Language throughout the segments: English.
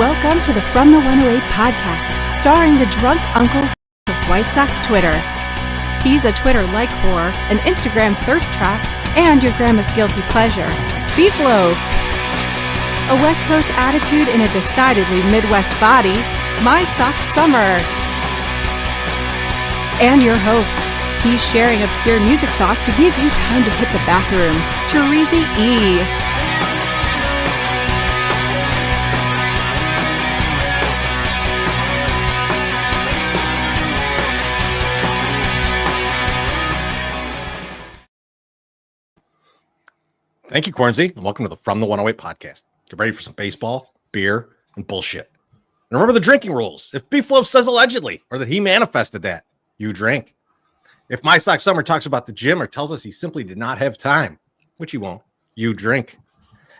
Welcome to the From the 108 podcast, starring the drunk uncles of White Sox Twitter. He's a Twitter-like whore, an Instagram thirst trap, and your grandma's guilty pleasure, BeefLoaf. A West Coast attitude in a decidedly Midwest body, MySoxSummer. And your host, he's sharing obscure music thoughts to give you time to hit the bathroom, Chorizy-E. Thank you, Chorizy, and welcome to the From the 108 podcast. Get ready for some baseball, beer, and bullshit. And remember the drinking rules. If BeefLoaf says allegedly, or that he manifested that, you drink. If MySoxSummer talks about the gym or tells us he simply did not have time, which he won't, you drink.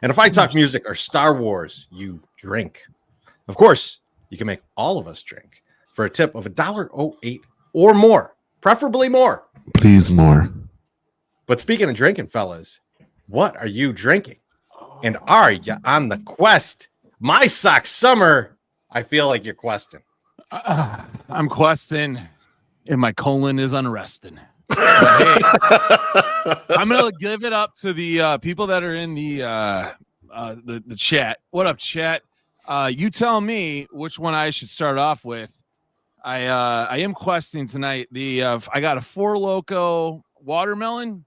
And if I talk music or Star Wars, you drink. Of course, you can make all of us drink for a tip of $1.08 or more, preferably more. Please more. But speaking of drinking, fellas, what are you drinking? And are you on the quest? MySoxSummer, I feel like you're questing. I'm questing, and my colon is unresting. Hey, I'm gonna give it up to the people that are in the chat. What up, chat? You tell me which one I should start off with. I am questing tonight. I got a Four Loko watermelon,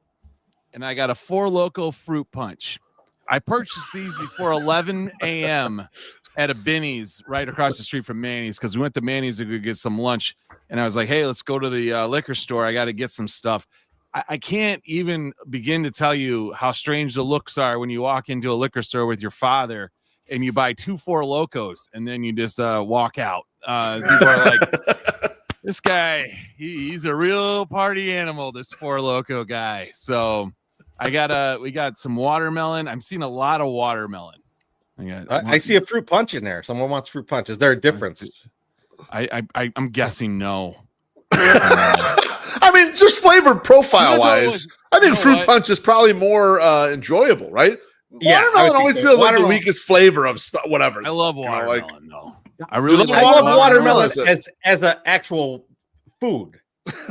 and I got a Four Loko fruit punch. I purchased these before 11 a.m. at a Binny's right across the street from Manny's, because we went to Manny's to go get some lunch. And I was like, hey, let's go to the liquor store. I got to get some stuff. I can't even begin to tell you how strange the looks are when you walk into a liquor store with your father and you buy 2 Four Lokos and then you just walk out. People are like, this guy, he's a real party animal, this Four Loko guy. So we got some watermelon. I'm seeing a lot of watermelon. I see a fruit punch in there. Someone wants fruit punch. Is there a difference? I'm guessing no. I mean, just flavor profile wise, I think fruit punch is probably more enjoyable, right? Yeah, watermelon always feels like the weakest flavor of stuff. Whatever. I love watermelon, though. I really love watermelon as an actual food,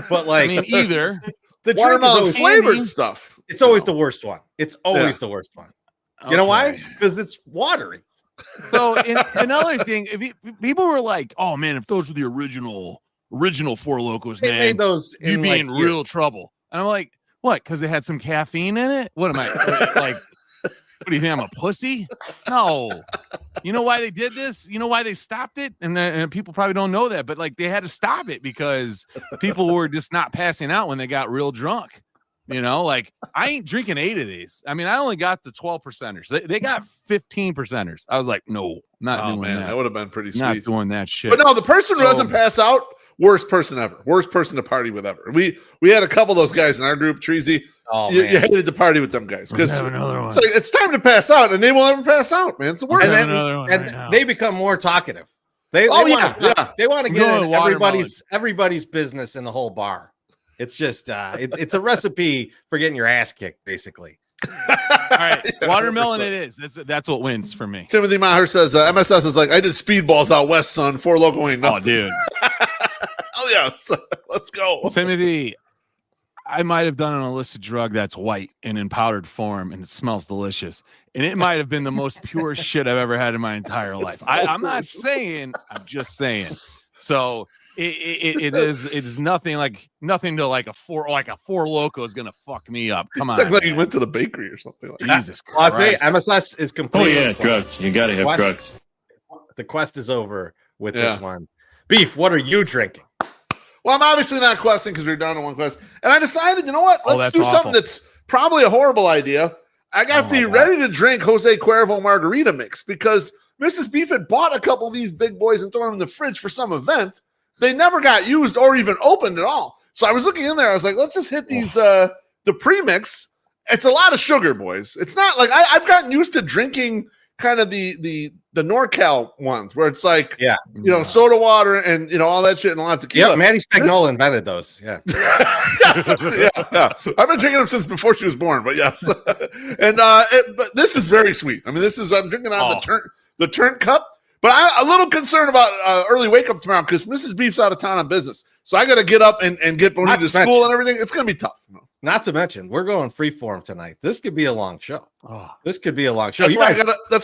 but like, I mean, either the watermelon flavored stuff. It's always the worst one. It's always the worst one. You know why? Because it's watery. So another thing, people were like, "Oh man, if those were the original Four Lokos, they made those, you'd be in real trouble." And I'm like, "What? Because they had some caffeine in it? What am I like? What do you think? I'm a pussy? No. You know why they did this? You know why they stopped it? And people probably don't know that, but like they had to stop it because people were just not passing out when they got real drunk." You know, like I ain't drinking 8 of these. I mean, I only got the 12 percenters. They got 15 percenters. I was like, no, I'm not doing that. That would have been pretty sweet. Not doing that shit. But no, the person who doesn't pass out, worst person ever. Worst person to party with ever. We had a couple of those guys in our group, Chorizy. You hated to party with them guys because it's like it's time to pass out, and they will never pass out, man. It's the worst. And they become more talkative. They want to get in everybody's business in the whole bar. It's just it's a recipe for getting your ass kicked, basically. All right, watermelon 100%. It is. That's what wins for me. Timothy Maher says MSS is like, I did speedballs out west, son. Four Loko ain't nothing. Oh, dude. Oh yes, let's go, Timothy. I might have done an illicit drug that's white and in powdered form, and it smells delicious. And it might have been the most pure shit I've ever had in my entire life. I'm not saying. I'm just saying. So it is nothing to like a Four Loko is gonna fuck me up. Come on, like you went to the bakery or something like that. Jesus Christ. I'll say MSS is completely. Oh yeah, drugs. You gotta have drugs. The quest is over with this one. Beef, what are you drinking? Well, I'm obviously not questing because we're down to one quest, and I decided, you know what? Let's do something that's probably a horrible idea. I got the ready to drink Jose Cuervo margarita mix because Mrs. Beef had bought a couple of these big boys and thrown them in the fridge for some event. They never got used or even opened at all. So I was looking in there. I was like, let's just hit these, the premix. It's a lot of sugar, boys. It's not like I've gotten used to drinking kind of the NorCal ones where it's like, soda water and, all that shit and a lot of tequila. Yeah, Maddie Spagnola invented those. Yeah. yeah. I've been drinking them since before she was born, but yes. And but this is very sweet. I mean, I'm drinking on the turn cup. But I'm a little concerned about early wake up tomorrow because Mrs. Beef's out of town on business. So I got to get up and get Bonita to school and everything. It's going to be tough. Not to mention, we're going freeform tonight. This could be a long show. This could be a long show. That's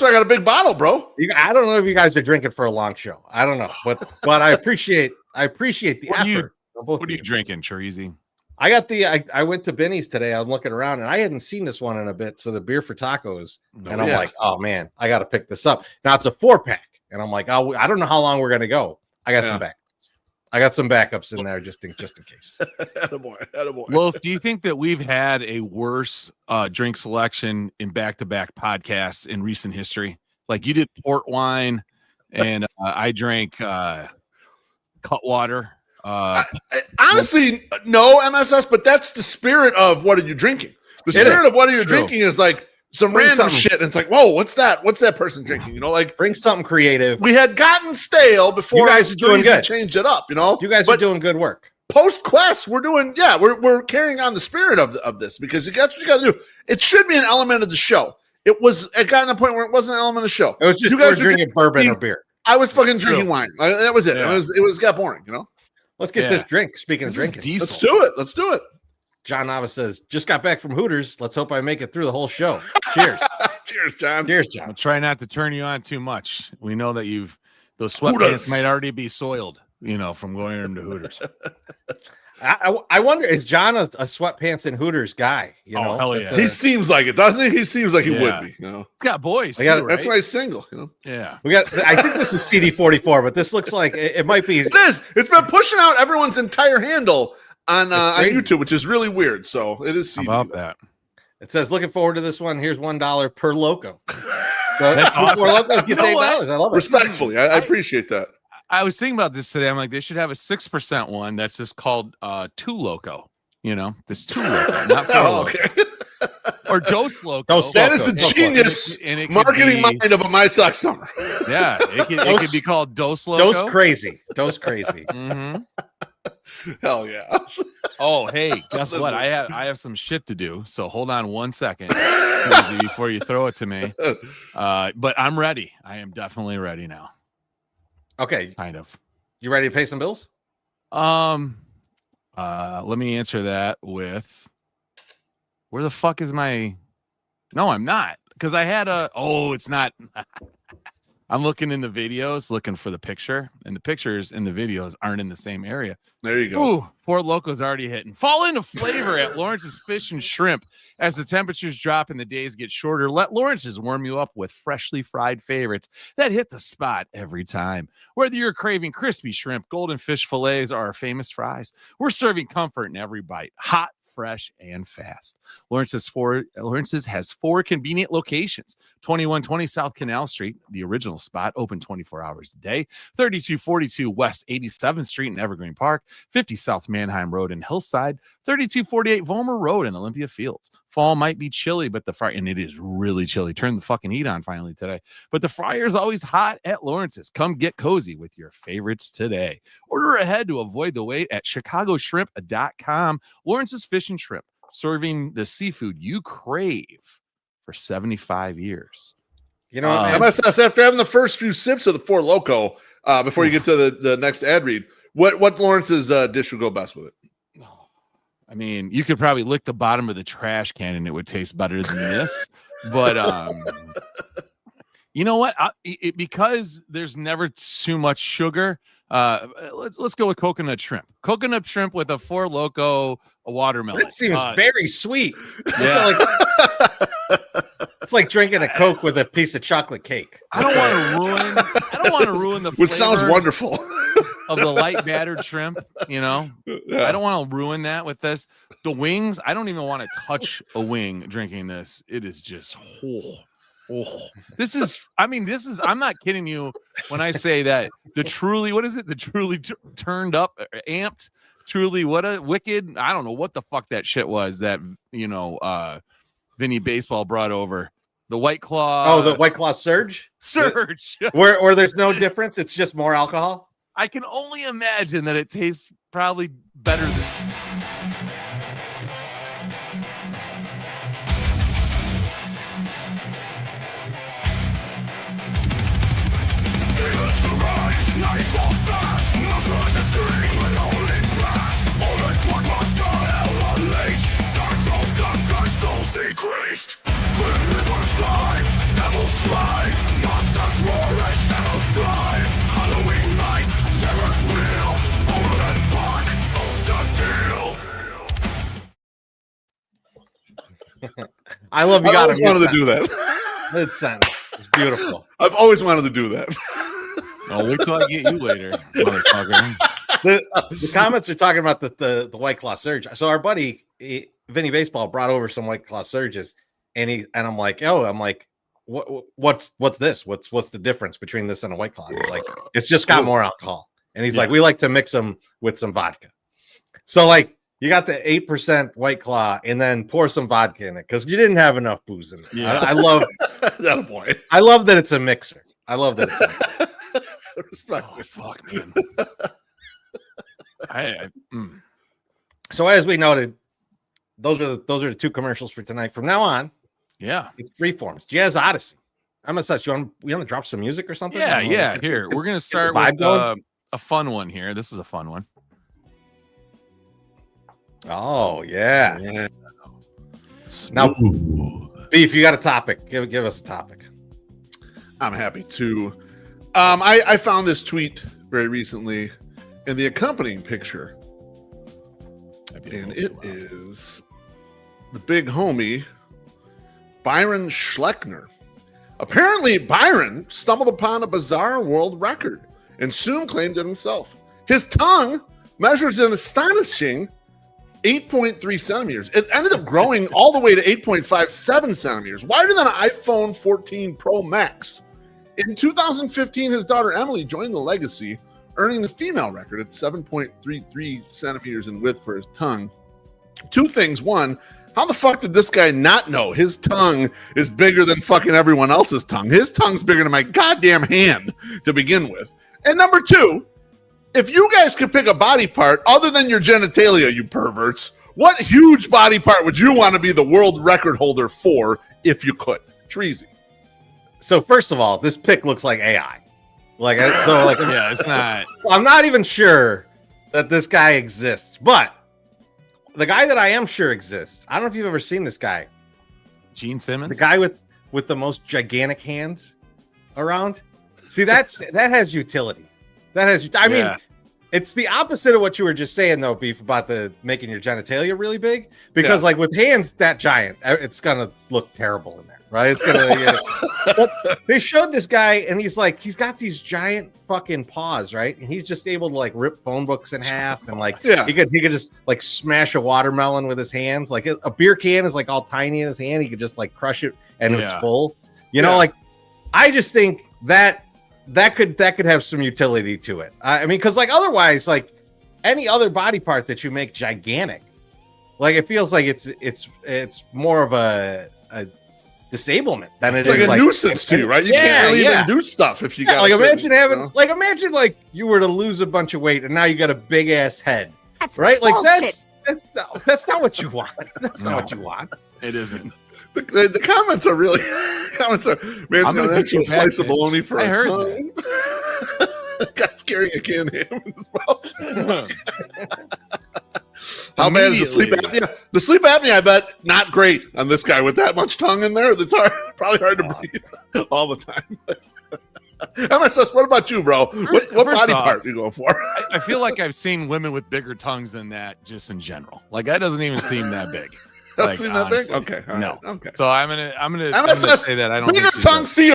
why I got a big bottle, bro. I don't know if you guys are drinking for a long show. I don't know, but I appreciate the effort. What are you drinking, Chorizy? I went to Benny's today. I'm looking around and I hadn't seen this one in a bit. So the beer for tacos, and I'm like, oh man, I got to pick this up. Now it's a 4-pack, and I'm like, oh, I don't know how long we're gonna go. I got some backups. I got some backups in there just in case. Attaboy. Loaf, do you think that we've had a worse drink selection in back-to-back podcasts in recent history? Like you did port wine, and I drank Cutwater. Honestly, no MSS, but that's the spirit of what are you drinking? The spirit of what are you drinking is like some random shit. And it's like, whoa, what's that? What's that person drinking? You know, like bring something creative. We had gotten stale before you guys are doing good. Changed it up, you know. You guys are doing good work. Post Quest, we're doing, we're carrying on the spirit of this because that's what you got to do. It should be an element of the show. It got to a point where it wasn't an element of the show. It was just you guys drinking bourbon or beer. I was fucking drinking wine. That was it. Yeah. It got boring, you know. Let's get this drink. Speaking of drinking, let's do it. John Nava says, just got back from Hooters. Let's hope I make it through the whole show. Cheers. Cheers, John. Cheers, John. I'll try not to turn you on too much. We know that those sweatpants might already be soiled, you know, from going into Hooters. I wonder, is John a sweatpants and Hooters guy? You know, hell yeah. He seems like it, doesn't he? He seems like he would be. You know, he's got boys. That's why he's single. You know, I think this is CD44, but this looks like it might be. It is. It's been pushing out everyone's entire handle on YouTube, which is really weird. So it is CD. How about that? It says, looking forward to this one. Here's $1 per loco. That's awesome. 4 locos get $8. I love it. Respectfully, I appreciate that. I was thinking about this today. I'm like, they should have a 6% one that's just called 2 Loco. You know, this 2 Loco, not 4 Loco. Or Dos Loco. That is the genius marketing mind of a MySoxSummer. Yeah, it could be called Dos Loco. Dos crazy. Mm-hmm. Hell yeah. Oh, hey, guess what? I have some shit to do. So hold on 1 second before you throw it to me. But I'm ready. I am definitely ready now. Okay. Kind of. You ready to pay some bills? Let me answer that with where the fuck is my No, I'm not. Because I had it's not. I'm looking in the videos, looking for the picture, and the pictures in the videos aren't in the same area. There you go. Ooh, 4 Locos already hitting. Fall into flavor at Lawrence's Fish and Shrimp. As the temperatures drop and the days get shorter, let Lawrence's warm you up with freshly fried favorites that hit the spot every time. Whether you're craving crispy shrimp, golden fish fillets, or our famous fries, we're serving comfort in every bite. Hot, fresh, and fast. Lawrence's has 4 convenient locations: 2120 South Canal Street, the original spot, open 24 hours a day; 3242 West 87th Street in Evergreen Park; 50 South Manheim Road in Hillside; 3248 Vollmer Road in Olympia Fields. Fall might be chilly, but and it is really chilly. Turn the fucking heat on finally today. But the fryer is always hot at Lawrence's. Come get cozy with your favorites today. Order ahead to avoid the wait at chicagoshrimp.com. Lawrence's Fish and Shrimp, serving the seafood you crave for 75 years. You know, MSS, after having the first few sips of the 4 Loco, before you get to the next ad read, what Lawrence's dish would go best with it? I mean, you could probably lick the bottom of the trash can and it would taste better than this. But you know what? Because there's never too much sugar. Let's go with coconut shrimp. Coconut shrimp with a 4 Loco, a watermelon. It seems very sweet. Yeah. It's like drinking a Coke with a piece of chocolate cake. I don't want to ruin the flavor. Which sounds wonderful. Of the light battered shrimp, you know. Yeah. I don't want to ruin that with this. The wings, I don't even want to touch a wing drinking this. It is just This is I'm not kidding you when I say that the truly turned up, amped, truly what a wicked, I don't know what the fuck that shit was that, you know, Vinny Baseball brought over. The White Claw. Oh, the White Claw Surge? Surge. Where there's no difference. It's just more alcohol. I can only imagine that it tastes probably better than. I love you. I always wanted to do that. Mid sentence. It's beautiful. I've always wanted to do that. I'll wait till I get you later, motherfucker. The comments are talking about the White Claw Surge. So our buddy Vinny Baseball brought over some White Claw Surges, and I'm like, what's this? What's the difference between this and a White Claw? And he's like, it's just got more alcohol. And he's like, we like to mix them with some vodka. So like, you got the 8% White Claw, and then pour some vodka in it because you didn't have enough booze in it. Yeah. I love that boy. I love that it's a mixer. I love that it's a mixer. Respect. Oh, fuck, man. So as we noted, those are the two commercials for tonight. From now on, it's freeforms. Jazz Odyssey. I'm gonna say, you want to drop some music or something? Yeah. Here, we're gonna start with a fun one here. This is a fun one. Oh yeah. Now, Beef, you got a topic. Give us a topic. I'm happy to. I found this tweet very recently, and the accompanying picture, and it is the big homie Byron Schleckner. Apparently, Byron stumbled upon a bizarre world record and soon claimed it himself. His tongue measures an astonishing 8.3 centimeters. It ended up growing all the way to 8.57 centimeters, wider than an iPhone 14 Pro Max. In 2015, his daughter Emily joined the legacy, earning the female record at 7.33 centimeters in width for his tongue. Two things. One, how the fuck did this guy not know his tongue is bigger than fucking everyone else's tongue? His tongue's bigger than my goddamn hand to begin with. And number two, if you guys could pick a body part other than your genitalia, you perverts, what huge body part would you want to be the world record holder for if you could? Chorizy. So first of all, this pic looks like AI. Yeah, it's not. I'm not even sure that this guy exists, but the guy that I am sure exists. I don't know if you've ever seen this guy, Gene Simmons, the guy with the most gigantic hands around. See, that has utility. I mean, it's the opposite of what you were just saying, though, Beef, about the making your genitalia really big. Because, like, with hands that giant, it's gonna look terrible in there, right? It's gonna. But they showed this guy, and he's got these giant fucking paws, right? And he's just able to like rip phone books in half, and like he could just like smash a watermelon with his hands. Like a beer can is like all tiny in his hand. He could just like crush it, and it's full. You know, like I just think that could have some utility to it. I mean, because like otherwise, like any other body part that you make gigantic, like it feels like it's more of a disablement than it is like a nuisance to you, right? You can't really even do stuff if you got like imagine like you were to lose a bunch of weight and now you got a big ass head. That's right. Bullshit. Like that's not what you want. That's not what you want. It isn't. The comments are really man's got an actual slice of bologna for a tongue. Guy's carrying a canned ham in his mouth. How bad is the sleep apnea? The sleep apnea, I bet, not great on this guy with that much tongue in there. That's probably hard to breathe all the time. MSS, what about you, bro? What body part do you go for? I feel like I've seen women with bigger tongues than that just in general. Like that doesn't even seem that big. Like, seen that big? Okay. No. Right. Okay. So I'm gonna say that I don't bigger tongue seer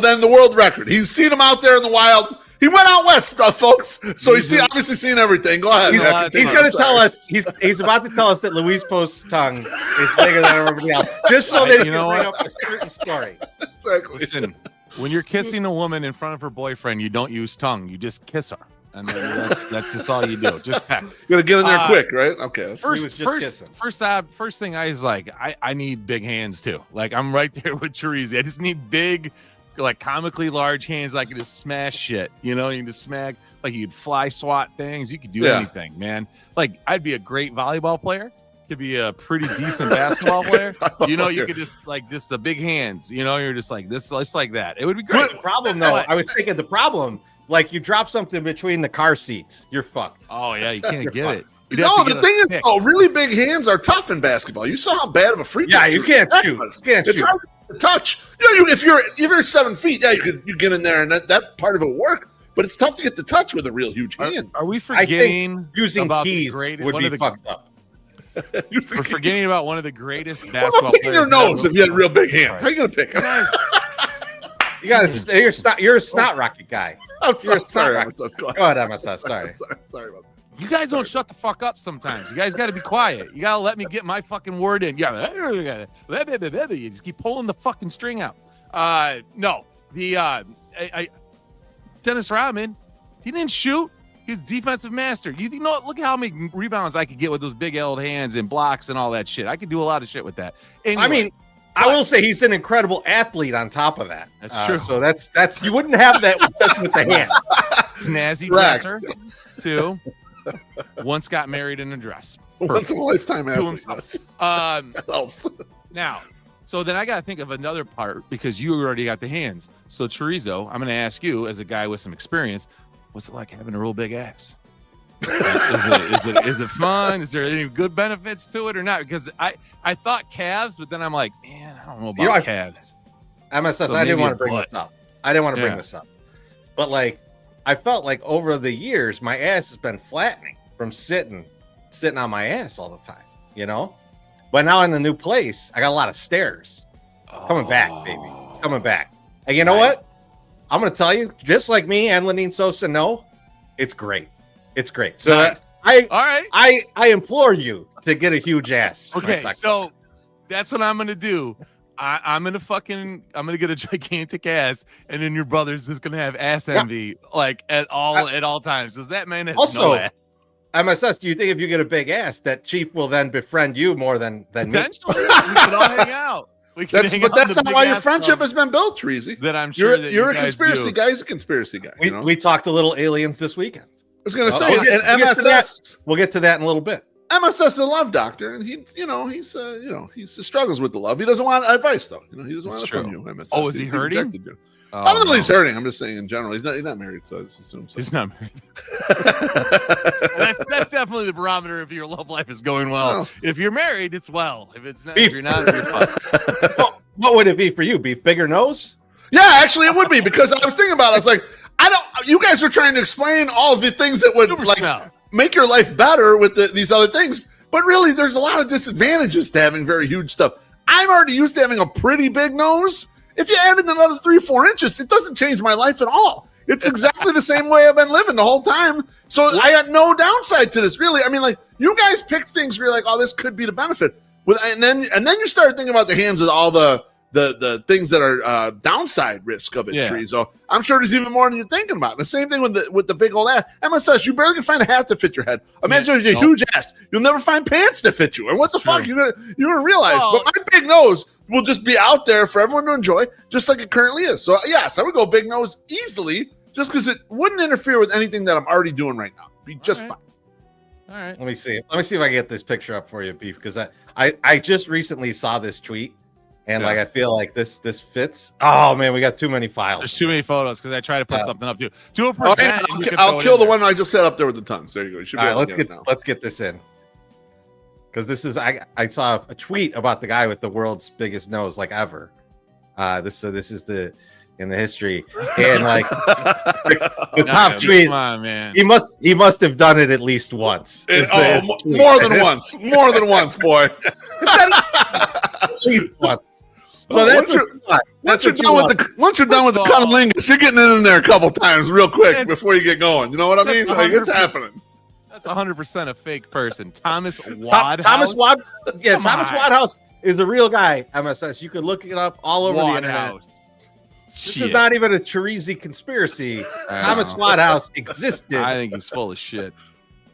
than the world record. He's seen him out there in the wild. He went out west, folks. So he's obviously seen everything. Go ahead. He's going to tell us. He's about to tell us that Luis Post's tongue is bigger than everybody else, just so that he can bring up a certain story. Exactly. Listen, when you're kissing a woman in front of her boyfriend, you don't use tongue. You just kiss her. And then that's just all you do. Just peck. Gotta get in there quick, right? Okay. First thing I was like, I need big hands too. Like I'm right there with Chorizy. I just need big, like comically large hands. Like I can just smash shit. You know, you can just smack. Like you could fly swat things. You could do anything, man. Like I'd be a great volleyball player. Could be a pretty decent basketball player. You know, you could just like this the big hands. You know, you're just like this, just like that. It would be great. The problem though, I was thinking the problem. Like you drop something between the car seats, you're fucked. Oh yeah, you can't get it. No, the thing is, really big hands are tough in basketball. You saw how bad of a free throw. Yeah, you can't shoot. It's hard to touch. You know, if you're 7 feet, you get in there and that part of it work. But it's tough to get the touch with a real huge hand. Are we forgetting using about keys would be fucked up? We're forgetting about one of the greatest basketball players. Your nose if you had a real big hand. How are you gonna pick? You're a snot rocket guy. I'm sorry. MSS. Go ahead, MSS. Sorry about that. You guys don't shut the fuck up sometimes. You guys got to be quiet. You got to let me get my fucking word in. Yeah, you just keep pulling the fucking string out. No, Dennis Rodman, he didn't shoot. He was defensive master. You know what? Look at how many rebounds I could get with those big held hands and blocks and all that shit. I could do a lot of shit with that. Anyway, I mean, I will say he's an incredible athlete on top of that. That's true. So that's you wouldn't have that just with the hands. Snazzy dresser, too. Once got married in a dress. Once in a lifetime athlete. Helps. Now, so then I got to think of another part because you already got the hands. So Chorizo, I'm going to ask you as a guy with some experience, what's it like having a real big ass? Is it fun? Is there any good benefits to it or not? Because I thought calves, but then I'm like, man, I don't know about calves. MSS, So I didn't maybe want to a bring butt. this up. I didn't want to bring this up. But like, I felt like over the years, my ass has been flattening from sitting on my ass all the time, you know? But now in the new place, I got a lot of stairs. It's coming back, baby. It's coming back. And you know what? I'm going to tell you, just like me and Lenine Sosa know, it's great. It's great. So Nice. I implore you to get a huge ass. Okay, so that's what I'm gonna do. I'm gonna get a gigantic ass, and then your brother's just gonna have ass envy like at all times. Does that man has also, no ass? MSS, do you think if you get a big ass that Chief will then befriend you more than me? Potentially, we can all hang out. That's not why your friendship has been built, Chorizy. That I'm sure you're a conspiracy guy. He's a conspiracy guy. We talked to little aliens this weekend. I was going to say, and MSS. We'll get to that in a little bit. MSS is a love doctor, and he struggles with the love. He doesn't want advice, though. He doesn't want it from you. MSS. Oh, is he hurting? I don't know if he's hurting. I'm just saying in general. He's not married, so I just assume so. He's not married. that's definitely the barometer if your love life is going well. Oh. If you're married, it's well. If you're not, you're fucked. What would it be for you? Beef, bigger nose? Yeah, actually, it would be because I was thinking about it. I was like, you guys are trying to explain all of the things that would make your life better with these other things. But really, there's a lot of disadvantages to having very huge stuff. I'm already used to having a pretty big nose. If you added another 3-4 inches, it doesn't change my life at all. It's exactly the same way I've been living the whole time. So I got no downside to this, really. I mean, like, you guys picked things where you're like, oh, this could be the benefit. And then you start thinking about the hands with all the things that are downside risk of it, Tree. So I'm sure there's even more than you're thinking about. The same thing with the big old ass. MSS, you barely can find a hat to fit your head. Imagine if you have a huge ass. You'll never find pants to fit you. And what the fuck you're gonna realize? But my big nose will just be out there for everyone to enjoy, just like it currently is. So yes, I would go big nose easily, just because it wouldn't interfere with anything that I'm already doing right now. Be just fine. All right. Let me see if I can get this picture up for you, Beef, because I just recently saw this tweet. And like I feel like this fits. Oh man, we got too many files. There's too many photos because I try to put something up too. Do a percent. I'll kill the one I just set up there with the tongues. There you go. You should be let's get this in. Because this is I saw a tweet about the guy with the world's biggest nose like ever. This is the in the history and like the top tweet. Come on, man. He must have done it at least once. More than once. More than once, boy. At least once. So once you're done with the cunnilingus, you're getting in there a couple times real quick before you get going. You know what I mean? Like, it's happening. That's 100% a fake person. Thomas Wadhouse. Thomas Wadhouse is a real guy. MSS. You could look it up all over the internet. This is not even a Chorizy conspiracy. Thomas Wadhouse existed. I think he's full of shit.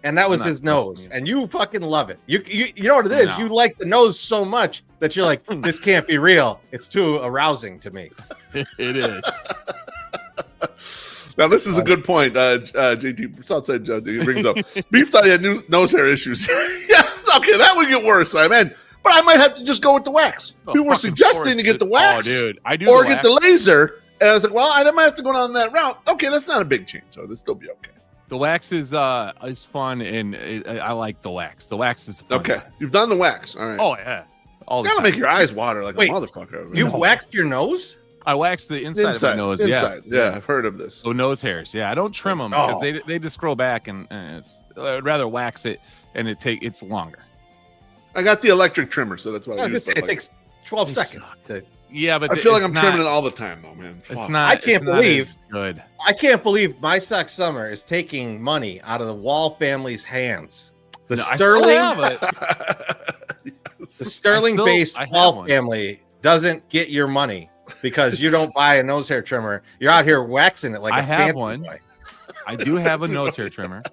And that was his nose. And you fucking love it. You know what it is? You like the nose so much that you're like, this can't be real. It's too arousing to me. It is. Now, this is a good point. JT Southside Judge brings up. Beef thought he had nose hair issues. Yeah, okay, that would get worse. I mean, but I might have to just go with the wax. People were suggesting to get the wax or get the laser. And I was like, well, I might have to go down that route. Okay, that's not a big change. So it'll still be okay. The wax is fun, and I like the wax. The wax is fun. Okay, you've done the wax. All right. Oh, yeah. You gotta make your eyes water like a motherfucker. You waxed your nose? I waxed the inside of my nose. Yeah, I've heard of this. So nose hairs. Yeah, I don't trim them because they just grow back, and I'd rather wax it, and it's longer. I got the electric trimmer, so that's why it takes 12 seconds. Yeah, but I feel like I'm trimming it all the time, though, man. It's not. I can't believe good. I can't believe MySoxSummer is taking money out of the Wall family's hands. The Sterling-based Wall family doesn't get your money because you don't buy a nose hair trimmer. You're out here waxing it like I have one. Boy. I do have a nose hair trimmer.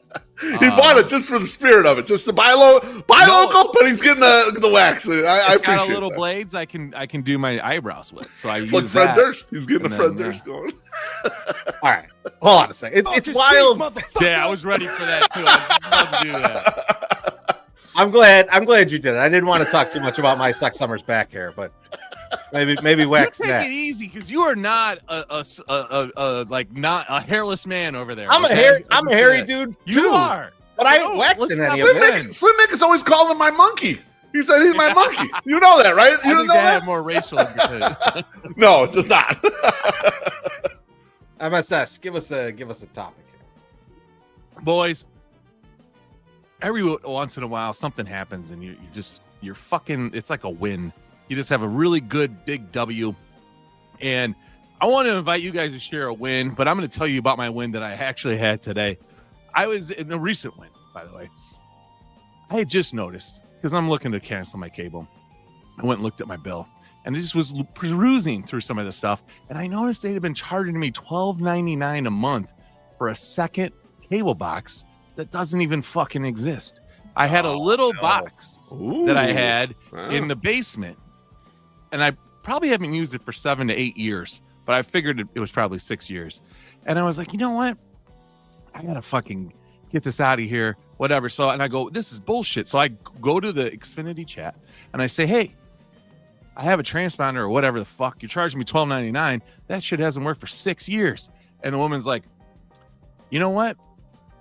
He bought it just for the spirit of it, just to buy local, but he's getting the wax. I appreciate got a little blades I can do my eyebrows with. So I use Fred Durst. He's getting the Fred Durst going. All right, hold on a second. It's wild. Yeah, I was ready for that too. I was just about to do that. I'm glad you did it. I didn't want to talk too much about MySoxSummer's back hair, but maybe wax that. Take it easy because you are not not a hairless man over there. I'm a hairy dude. You are, but I ain't waxing any of it. Slim Nick is always calling him my monkey. He said he's my monkey. You know that, right? You don't know that? More racial. No, it does not. MSS, give us a topic here, boys. Every once in a while, something happens, and you're fucking. It's like a win. You just have a really good big W. And I want to invite you guys to share a win, but I'm going to tell you about my win that I actually had today. I was in a recent win, by the way. I had just noticed, because I'm looking to cancel my cable. I went and looked at my bill, and I just was perusing through some of the stuff, and I noticed they had been charging me $12.99 a month for a second cable box that doesn't even fucking exist. I had a little box that I had in the basement. And I probably haven't used it for 7 to 8 years, but I figured it was probably 6 years. And I was like, you know what? I got to fucking get this out of here, whatever. So, and I go, this is bullshit. So I go to the Xfinity chat and I say, hey, I have a transponder or whatever the fuck. You're charging me $12.99. That shit hasn't worked for 6 years. And the woman's like, you know what?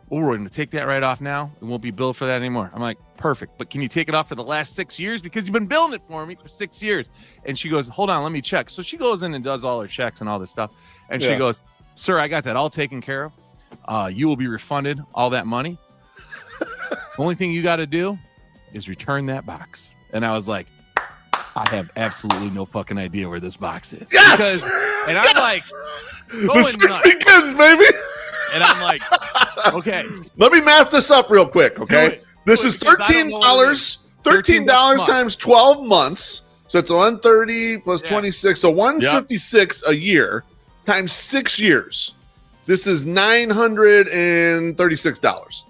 Well, we're going to take that right off now. It won't be billed for that anymore. I'm like, perfect. But can you take it off for the last 6 years? Because you've been billing it for me for 6 years. And she goes, hold on, let me check. So she goes in and does all her checks and all this stuff. And she goes, sir, I got that all taken care of. You will be refunded all that money. The only thing you got to do is return that box. And I was like, I have absolutely no fucking idea where this box is. Yes! And I'm like, the search begins, baby. And I'm like, okay. Let me math this up real quick, okay? This is $13. $13 times 12 months. So it's 130 plus 26. So 156 a year times 6 years. This is $936.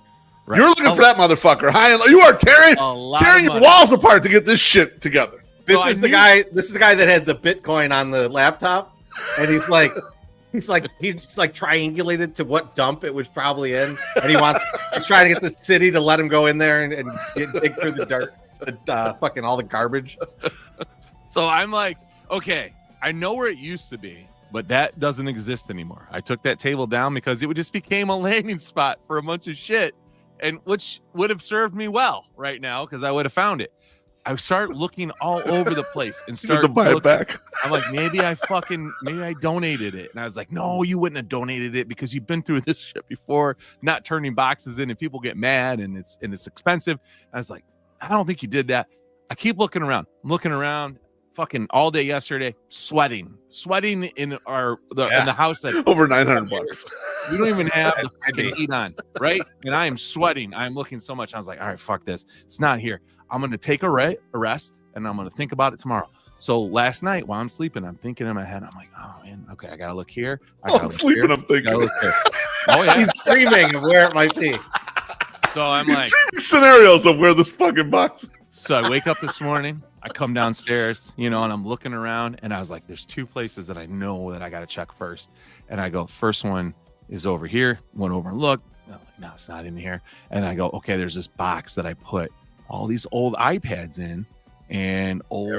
Right. You're looking for that motherfucker. You are tearing your walls apart to get this shit together. This is the guy that had the Bitcoin on the laptop, and he's like triangulated to what dump it was probably in, and he's trying to get the city to let him go in there and dig through the dirt, fucking all the garbage. So I'm like, okay, I know where it used to be, but that doesn't exist anymore. I took that table down because it just became a landing spot for a bunch of shit, and which would have served me well right now because I would have found it. I start looking all over the place and start to buy it back. I'm like, maybe I donated it. And I was like, no, you wouldn't have donated it because you've been through this shit before, not turning boxes in and people get mad and it's expensive. I was like, I don't think you did that. I keep looking around. I'm looking around fucking all day yesterday, sweating in the house that over $900. We don't even have the fucking heat on, right? And I am sweating. I'm looking so much. I was like, all right, fuck this. It's not here. I'm going to take a rest and I'm going to think about it tomorrow. So last night while I'm sleeping, I'm thinking in my head, I'm like, oh man, okay, I got to look here. I'm sleeping, I'm thinking. Oh yeah. He's dreaming of where it might be. So I'm like, dreaming scenarios of where this fucking box is. So I wake up this morning, I come downstairs, and I'm looking around and I was like, there's two places that I know that I got to check first. And I go, first one is over here, went over and looked. No, it's not in here. And I go, okay, there's this box that I put all these old iPads in and an old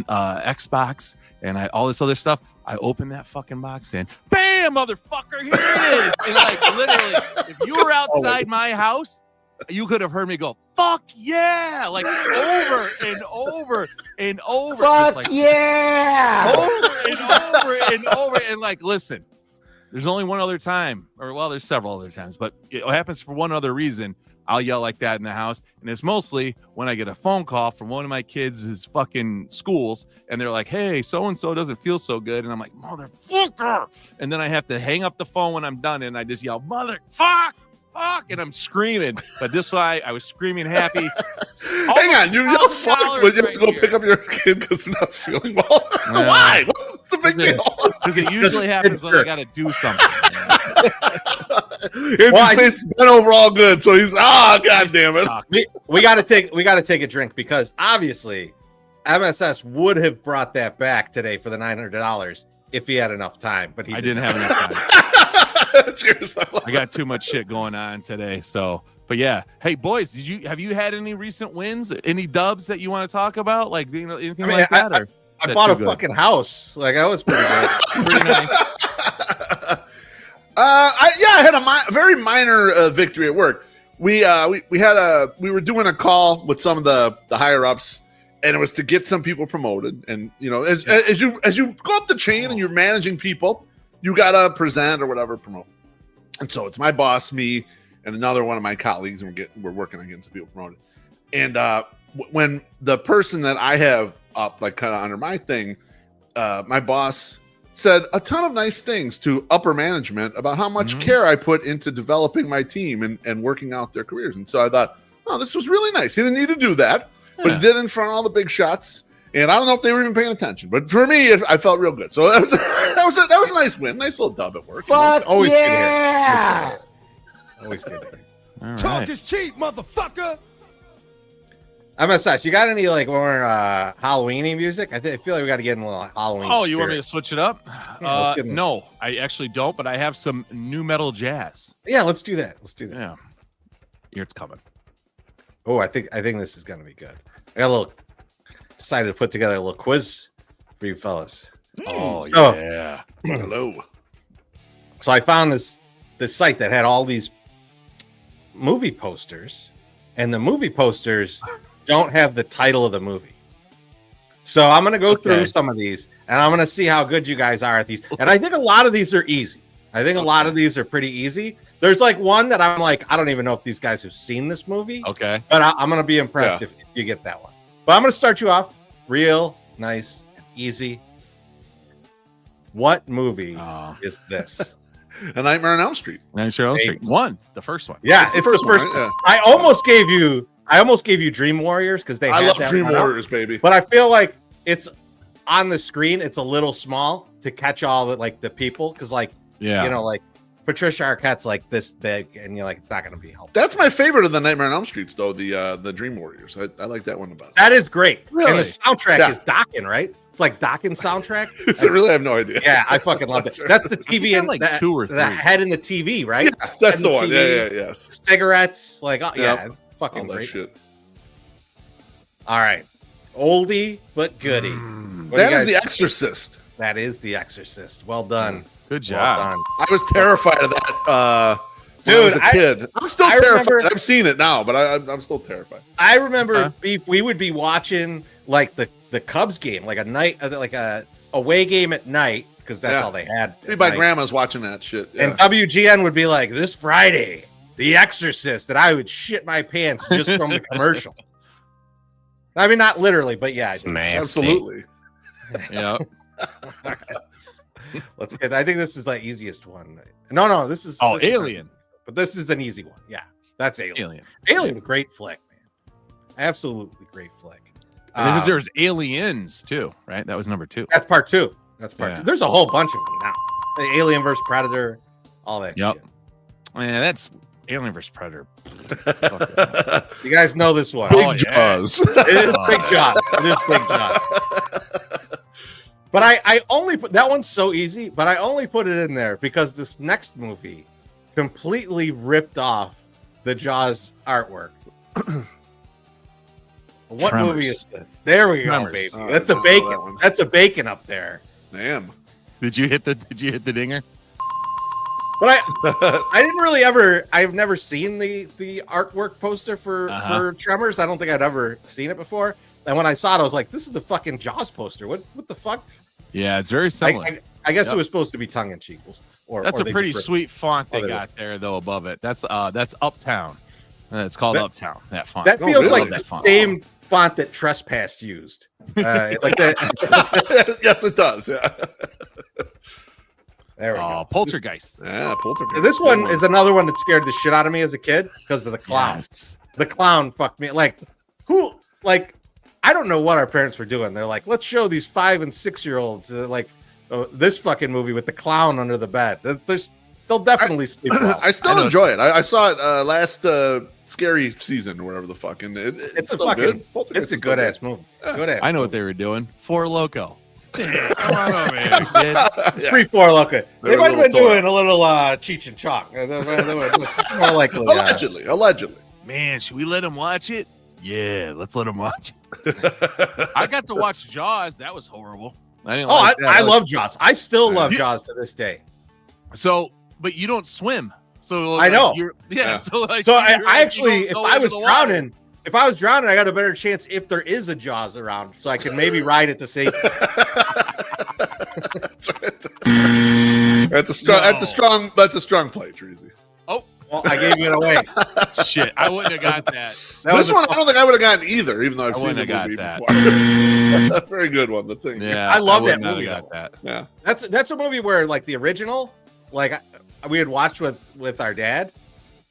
Xbox and all this other stuff. I opened that fucking box in. Bam, motherfucker, here it is. And like literally, if you were outside my house, you could have heard me go, fuck yeah, like over and over and over. Fuck yeah. Over and over and over. And like, listen, There's only one other time, or well, there's several other times, but it happens for one other reason. I'll yell like that in the house, and it's mostly when I get a phone call from one of my kids' fucking schools, and they're like, "Hey, so and so doesn't feel so good," and I'm like, "Motherfucker!" And then I have to hang up the phone when I'm done, and I just yell, "Motherfuck!" Fuck, and I'm screaming, but this way I was screaming happy. Hang on, you yell fuck, but you have to go pick up your kid because they're not feeling well. Why? What's the big deal? Because it usually happens when I got to do something. It's been overall good, so he's god damn it. We got to take a drink because obviously MSS would have brought that back today for the $900 if he had enough time, but I didn't have enough time. Cheers. I got too much shit going on today. So, but yeah. Hey boys, have you had any recent wins? Any dubs that you want to talk about? Like, anything like that? I bought a fucking house. Like, that was pretty good. Pretty nice. I had a very minor victory at work. We were doing a call with some of the higher ups, and it was to get some people promoted. And as you go up the chain and you're managing people, you gotta present or whatever, promote. And so it's my boss, me, and another one of my colleagues, and we're working on getting some people promoted. And when the person that I have up, like kind of under my thing, my boss said a ton of nice things to upper management about how much care I put into developing my team and working out their careers. And so I thought, oh, this was really nice. He didn't need to do that, but he did in front of all the big shots. And I don't know if they were even paying attention, but for me, I felt real good. So that was a nice win, nice little dub at work. Always good to hear. Always good to hear. All right. Talk is cheap, motherfucker. MSS, you got any more Halloween-y music? I feel like we got to get in a little Halloween. Oh, you want me to switch it up? Yeah, no, I actually don't, but I have some new metal jazz. Yeah, let's do that. Yeah, here it's coming. Oh, I think this is gonna be good. I got a little decided to put together a little quiz for you fellas. Yeah. Hello. So I found this site that had all these movie posters, and the movie posters don't have the title of the movie. So I'm gonna go through some of these, and I'm gonna see how good you guys are at these. And I think a lot of these are easy. I think a lot of these are pretty easy. There's like one that I'm like, I don't even know if these guys have seen this movie. Okay. But I'm gonna be impressed if you get that one. But I'm going to start you off real nice and easy. What movie is this? A Nightmare on Elm Street. Nightmare on Elm Street. The first one. Yeah, it's the first one. Right? Yeah. I almost gave you Dream Warriors because I love Dream Warriors, baby. But I feel like it's on the screen. It's a little small to catch all the people because Patricia Arquette's like this big, and you're like, it's not going to be helpful. That's my favorite of the Nightmare on Elm Streets, though. The Dream Warriors. I like that one about it. That is great. Really? And the soundtrack is Dokken, right? It's like Dokken soundtrack. I really have no idea. Yeah, I fucking love it. That's the TV and like 2 or 3. The head in the TV, right? Yeah, that's the one. TV, yes. Cigarettes, it's fucking great. Shit. All right, oldie but goodie. That is The Exorcist. That is The Exorcist. Well done. Good job. Well done. I was terrified of that. Dude, I was a kid. I'm still terrified. I've seen it now, but I'm still terrified. I remember Beef. We would be watching like the Cubs game, like a away game at night, because that's all they had. My grandma's watching that shit. Yeah. And WGN would be like, this Friday, The Exorcist, and I would shit my pants just from the commercial. I mean, not literally, but yeah, absolutely. Yeah. Let's get. I think this is the easiest one. No, this is Alien. But this is an easy one. Yeah, that's Alien. Alien, great flick, man. Absolutely great flick. Because there's Aliens too, right? That was number 2. That's part 2. That's part 2. There's a whole bunch of them now. The Alien versus Predator, all that shit. Man, that's Alien versus Predator. You guys know this one. Big Jaws. It is Big Jaws. It is Big Jaws. But I only put that one's so easy, but I only put it in there because this next movie completely ripped off the Jaws artwork. What Tremors. movie is this? There we go, baby. That's a bacon. That's a bacon up there. Damn. Did you hit the dinger? But I didn't really ever. I've never seen the artwork poster for Tremors. I don't think I'd ever seen it before. And when I saw it, I was like, "This is the fucking Jaws poster. What the fuck?" Yeah, it's very similar. I guess it was supposed to be tongue in cheek. That's a pretty sweet font they got there, though, above it. That's Uptown. It's called Uptown. That font. That feels like the same font that Trespass used. Like that. Yes, it does. Yeah. There we go. Poltergeist. Poltergeist. This one is another one that scared the shit out of me as a kid because of the clown. Yes. The clown fucked me. Like, who? Like, I don't know what our parents were doing. They're like, let's show these 5 and 6-year-olds this fucking movie with the clown under the bed. They'll definitely sleep well. I still enjoy it. I saw it last scary season or whatever the fuck, and it's still good. It's a good ass movie. Good ass. I know what they were doing. Four Loco. Come on over here, kid. It's pretty Four Loco. They might have been doing a little Cheech and Chong. More likely. Allegedly. Man, should we let him watch it? Yeah, let's let him watch it. I got to watch Jaws. That was horrible. I love Jaws. I still love Jaws to this day. So, but you don't swim. So I know. So I actually, if I was drowning, I got a better chance if there is a Jaws around, so I can maybe ride it to safety. That's a strong play, Chorizy. Oh, well, I gave it away. Shit, I wouldn't have got that. This one, I don't think I would have gotten either, even though I've seen the movie before. Very good one. The thing. Yeah, I love that movie. Got that. Yeah, that's a movie where like the original, like we had watched with our dad,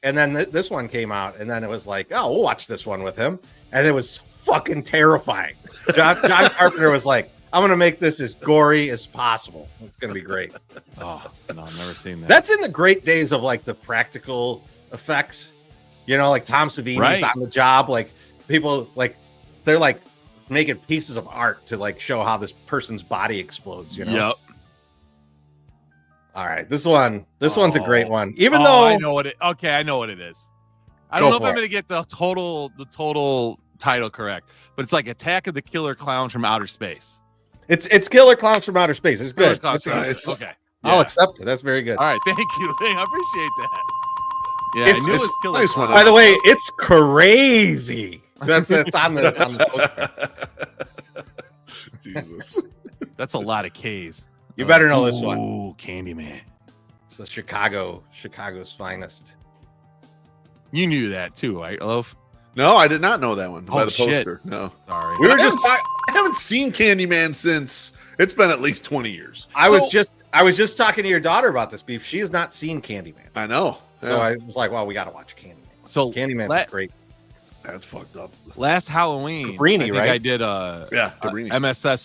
and then this one came out, and then it was like, oh, we'll watch this one with him, and it was fucking terrifying. John Carpenter was like, I'm gonna make this as gory as possible. It's gonna be great. Oh no, I've never seen that. That's in the great days of like the practical effects, like Tom Savini's on the job, like people like they're like making pieces of art to like show how this person's body explodes. Yep. All right, this one's a great one. Even though I know what it. Okay, I know what it is. I don't know if I'm gonna get the total title correct, but it's like Attack of the Killer Clowns from Outer Space. It's Killer Clowns from Outer Space. It's good. That's nice. Okay, I'll accept it. That's very good. All right, thank you. I appreciate that. Yeah, I knew it was Killer nice Clowns. one. By the way, it's crazy. That's on the poster. Jesus. That's a lot of K's. You better know this one. Ooh, Candyman. It's the Chicago's finest. You knew that too, right, Loaf? No, I did not know that one by the shit. poster. No. Sorry. I haven't seen Candyman since it's been at least 20 years. I was just talking to your daughter about this, Beef. She has not seen Candyman. I know. So I was like, well, we got to watch Candyman. So Candyman's great. That's fucked up. Last Halloween, Cabrini, right? I did Cabrini. MSS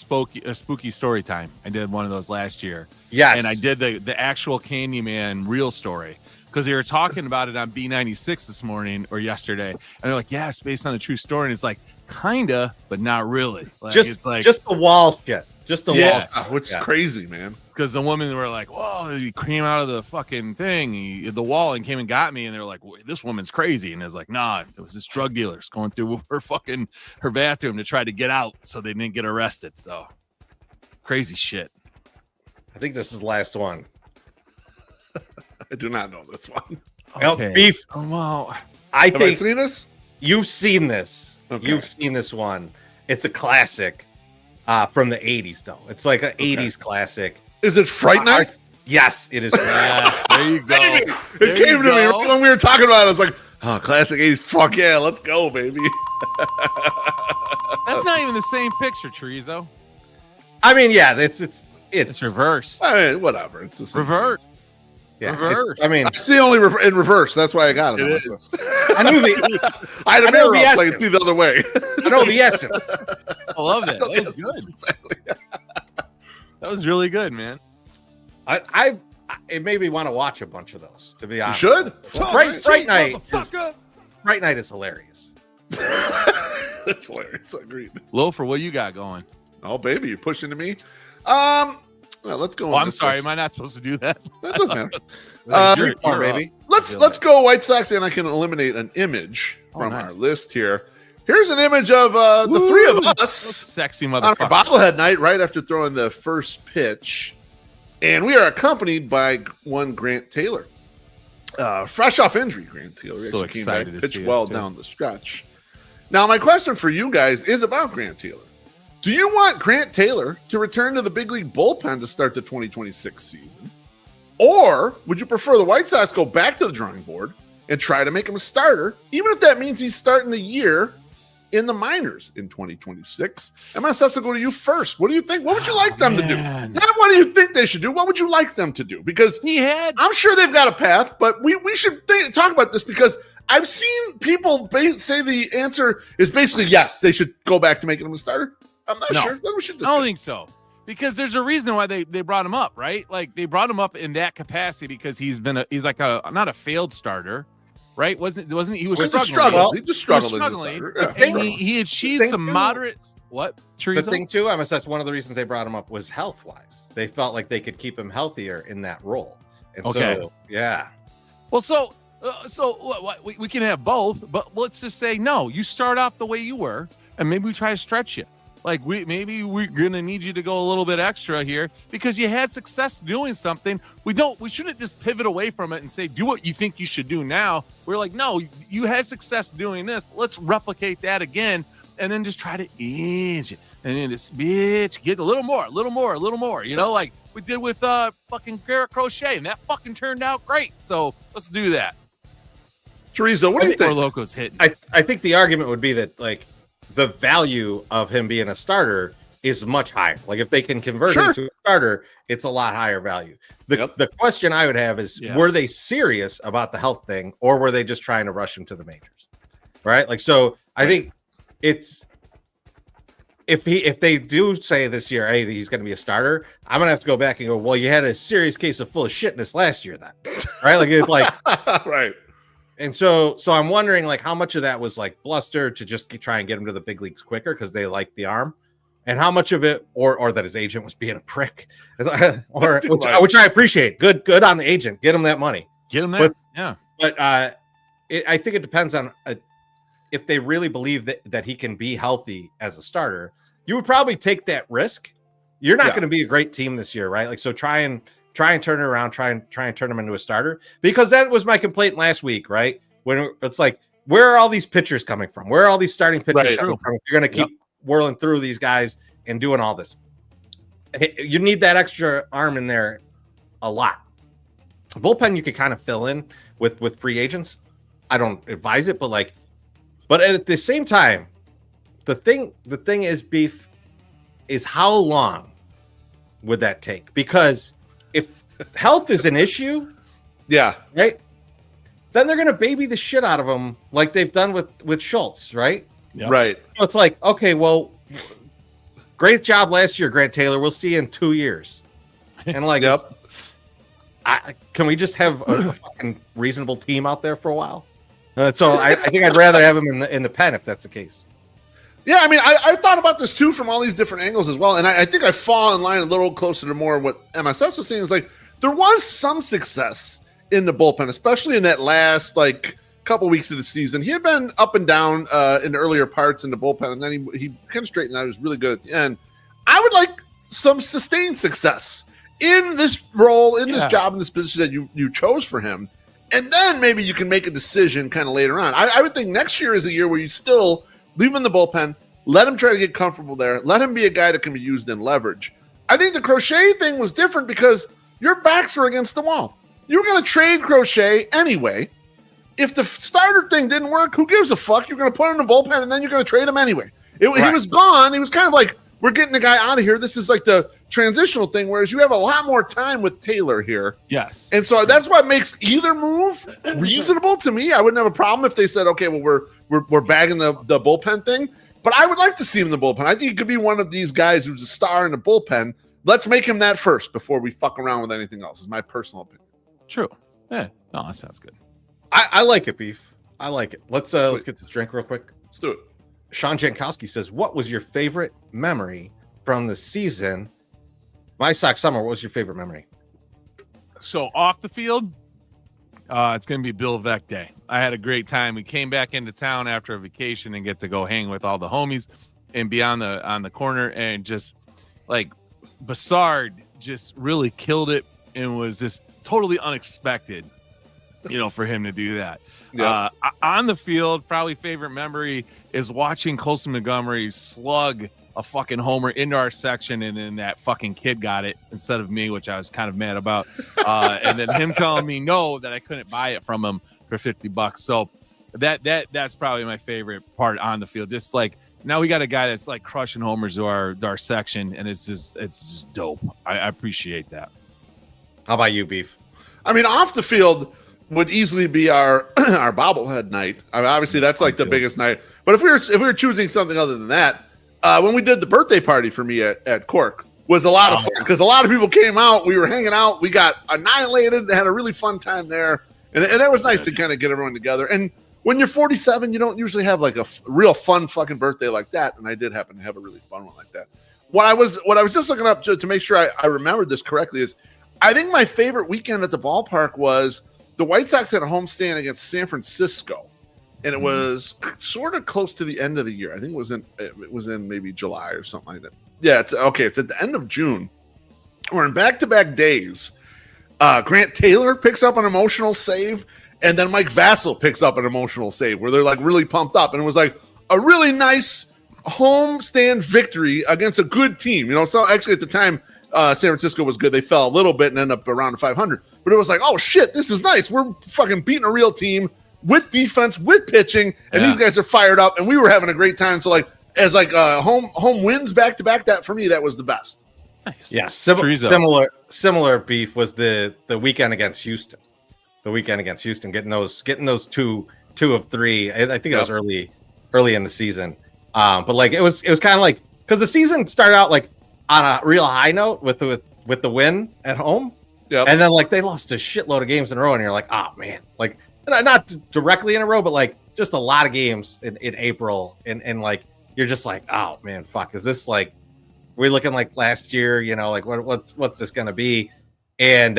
Spooky Story Time. I did one of those last year. Yes. And I did the actual Candyman real story because they were talking about it on B96 this morning or yesterday. And they're like, yeah, it's based on a true story. And it's like, kinda, but not really. Like, it's like just the wall shit. Just the wall. Which is crazy, man. Because the women were like, whoa, he came out of the fucking thing, the wall, and came and got me. And they were like, this woman's crazy. And it was like, nah, it was this drug dealers going through her bathroom to try to get out so they didn't get arrested. So crazy shit. I think this is the last one. I do not know this one. Okay. Beef. Oh, wow. Have I seen this? You've seen this. Okay. You've seen this one. It's a classic from the 80s, though. It's like an 80s classic. Is it Fright Night? Yes, it is. There you go. It came to me right when we were talking about it. I was like, oh, classic 80s. Fuck yeah, let's go, baby. That's not even the same picture, Chorizo. I mean, yeah, it's reversed. I mean, whatever. It's the same Reverse. Yeah, reverse. I mean, I see only in reverse. That's why I got it. It is. I knew I had a mirror up so I could see the other way. I know the essence. I love that. That was good. Exactly. That was really good, man. It made me want to watch a bunch of those. To be honest, You should. Fright Night is hilarious. That's hilarious. Agreed. Loafer, what do you got going? Oh, baby, you're pushing to me. Well, let's go. Oh, I'm sorry. Am I not supposed to do that? That doesn't matter. Baby. Let's go White Sox, and I can eliminate an image from our list here. Here's an image of the three of us, sexy on motherfucker, our bobblehead night right after throwing the first pitch, and we are accompanied by one Grant Taylor, fresh off injury. Grant Taylor so excited to pitched see well us, down the stretch. Now, my question for you guys is about Grant Taylor. Do you want Grant Taylor to return to the big league bullpen to start the 2026 season? Or would you prefer the White Sox go back to the drawing board and try to make him a starter, even if that means he's starting the year in the minors in 2026? MSS will go to you first. What do you think? What would you like them to do? Not what do you think they should do. What would you like them to do? Because I'm sure they've got a path, but we should talk about this because I've seen people say the answer is basically yes, they should go back to making him a starter. I'm not sure. Then we should discuss. I don't think so. Because there's a reason why they brought him up, right? Like they brought him up in that capacity because he's like not a failed starter, right? Wasn't he was struggling. He just struggled as a starter. Yeah. And he achieved some moderate Chorizo? The thing too, MSS, one of the reasons they brought him up was health wise. They felt like they could keep him healthier in that role. And so yeah. Well, so we can have both, but let's just say no. You start off the way you were, and maybe we try to stretch you. Like we're gonna need you to go a little bit extra here because you had success doing something. We shouldn't just pivot away from it and say do what you think you should do now. We're like, no, you had success doing this. Let's replicate that again, and then just try to inch it. And then this bitch get a little more. You know, like we did with fucking Garrett Crochet, and that fucking turned out great. So let's do that. Chorizo, what do you think? Locos hitting. I think the argument would be that like the value of him being a starter is much higher. Like if they can convert him to a starter, it's a lot higher value. The question I would have is, were they serious about the health thing or were they just trying to rush him to the majors? Right? Like, so I think it's, if they do say this year, hey, he's going to be a starter, I'm going to have to go back and go, well, you had a serious case of full of shitness last year then. Right? Like it's like, right. And so I'm wondering, like, how much of that was like bluster to just try and get him to the big leagues quicker because they like the arm, and how much of it, or that his agent was being a prick, or which I appreciate. Good on the agent. Get him that money. Get him that. But I think it depends on if they really believe that he can be healthy as a starter. You would probably take that risk. You're not going to be a great team this year, right? Like, so try and turn it around, try and turn him into a starter, because that was my complaint last week, right? When it's like, where are all these pitchers coming from? Where are all these starting pitchers coming from? You're going to keep whirling through these guys and doing all this. You need that extra arm in there a lot. Bullpen you could kind of fill in with free agents. I don't advise it, but at the same time, the thing is, Beef, is how long would that take? Because if health is an issue, right, then they're going to baby the shit out of him like they've done with Schultz, right? Yep. Right. So it's like, okay, well, great job last year, Grant Taylor. We'll see you in 2 years. And like, can we just have a fucking reasonable team out there for a while? So I think I'd rather have him in the pen if that's the case. Yeah, I mean, I thought about this too from all these different angles as well, and I think I fall in line a little closer to more what MSS was saying. Is like there was some success in the bullpen, especially in that last couple weeks of the season. He had been up and down in the earlier parts in the bullpen, and then he kind of straightened out. He was really good at the end. I would like some sustained success in this role, in this job, in this position that you chose for him, and then maybe you can make a decision kind of later on. I would think next year is a year where you still leave him in the bullpen, let him try to get comfortable there, let him be a guy that can be used in leverage. I think the Crochet thing was different because your backs were against the wall. You were going to trade Crochet anyway. If the starter thing didn't work, who gives a fuck? You're going to put him in the bullpen, and then you're going to trade him anyway. He was gone. He was kind of like, we're getting the guy out of here. This is like the transitional thing, whereas you have a lot more time with Taylor here. Yes. And so that's what makes either move reasonable to me. I wouldn't have a problem if they said, okay, well, we're bagging the bullpen thing. But I would like to see him in the bullpen. I think he could be one of these guys who's a star in the bullpen. Let's make him that first before we fuck around with anything else, is my personal opinion. True. Yeah. No, that sounds good. I like it, Beef. I like it. Let's get this drink real quick. Let's do it. Sean Jankowski says, what was your favorite memory from the season? MySoxSummer, what was your favorite memory? So off the field, it's going to be Bill Veeck Day. I had a great time. We came back into town after a vacation and get to go hang with all the homies and be on the corner, and just like Bassard just really killed it and was just totally unexpected, for him to do that. On the field, probably favorite memory is watching Colson Montgomery slug a fucking homer into our section, and then that fucking kid got it instead of me, which I was kind of mad about. And then him telling me no, that I couldn't buy it from him for $50. So that's probably my favorite part on the field. Just like now we got a guy that's like crushing homers to our section, and it's just dope. I appreciate that. How about you, Beef? I mean, off the field would easily be our our bobblehead night. I mean, obviously that's like the biggest night. But if we were choosing something other than that, when we did the birthday party for me at Cork was a lot of fun because a lot of people came out. We were hanging out. We got annihilated. Had a really fun time there, and it was nice to kind of get everyone together. And when you're 47, you don't usually have like a real fun fucking birthday like that. And I did happen to have a really fun one like that. What I was just looking up to make sure I remembered this correctly is I think my favorite weekend at the ballpark was the White Sox had a homestand against San Francisco, and it was sort of close to the end of the year. I think it was in maybe July or something like that. Yeah, it's at the end of June. We're in back-to-back days. Grant Taylor picks up an emotional save, and then Mike Vassell picks up an emotional save where they're like really pumped up, and it was like a really nice homestand victory against a good team. You know, so actually at the time, San Francisco was good. They fell a little bit and ended up around 500. But it was like, oh, shit, this is nice. We're fucking beating a real team with defense, with pitching, and these guys are fired up, and we were having a great time. So, like, as like home wins back-to-back, that for me, that was the best. Nice. Yeah, similar Beef was the weekend against Houston. The weekend against Houston, getting those two of three. I think it was early in the season. But like it was kind of like because the season started out like on a real high note with the win at home. Yeah. And then like they lost a shitload of games in a row, and you're like, oh man, like not directly in a row, but like just a lot of games in April, and like you're just like, oh man, fuck, is this like we're looking like last year? You know, like what's this gonna be? And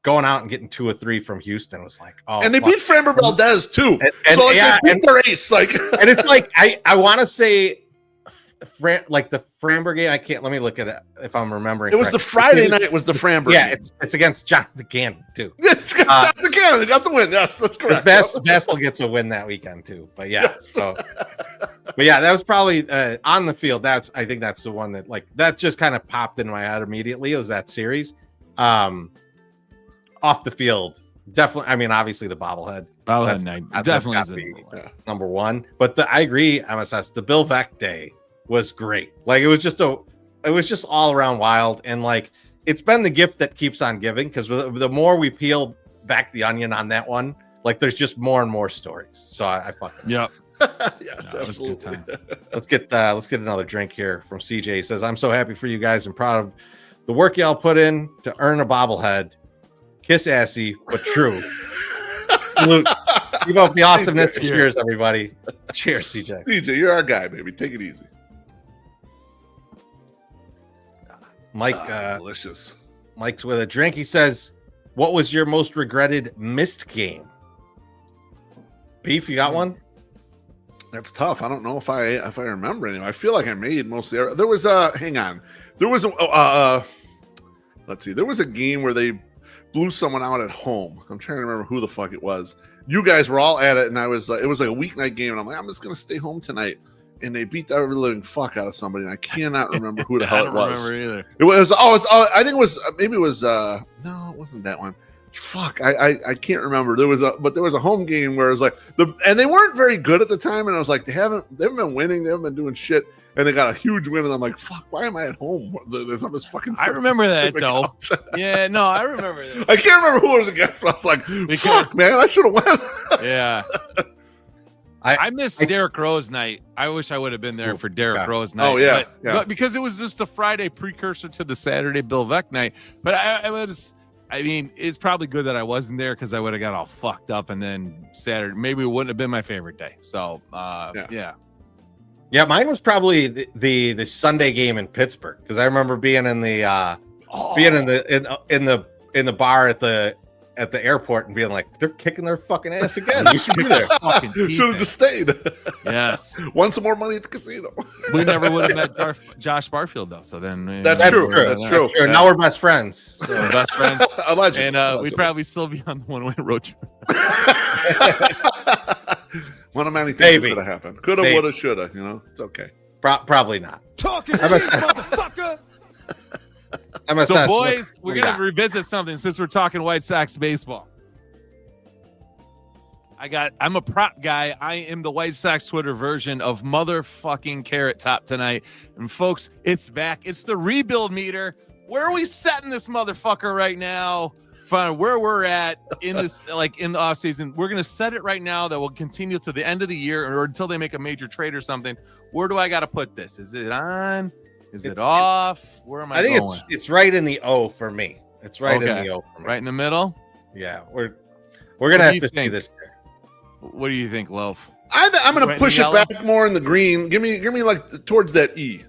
going out and getting 2 or 3 from Houston was like, oh, and they beat Framber Valdez too. And so like they beat their ace, like, and it's like I want to say. Like the Framber game, I can't. Let me look at it if I'm remembering. It was the Friday night. It was the Framber. Yeah, it's against Jonathan Cannon too. Yeah, it's against Jonathan Cannon. They got the win. Yes, that's correct. Vassell gets a win that weekend too. But yeah, yes. But yeah, that was probably on the field. I think that's the one that just kind of popped in my head immediately. It was that series. Off the field, definitely. I mean, obviously the bobblehead night definitely is number one. But I agree, MSS. The Bill Veeck day was great. Like it was just all around wild, and like it's been the gift that keeps on giving because the more we peel back the onion on that one, like there's just more and more stories. So I fucking yep. Yes, absolutely. Let's get another drink here from CJ. He says, I'm so happy for you guys and proud of the work y'all put in to earn a bobblehead. Kiss assy, but true. Salute. Keep up the awesomeness. Cheers, everybody. Cheers, CJ. CJ, you're our guy, baby. Take it easy. Mike, delicious. Mike's with a drink. He says, what was your most regretted missed game? Beef, you got one? That's tough. I don't know if I remember any. I feel like I made mostly. There was hang on. There was let's see. There was a game where they blew someone out at home. I'm trying to remember who the fuck it was. You guys were all at it, and I was. It was like a weeknight game, and I'm like, I'm just gonna stay home tonight. And they beat the living fuck out of somebody, and I cannot remember who the hell it was. I don't remember either. It was. I think it was. Maybe it was. No, it wasn't that one. Fuck, I can't remember. There was a home game where it was like and they weren't very good at the time, and I was like, they haven't been winning, they haven't been doing shit, and they got a huge win, and I'm like, fuck, why am I at home? There's this fucking. I remember that though. Yeah, no, I remember this. I can't remember who it was against, but I was like, fuck, man, I should have won. Yeah. I missed Derrick Rose night. I wish I would have been there for Derrick Rose night. Oh yeah, but because it was just a Friday precursor to the Saturday Bill Veeck night. But I mean, it's probably good that I wasn't there because I would have got all fucked up, and then Saturday maybe it wouldn't have been my favorite day. So yeah, mine was probably the Sunday game in Pittsburgh because I remember being in the in the bar at the airport and being like, they're kicking their fucking ass again. You should be there. Fucking should have just stayed. Yes. Won some more money at the casino. We never would have met Josh Barfield though. So then that's true. That's true. Yeah. Now we're best friends. So we're best friends. Allegedly. And we'd probably still be on the one-way road trip. One of many things that could have happened. Coulda, woulda, shoulda. You know, it's okay. Probably not. Talk is cheap, motherfucker. So, boys, we're going to revisit something since we're talking White Sox baseball. I'm a prop guy. I am the White Sox Twitter version of motherfucking Carrot Top tonight. And folks, it's back. It's the rebuild meter. Where are we setting this motherfucker right now? Find where we're at in this, like in the offseason. We're going to set it right now that will continue to the end of the year or until they make a major trade or something. Where do I got to put this? Is it on? Is it off? Where am I going? I think it's right in the O for me. It's right in the O for me. Right in the middle? Yeah. We're going to have to see this there. What do you think, Loaf? I'm going to push it back more in the green. Give me like towards that E.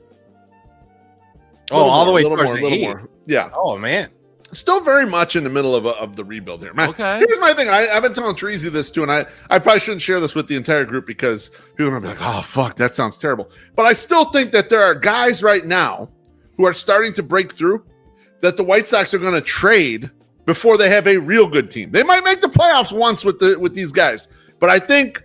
All the way towards the E. Yeah. Oh, man. Still very much in the middle of the rebuild here. Man, okay. Here's my thing. I've been telling Chorizy this too, and I probably shouldn't share this with the entire group because people are going to be like, oh, fuck, that sounds terrible. But I still think that there are guys right now who are starting to break through that the White Sox are going to trade before they have a real good team. They might make the playoffs once with these guys. But I think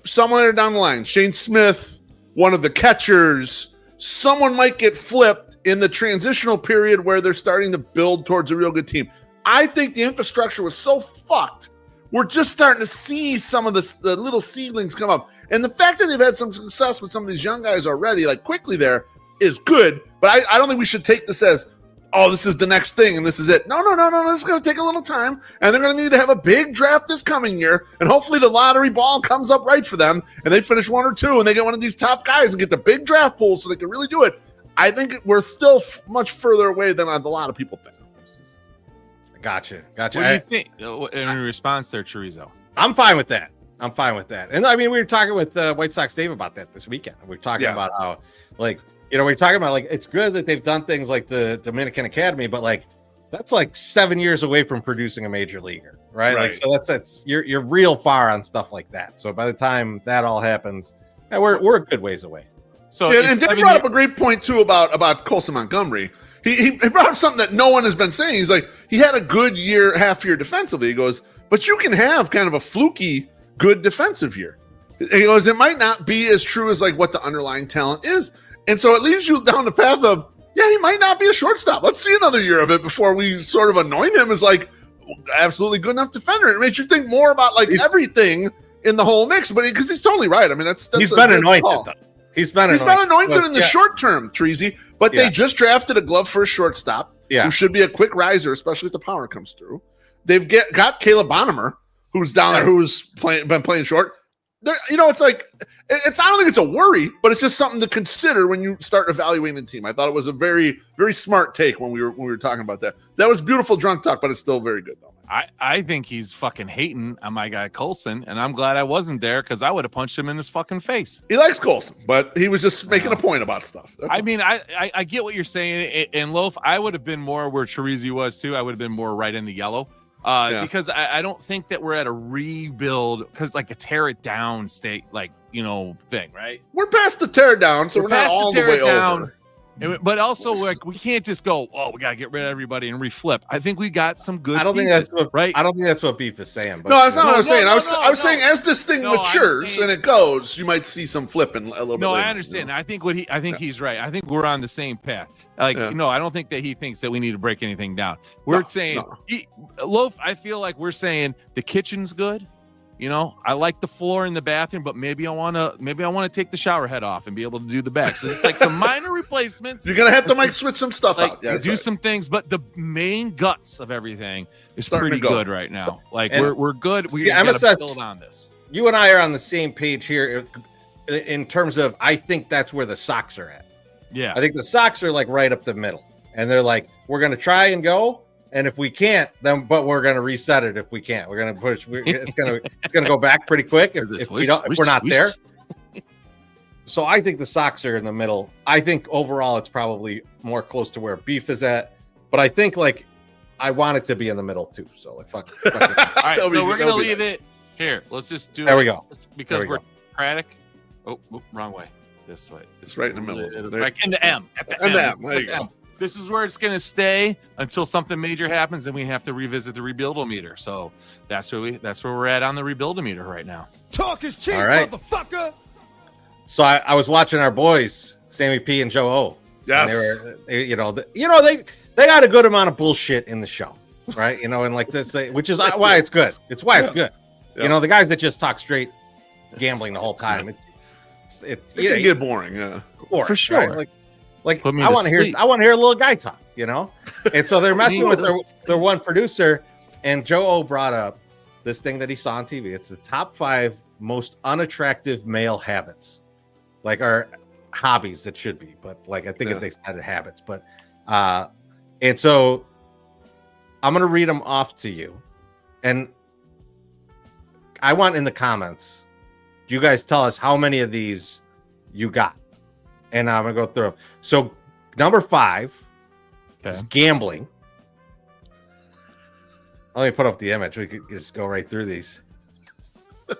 somewhere down the line, Shane Smith, one of the catchers, someone might get flipped in the transitional period where they're starting to build towards a real good team. I think the infrastructure was so fucked. We're just starting to see some of the little seedlings come up. And the fact that they've had some success with some of these young guys already, like quickly there, is good. But I don't think we should take this as, oh, this is the next thing and this is it. No. This is going to take a little time. And they're going to need to have a big draft this coming year. And hopefully the lottery ball comes up right for them and they finish 1 or 2 and they get one of these top guys and get the big draft pool so they can really do it. I think we're still much further away than a lot of people think. Gotcha. What do you think in response there, Chorizo? I'm fine with that. And I mean, we were talking with White Sox Dave about that this weekend. We were talking about how, like, we're talking about, like, it's good that they've done things like the Dominican Academy, but, like, that's like 7 years away from producing a major leaguer, right? Like, so that's you're real far on stuup like that. So by the time that all happens, we're a good ways away. So and Dave brought up a great point too about Colson Montgomery. He brought up something that no one has been saying. He's like, he had a good half year defensively. He goes, but you can have kind of a fluky good defensive year. He goes, it might not be as true as like what the underlying talent is. And so it leads you down the path of, yeah, he might not be a shortstop. Let's see another year of it before we sort of anoint him as like absolutely good enough defender. It makes you think more about like everything in the whole mix. But because he's totally right. I mean, that's he's been anointed though. He's been anointed in the short term, Chorizy, but they just drafted a glove for a shortstop who should be a quick riser, especially if the power comes through. They've got Caleb Bonham, who's down there, who's been playing short. It's like I don't think it's a worry, but it's just something to consider when you start evaluating the team. I thought it was a very, very smart take when we were talking about that. That was beautiful drunk talk, but it's still very good though. I think he's fucking hating on my guy Colson, and I'm glad I wasn't there because I would have punched him in his fucking face. He likes Colson, but he was just making a point about stuff. I get what you're saying, and Loaf, I would have been more where Chorizy was too. I would have been more right in the yellow. Because I don't think that we're at a rebuild because like a tear it down state, thing, right? We're past the tear down, so we're not all the way over. But also, like, we can't just go, we got to get rid of everybody and reflip. I think we got some good I don't pieces, think that's what, right? I don't think that's what Beef is saying. But no, that's not what I was saying. I was saying as this thing matures and it goes, you might see some flipping a little bit. No, later, I understand. I think he's right. I think we're on the same path. I don't think that he thinks that we need to break anything down. We're saying, Loaf, I feel like we're saying the kitchen's good. I like the floor in the bathroom, but maybe I want to take the shower head off and be able to do the back. So it's like some minor replacements. You're gonna have to switch some stuff out. Yeah, do some things, but the main guts of everything is pretty good right now. Like we're good. We gotta build on this. You and I are on the same page here in terms of I think that's where the Sox are at. Yeah, I think the Sox are like right up the middle, and they're like, we're gonna try and go. And if we can't, but we're going to reset it. If we can't, we're going to push. It's going to go back pretty quick if we're not there. So I think the Sox are in the middle. I think overall it's probably more close to where Beef is at. But I think like I want it to be in the middle too. So like fuck it. All right, so we're going to leave it here. Let's just do it. There we go. Because we're Craddock. Oh, wrong way. This way. It's right in the middle. Like in the M. At the M. There you go. This is where it's going to stay until something major happens, and we have to revisit the rebuild-o-meter. So that's where we're at on the rebuild-o-meter right now. Talk is cheap, motherfucker. So I was watching our boys, Sammy P and Joe O. Yes. They got a good amount of bullshit in the show, right? And like this, which is why it's good. It's why it's good. Yeah. The guys that just talk straight gambling the whole time, it can get boring. Yeah, boring, for sure. Right? Like I want to hear a little guy talk, And so they're messing with their one producer, and Joe O brought up this thing that he saw on TV. It's the top 5 most unattractive male habits, like our hobbies that should be, but like I think they said habits, but and so I'm gonna read them off to you, and I want in the comments, you guys tell us how many of these you got, and I'm gonna go through them. So number 5 is gambling. Let me put up the image. We could just go right through these.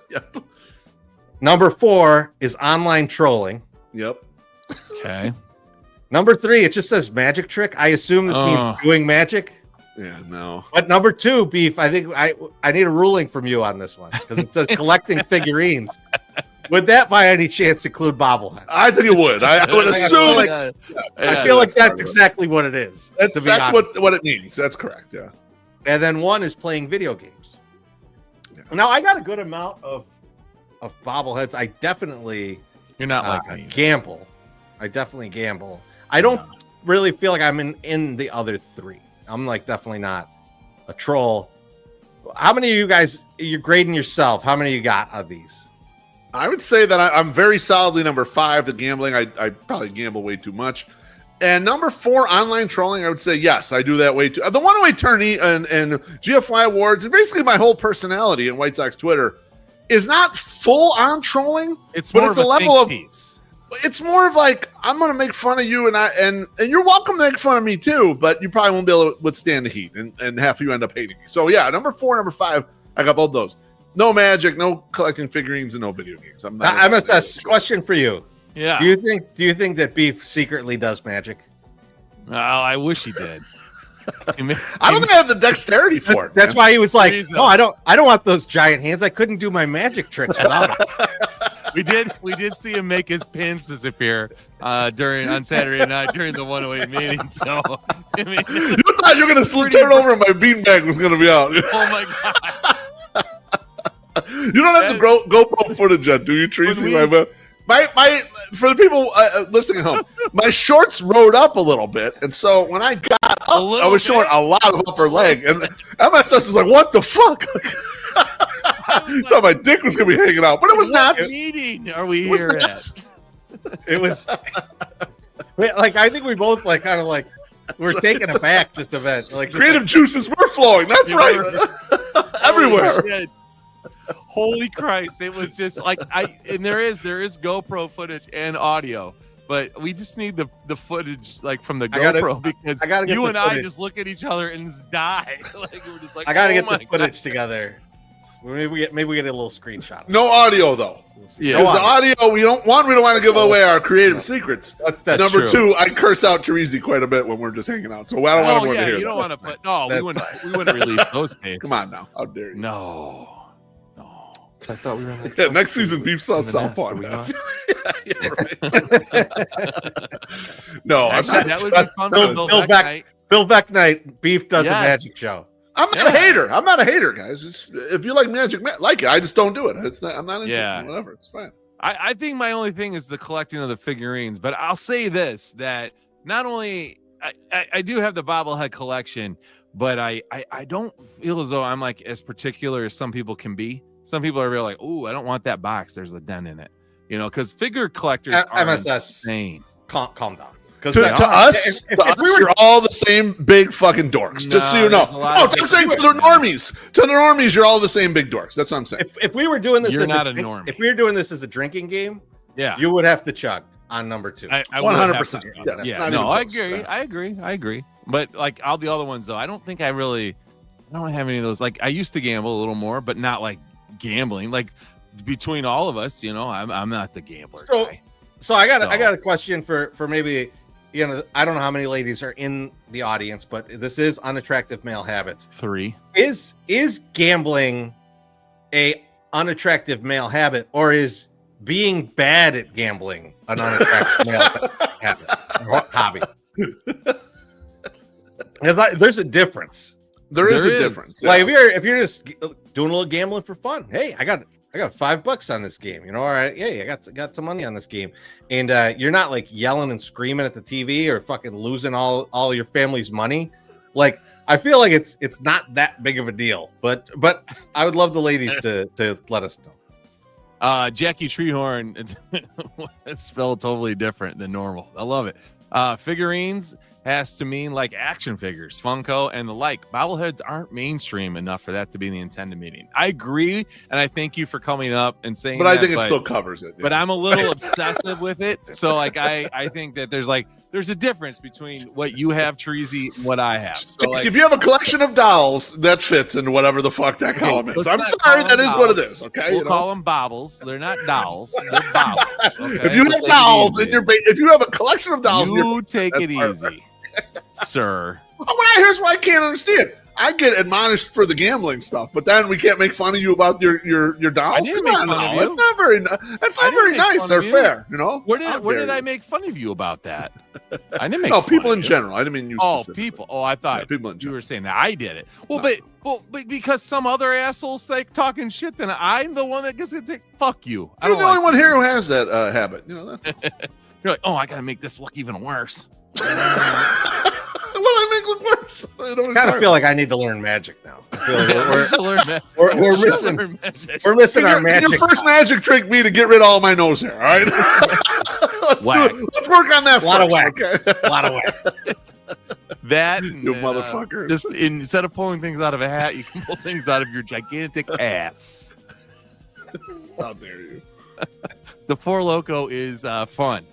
Yep. Number 4 is online trolling. Yep. Okay. Number 3, it just says magic trick. I assume this means doing magic. Yeah, no. But number 2, Beef, I think I need a ruling from you on this one because it says collecting figurines. Would that by any chance include bobbleheads? I think it would. I would assume. I feel like that's exactly what it is. That's what it means. That's correct. Yeah. And then 1 is playing video games. Yeah. Now I got a good amount of bobbleheads. I definitely you're not like me. Gamble. I definitely gamble. I don't really feel like I'm in the other 3. I'm like definitely not a troll. How many of you guys, you're grading yourself? How many you got of these? I would say that I'm very solidly number 5, the gambling. I probably gamble way too much. And number 4, online trolling, I would say, yes, I do that way too. The 108 tourney and GFY awards, and basically my whole personality in White Sox Twitter is not full on trolling. It's a level of piece. It's more of like, I'm going to make fun of you and you're welcome to make fun of me too, but you probably won't be able to withstand the heat and half of you end up hating me. So yeah, number 4, number 5, I got both those. No magic, no collecting figurines, and no video games. I'm not. MSS, question for you. Yeah. Do you think that Beef secretly does magic? I wish he did. I don't think I have the dexterity for it. That's why he was like, "No, I don't want those giant hands. I couldn't do my magic tricks without them." We did see him make his pins disappear on Saturday night during the 108 meeting. So I mean, you thought you were going to turn over and my beanbag was going to be out. Oh my god! You don't have the GoPro footage yet, do you, Tracy? My for the people listening at home, my shorts rode up a little bit, and so when I got up, I was showing a lot of upper leg, and MSS was like, "What the fuck?" Thought my dick was gonna be hanging out, but it was not. What meeting are we here at? It was like I think we both like kind of like we're taken aback just a bit. Like creative juices were flowing. That's right, everywhere. Holy Christ! It was just like there is GoPro footage and audio, but we just need the footage like from the GoPro because you and I just look at each other and just die. Like we're just like I gotta get the footage together. Maybe we get a little screenshot. No audio though. Yeah, because the audio we don't want to give away our creative secrets. That's number true. 2. I curse out Chorizy quite a bit when we're just hanging out, so I don't want everyone to hear. You don't want to put we wouldn't release those tapes. Come on now, how dare you? No. I thought we were next season Beef saw Southpaw. Right. No, actually, that would be fun for Bill Beck night. Beef does a magic show. I'm not a hater. I'm not a hater, guys. If you like magic, like it. I just don't do it. I'm not into it. Whatever. It's fine. I think my only thing is the collecting of the figurines, but I'll say this, that not only I do have the bobblehead collection, but I don't feel as though I'm like as particular as some people can be. Some people are really like, "Oh, I don't want that box. There's a dent in it," because figure collectors are insane. Calm down. To us, we're all the same big fucking dorks. Just so you know. I'm saying to the normies, you're all the same big dorks. That's what I'm saying. If we were doing this, you're not a normie. If we were doing this as a drinking game, you would have to chug on number 2. 100%. Yes. Yeah. No, I agree. But like all the other ones, though, I don't have any of those. Like I used to gamble a little more, but not like gambling. Like between all of us, I'm not the gambler guy. So I got a question for maybe. I don't know how many ladies are in the audience, but this is unattractive male habits. 3. Is gambling a unattractive male habit, or is being bad at gambling an unattractive male hobby? There's a difference. There is a difference. Yeah. Like if you're just doing a little gambling for fun, hey, I got $5 on this game. All right, yeah, I got some money on this game, and you're not like yelling and screaming at the TV or fucking losing all your family's money. Like, I feel like it's not that big of a deal, but I would love the ladies to let us know. Jackie Treehorn, it's spelled totally different than normal. I love it. Figurines has to mean like action figures, Funko, and the like. Bobbleheads aren't mainstream enough for that to be the intended meaning. I agree, and I thank you for coming up and saying but that. I think it still covers it. Yeah. But I'm a little obsessive with it. So like I think that there's a difference between what you have, Chorizy, and what I have. So like, if you have a collection of dolls, that fits into whatever the fuck that column is. I'm sorry, that is what it is. Okay, we'll call them bobbles. They're not dolls. They're bobbles. Okay? If you have dolls in your if you have a collection of dolls, you take it easy, sir. Here's what I can't understand. I get admonished for the gambling stuff, but then we can't make fun of you about your dolls. Come on, now. That's not very nice or fair. You know, where did I make fun of you about that? I didn't make no fun people of in you. general. I didn't mean you. Oh, people. Oh, I thought people in you general. were saying that I did it. Well, no. but because some other assholes like talking shit, then I'm the one that gets to take. Fuck you. You're the only one here who has that habit. You know, that's. You're like, oh, I gotta make this look even worse. What I make look worse? I kind of feel like I need to learn magic now. I feel like we're missing our magic. Your first magic trick be to get rid of all my nose hair. All right, let's work on that. A lot first, of wax. Okay? A lot of wax. That you motherfucker. Just instead of pulling things out of a hat, you can pull things out of your gigantic ass. How dare you? The Four Loko is fun.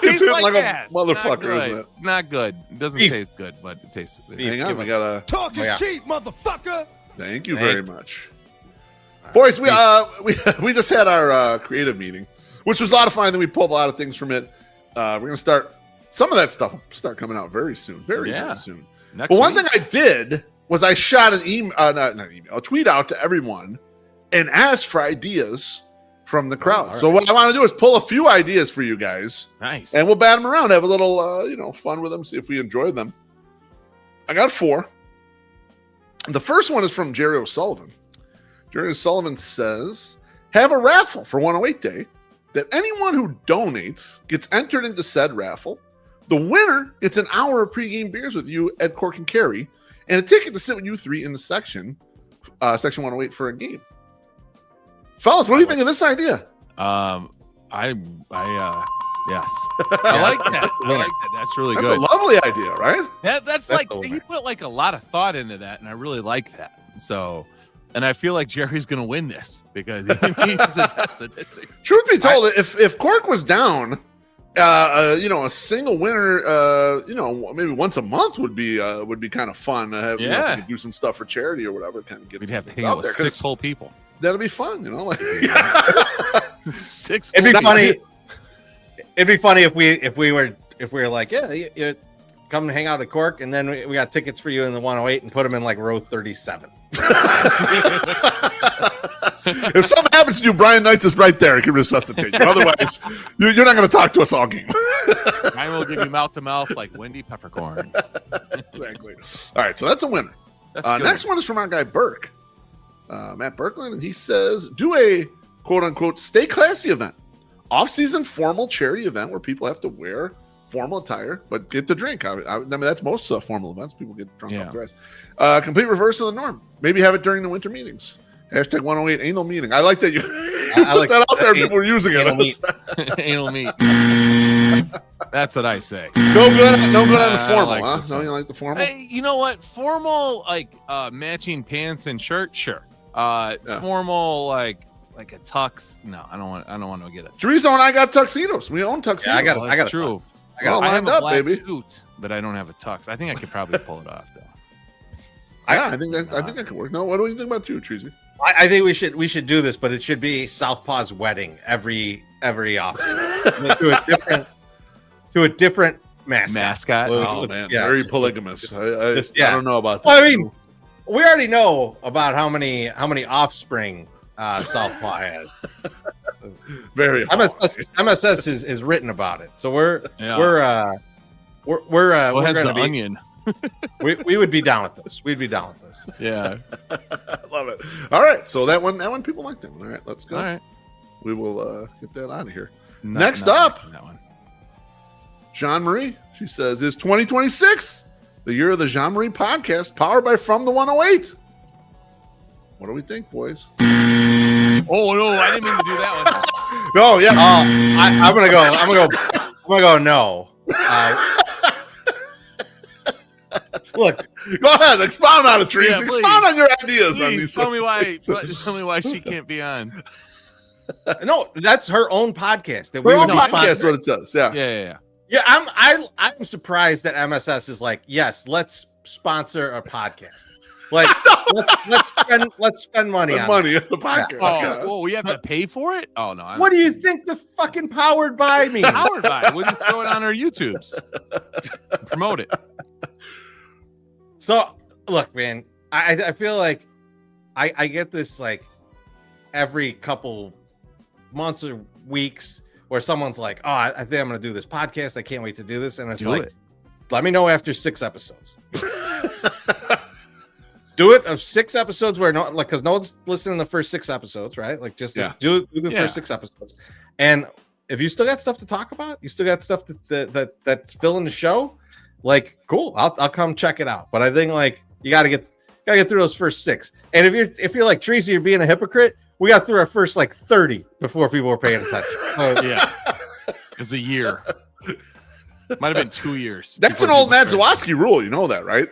It's like a motherfucker, isn't it? Not good. It doesn't taste good, but it tastes good. Hang on, we gotta talk is cheap, motherfucker. Thank you very much, boys. We just had our creative meeting, which was a lot of fun. Then we pulled a lot of things from it. We're gonna start some of that stuff will start coming out very soon, very soon. But one thing I did was I shot an email, a tweet out to everyone and asked for ideas from the crowd. Right. So what I want to do is pull a few ideas for you guys. Nice. And we'll bat them around, have a little, fun with them, see if we enjoy them. I got 4. The first one is from Jerry O'Sullivan. Jerry O'Sullivan says, have a raffle for 108 Day that anyone who donates gets entered into said raffle. The winner gets an hour of pregame beers with you at Cork and Carry and a ticket to sit with you 3 in the section 108 for a game. Fellas, what do you think of this idea? Yes. I like that. I like that. That's really good. That's a lovely idea, right? That's like he put like a lot of thought into that, and I really like that. So, and I feel like Jerry's going to win this because he suggested it. Truth be told, if Cork was down, a single winner, maybe once a month would be kind of fun to have. Do some stuff for charity or whatever. Kind of get. We'd have to hang out with 6 whole people. That'll be fun, Like 6. It'd be funny. It'd be funny if we were like, you come and hang out at Cork, and then we got tickets for you in the 108 and put them in like row 37. If something happens to you, Brian Knights is right there. He can resuscitate you. Otherwise, you're not going to talk to us all game. I will give you mouth to mouth like Wendy Peppercorn. Exactly. All right, so that's a winner. Next one is from our guy Burke. Matt Berkland, and he says, do a quote-unquote stay classy event. Off-season formal charity event where people have to wear formal attire, but get to drink. I mean, that's most formal events. People get drunk off the rest. Complete reverse of the norm. Maybe have it during the winter meetings. Hashtag 108 anal meeting. I like that you I put like that out there. People are using it. Anal meat. That's what I say. No good on the formal, like huh? No, you like the formal? Hey, you know what? Formal, like matching pants and shirt, sure. Formal, like a tux. No, I don't want to get it. Chorizo and I got tuxedos. We own tuxedos. Yeah, I got true. I have a black suit, but I don't have a tux. I think I could probably pull it off though. I think that could work. No, what do you think about you, Chorizo? I think we should do this, but it should be Southpaw's wedding every off to a different mascot. Oh man, very polygamous. I don't know about that. Well, I mean, we already know about how many offspring Southpaw has. Very MSS is written about it, so we're well, has gonna the be onion. we would be down with this. We'd be down with this. Yeah, love it. All right, so that one people like that one. All right, let's go. all right. We will get that out of here. Not- Next not up, that one. Jean Marie. She says, "Is 2026 the year of the Jean Marie podcast, powered by From the 108?" What do we think, boys? Oh no, I didn't mean to do that one. No, yeah. I'm gonna go. No. Look, Go ahead, expound on it, Trees. Yeah, please. Expound on your ideas on Please these. tell me why she can't be on. no, that's her own podcast. That Her own would be podcast, sponsored. what it says. Yeah. Yeah. Yeah, I'm surprised that MSS is like, yes, let's sponsor a podcast. Like, let's spend money on Money it. on the podcast. Oh, Yeah. whoa, we have to pay for it? Oh no. What do you think the fucking powered by means? Powered by? We'll just throw it on our YouTubes. Promote it. So look, man, I feel like I get this like every couple months or weeks where someone's like, oh, I think I'm gonna do this podcast. I can't wait to do this. And it's let me know after 6 episodes. Do it of 6 episodes where because no one's listening to the first 6 episodes, right? Like just do the first 6 episodes. And if you still got stuff to talk about, you still got stuff that's filling the show, like cool, I'll come check it out. But I think like you gotta get through those first 6. And if you're like Chorizy, you're being a hypocrite, we got through our first like 30 before people were paying attention. Yeah. It's a year. Might have been 2 years. That's an old Matt Zawadzki rule. You know that, right?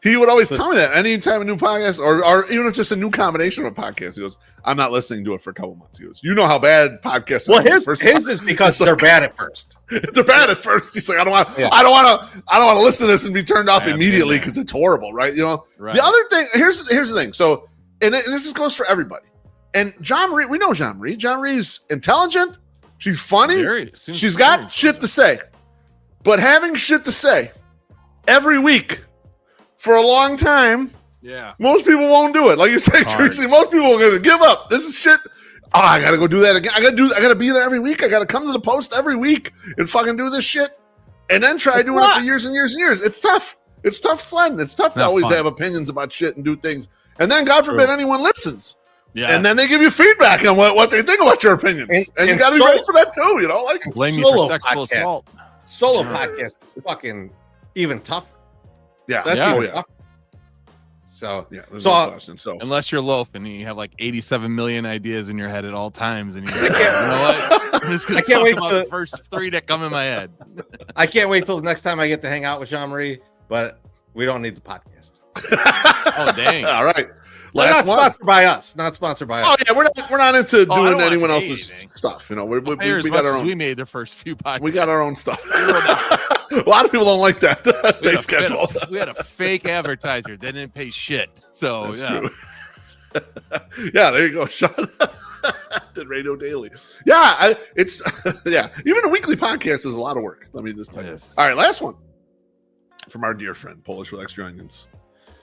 He would always tell me that anytime a new podcast or even if it's just a new combination of a podcast, he goes, I'm not listening to it for a couple months. He goes, you know how bad podcasts are. Well, his is because they're bad at first. They're bad at first. He's like, I don't want to listen to this and be turned off immediately because it's horrible, right? You know, the other thing, here's the thing. So, and this goes for everybody. And Jean Marie, we know Jean Marie. Jean Marie's intelligent. She's funny. She's got shit to say. But having shit to say every week for a long time, most people won't do it. Like you say, Tracy, most people are gonna give up. This is shit. Oh, I gotta go do that again. I gotta be there every week. I gotta come to the post every week and fucking do this shit. And then try doing it for years and years and years. It's tough. It's tough sledding. It's tough to always have opinions about shit and do things. And then God forbid anyone listens. Yeah. And then they give you feedback on what they think about your opinions. And you gotta be ready for that too, you know? Like blame you for sexual assault. Solo podcast is fucking even tougher. Yeah, that's even tougher. So no question. So unless you're loaf and you have like 87 million ideas in your head at all times, and you're like, you know what? I'm just gonna talk about the first 3 that come in my head. I can't wait till the next time I get to hang out with Jean Marie, but we don't need the podcast. Oh dang! All right. Not sponsored by us. Not sponsored by us. Oh yeah, we're not into doing anyone else's stuff. You know, we got our own. We made the first few podcasts. We got our own stuff. A lot of people don't like that pay schedule. We had a fake advertiser. They didn't pay shit. So that's true. Yeah, there you go, Sean. Did Radio Daily. Yeah, it's Even a weekly podcast is a lot of work. Let me just tell you. All right, last one from our dear friend Polish with Extra Onions.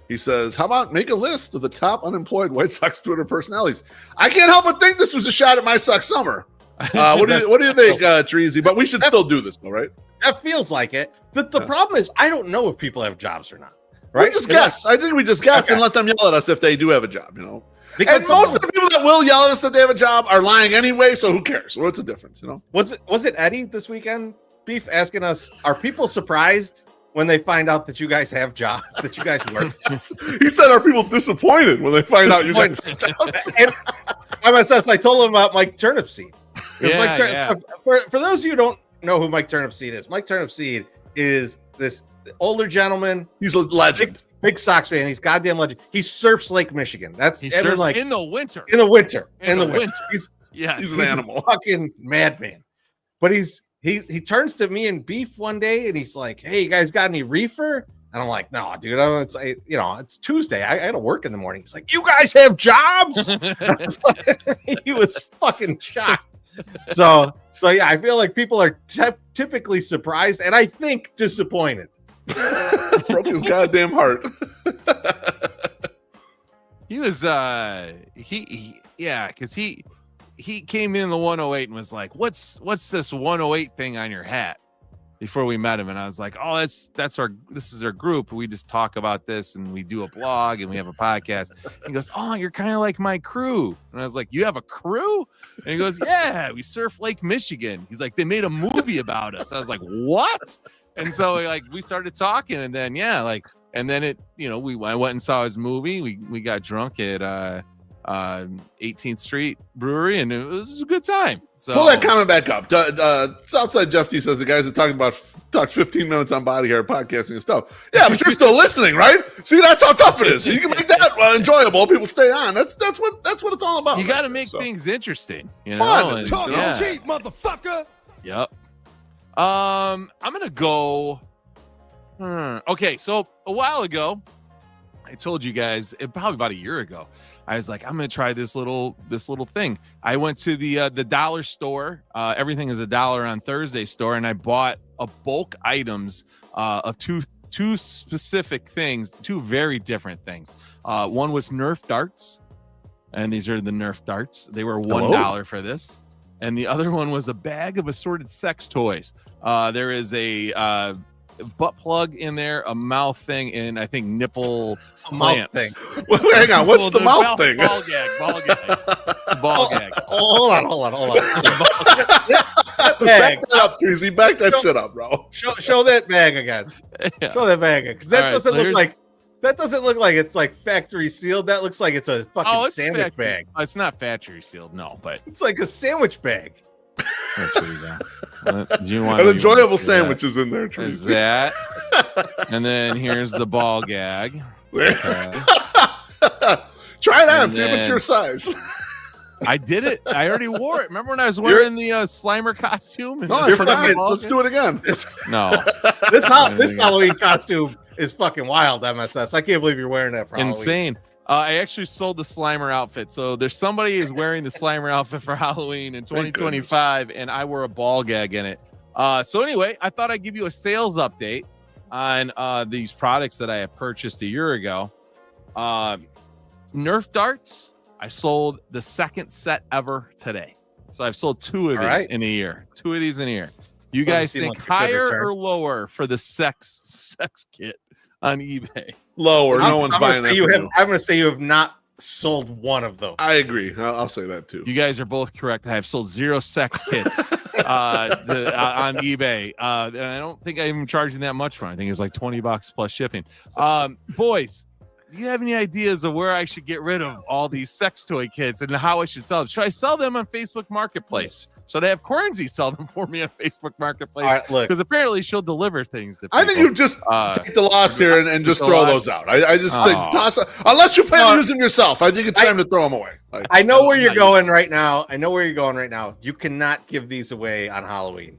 He says, how about make a list of the top unemployed White Sox Twitter personalities? I can't help but think this was a shot at MySoxSummer. What do you think, Chorizy? But we should still do this, though, right? That feels like it. But the problem is, I don't know if people have jobs or not. Right? We just guess. I think we just guess and let them yell at us if they do have a job, you know? Because and most of the people that will yell at us that they have a job are lying anyway, so who cares? What's the difference, you know? Was it Eddie this weekend, Beef, asking us, are people surprised when they find out that you guys have jobs, that you guys work? He said, are people disappointed when they find out you guys have jobs? And MSS, I told him about Mike Turnipseed. For those of you who don't know who Mike Turnipseed is, Mike Turnipseed is this older gentleman. He's a legend. Big Sox fan. He's goddamn legend. He surfs Lake Michigan. Like in the winter. In the winter. He's an animal. Fucking madman. But he turns to me and Beef one day and he's like, hey, you guys got any reefer? And I'm like, no, dude, it's Tuesday. I got to work in the morning. He's like, you guys have jobs? He was fucking shocked. So yeah, I feel like people are typically surprised and I think disappointed. Broke his goddamn heart. He was because he he came in the 108 and was like, what's this 108 thing on your hat? Before we met him, and I was like, oh, this is our group. We just talk about this, and we do a blog, and we have a podcast. He goes, oh, you're kind of like my crew. And I was like, you have a crew? And he goes, yeah, we surf Lake Michigan. He's like, they made a movie about us. I was like, what? And so we started talking, and then I went and saw his movie. We got drunk at 18th Street Brewery, and it was a good time. So pull that comment back up. Southside Jeff T says the guys that talked 15 minutes on body hair podcasting and stuff. Yeah, but you're still listening, right? See, that's how tough it is. So you can make that enjoyable. People stay on. That's what it's all about. You got to make things interesting. Fun. Talk is cheap, motherfucker. Yep. I'm gonna go. Okay, so a while ago, I told you guys, probably about a year ago, I was like, I'm gonna try this little thing. I went to the dollar store. Everything is $1 on Thursday store, and I bought a bulk items of two specific things, two very different things. One was Nerf darts, and these are the Nerf darts. They were $1 for this. And the other one was a bag of assorted sex toys. There is a butt plug in there, a mouth thing, and I think nipple clamps. Thing. Well, hang on, what's the mouth thing? Ball gag. It's a ball gag. Hold on. Back that up, Chorizy. Back that shit up, bro. Show that bag again. Yeah. Show that bag again, because that doesn't look like it's like factory sealed. That looks like it's a fucking sandwich bag. It's not factory sealed, no, but it's like a sandwich bag. Do you want an enjoyable sandwiches in there, Chorizy. Is that? And then here's the ball gag. Okay. Try it on, see if it's your size. I did it. I already wore it. Remember when I was wearing the Slimer costume? No, I forgot. Let's do it again. No. This Halloween costume is fucking wild, MSS. I can't believe you're wearing that for insane. Halloween. I actually sold the Slimer outfit. So there's somebody who's wearing the Slimer outfit for Halloween in 2025, and I wore a ball gag in it. So anyway, I thought I'd give you a sales update on these products that I have purchased a year ago. Nerf darts, I sold the second set ever today. So I've sold two of these in a year. Two of these in a year. You guys think higher or lower for the sex kit on eBay? Lower. No one's buying that. I'm going to say you have not sold one of those. I agree. I'll say that too. You guys are both correct. I have sold 0 sex kits on eBay. And I don't think I'm even charging that much for it. I think it's like $20 plus shipping. Boys, do you have any ideas of where I should get rid of all these sex toy kits and how I should sell them? Should I sell them on Facebook Marketplace? Should I have Chorizy sell them for me on Facebook Marketplace? All right, look, because apparently she'll deliver things. To I think you just take the loss here and just throw those out. I just think unless you plan to use them yourself, I think it's time to throw them away. I know where you're going right now. You cannot give these away on Halloween.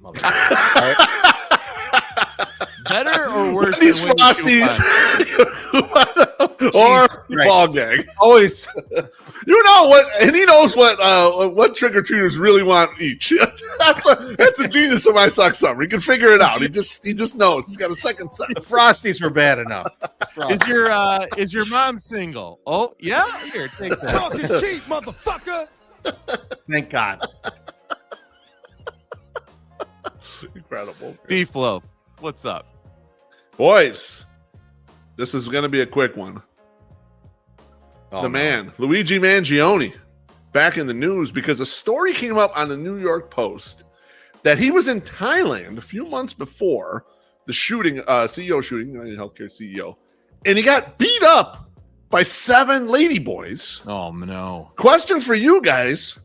Better or worse? These Frosties or ball gag. Always, you know what, and he knows what trick or treaters really want each. That's a genius of MySoxSummer. He can figure it out. He just knows. He's got a second set. The Frosties were bad enough. Is your mom single? Oh yeah, here, take that. Talk is cheap, motherfucker. Thank God. Incredible. BeefLoaf, what's up? Boys, this is going to be a quick one. Man, Luigi Mangione, back in the news because a story came up on the New York Post that he was in Thailand a few months before the shooting, CEO shooting, healthcare CEO, and he got beat up by 7 ladyboys. Oh, no. Question for you guys.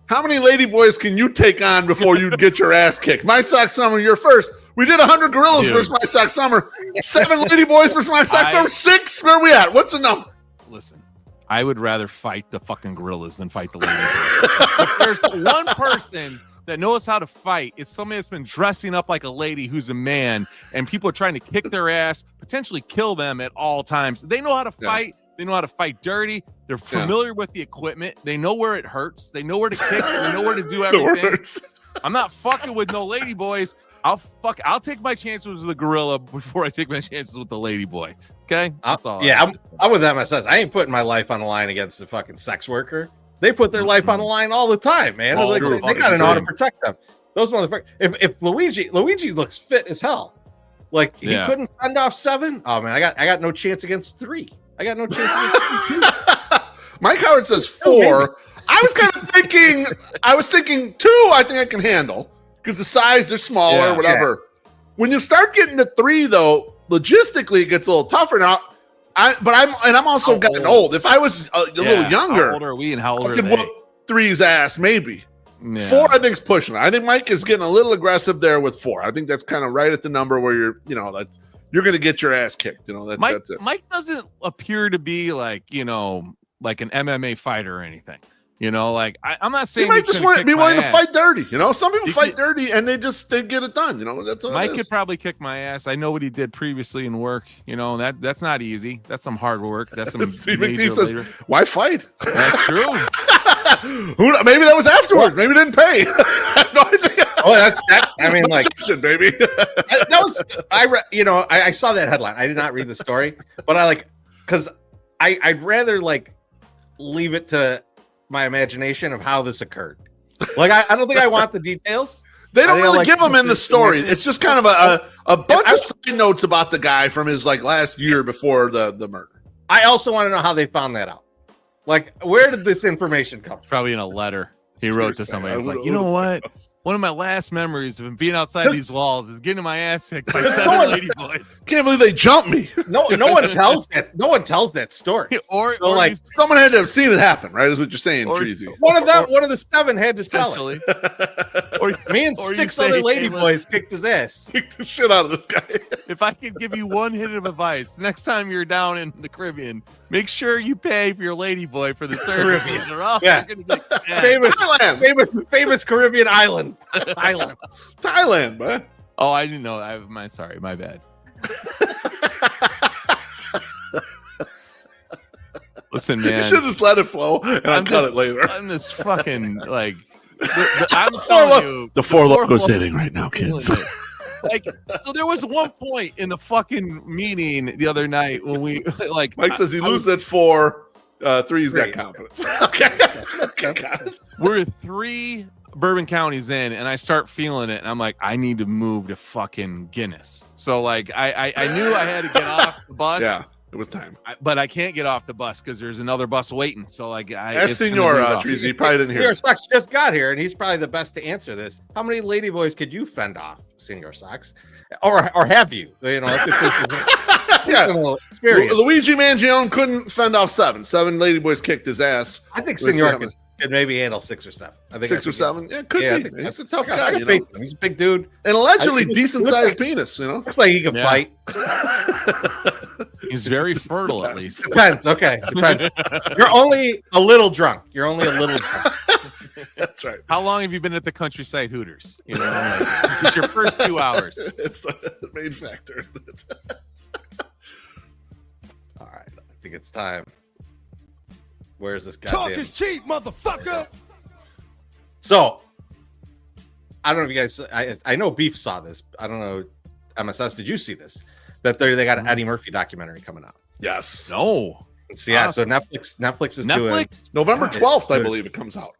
How many ladyboys can you take on before you get your ass kicked? MySoxSummer, you're first. We did 100 gorillas versus MySoxSummer. 7 ladyboys versus MySoxSummer. 6. Where are we at? What's the number? Listen, I would rather fight the fucking gorillas than fight the ladyboys. If there's one person that knows how to fight, it's somebody that's been dressing up like a lady who's a man, and people are trying to kick their ass, potentially kill them at all times. They know how to fight. They know how to fight dirty. They're familiar with the equipment. They know where it hurts. They know where to kick. They know where to do everything. I'm not fucking with no lady boys. I'll take my chances with the gorilla before I take my chances with the lady boy. Okay, that's all. Yeah, I'm with MSS. I ain't putting my life on the line against a fucking sex worker. They put their life on the line all the time, man. It's like they got to know how to protect them. Those motherfuckers. If Luigi looks fit as hell, like he couldn't fend off 7. Oh man, I got no chance against 3. I got no chance against 2. Mike Howard says 4. I was thinking 2. I think I can handle because the size, they're smaller, whatever. Yeah. When you start getting to 3, though, logistically it gets a little tougher now. I'm also getting old. If I was a little younger, how old are we and how old I are could they? whoop 3's ass maybe. Yeah. 4, I think, is pushing it. I think Mike is getting a little aggressive there with 4. I think that's kind of right at the number where you're going to get your ass kicked. That's it. Mike doesn't appear to be like like an MMA fighter or anything. Like I'm not saying he might just be willing to fight dirty. Some people fight dirty and they get it done. That's all. Mike could probably kick my ass. I know what he did previously in work. That's not easy. That's some hard work. That's some. Steve McD says, "Why fight?" That's true. Maybe that was afterwards. Maybe didn't pay. I have no idea. Oh, that's that. I mean, like, baby. That was I saw that headline. I did not read the story, but because I'd rather leave it to my imagination of how this occurred. I don't think I want the details. They don't really give them in the story. It's just kind of a bunch of side notes about the guy from his last year before the murder. I also want to know how they found that out. Where did this information come from? Probably in a letter he wrote to somebody. He's like, you know what? One of my last memories of being outside these walls is getting my ass kicked by 7 lady boys. Can't believe they jumped me. No one tells that. No one tells that story. Or someone had to have seen it happen, right? Is what you're saying, Chorizy. One of the 7 had to tell it. Me and 6 other lady boys kicked his ass. Kicked the shit out of this guy. If I could give you one hit of advice, next time you're down in the Caribbean, make sure you pay for your lady boy for the services, or else you're gonna get famous Caribbean island. Thailand, man. Oh, I didn't know. Sorry, my bad. Listen, man. You should just let it flow, and I'll cut it later. I'm just fucking I'm telling you, the Four Locos hitting right now, kids. So there was one point in the fucking meeting the other night when we Mike says he loses at 4. 3's got confidence. Okay. We're 3 Bourbon Counties in, and I start feeling it, and I'm like, I need to move to fucking Guinness. So I knew I had to get off the bus. Yeah, it was time. But I can't get off the bus because there's another bus waiting. So Senor Chorizy, you probably didn't hear. Senor Sox just got here, and he's probably the best to answer this. How many ladyboys could you fend off, Senor Sox, or have you? Yeah, experience. Luigi Mangione couldn't fend off 7. 7 ladyboys kicked his ass. I think Senor could maybe handle 6 or 7. I think 6 or 7. Yeah, could be. He's a tough guy. He's a big dude, and allegedly decent sized penis. Looks like he can fight. He's very fertile, at least. Depends. Okay, depends. You're only a little drunk. That's right. How long have you been at the Countryside Hooters? It's your first 2 hours. It's the main factor. All right, I think it's time. Where's this guy? Talk is cheap, motherfucker. So, I don't know if you guys. I know Beef saw this. I don't know. MSS, did you see this? That they got an Eddie Murphy documentary coming out. Yes. No. So, yeah. So Netflix is doing November 12th, I believe it comes out.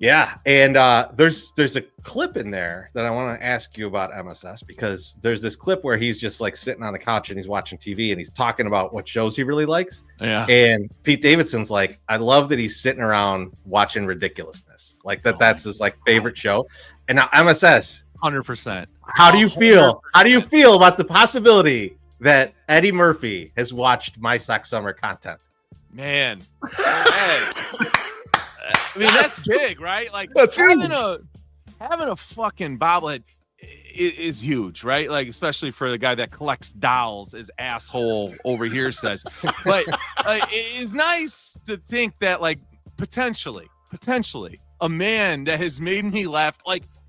Yeah, and there's a clip in there that I want to ask you about, MSS, because there's this clip where he's just sitting on the couch and he's watching TV and he's talking about what shows he really likes. Yeah. And Pete Davidson's like, I love that he's sitting around watching ridiculousness. That's his favorite show. And now MSS, 100%. How do you feel? How do you feel about the possibility that Eddie Murphy has watched MySoxSummer content? Man. I mean, that's big, right? That's having a fucking bobblehead is huge, right? Especially for the guy that collects dolls, as asshole over here says. But it is nice to think that potentially a man that has made me laugh,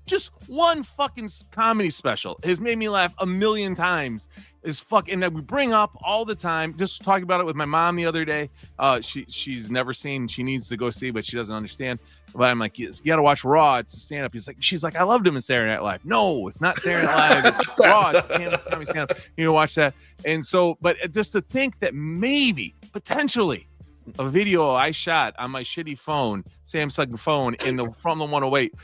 just one fucking comedy special has made me laugh 1,000,000 times. Is fucking that we bring up all the time. Just talking about it with my mom the other day. She's never seen. She needs to go see, but she doesn't understand. But I'm like, you got to watch Raw. It's a stand up. She's like, I loved him in Saturday Night Live. No, it's not Saturday Night Live. It's Raw. Stand up. You know, watch that. And so, but just to think that maybe potentially a video I shot on my shitty phone, Samsung phone, in the From the 108.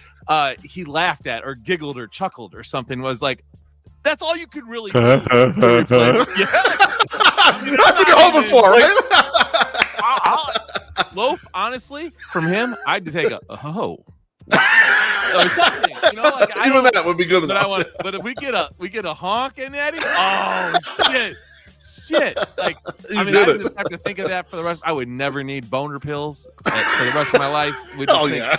He laughed at or giggled or chuckled or something. Was like, that's all you could really do. Yeah. That's what you're hoping for, right? Loaf, honestly, from him, I'd take a or something. You know, like even that would be good enough. But if we get a honk in Eddie, oh shit! Like, I mean, I just have to think of that for the rest. I would never need boner pills for the rest of my life.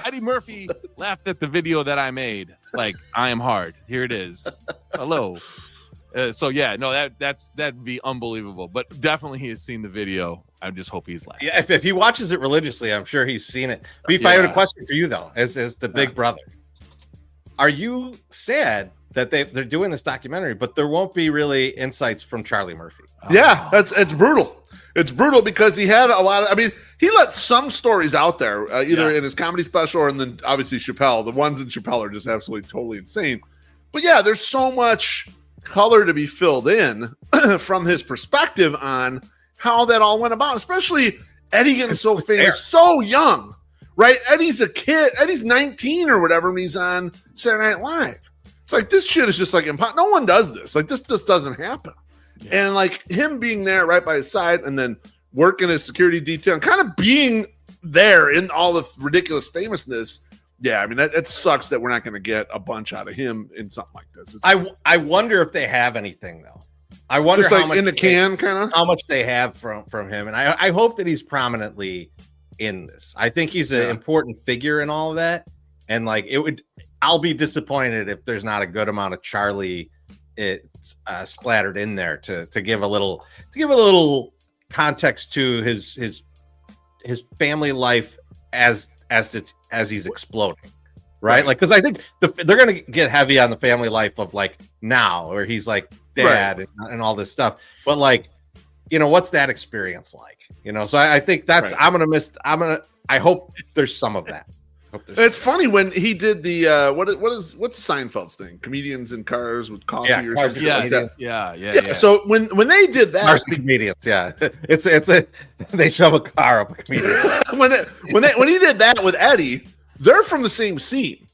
Eddie Murphy laughed at the video that I made. Like, I am hard. Here it is. Hello. So yeah, no, that'd be unbelievable. But definitely, he has seen the video. I just hope he's laughing. Yeah, if he watches it religiously, I'm sure he's seen it. Beef, I have a question for you though, as the big brother. Are you sad that they're doing this documentary, but there won't be really insights from Charlie Murphy? Yeah, it's brutal. It's brutal because he had a lot of. I mean, he let some stories out there, either in his comedy special or then obviously Chappelle. The ones in Chappelle are just absolutely totally insane. But yeah, there's so much color to be filled in from his perspective on how that all went about, especially Eddie getting so famous so young, right? Eddie's a kid. Eddie's 19 or whatever when he's on Saturday Night Live. It's like, this shit is just like impossible. No one does this. Like, this just doesn't happen. Yeah. And like him being there right by his side and then working his security detail and kind of being there in all the ridiculous famousness. Yeah, I mean, it sucks that we're not going to get a bunch out of him in something like this. I wonder if they have anything though. I wonder just how like much in the can, kind of how much they have from him, and I hope that he's prominently in this. I think he's an important figure in all of that, and like I'll be disappointed if there's not a good amount of Charlie splattered in there to give a little context to his family life as he's exploding. Right. Like, because I think they're going to get heavy on the family life of like now, where he's like dad and all this stuff. But like, you know, what's that experience like? You know, so I think that's I hope there's some of that. It's funny when he did the what's Seinfeld's thing? Comedians in cars with coffee or something like that. Yeah. So when they did that, comedians, they shove a car up a comedian. when he did that with Eddie. They're from the same scene,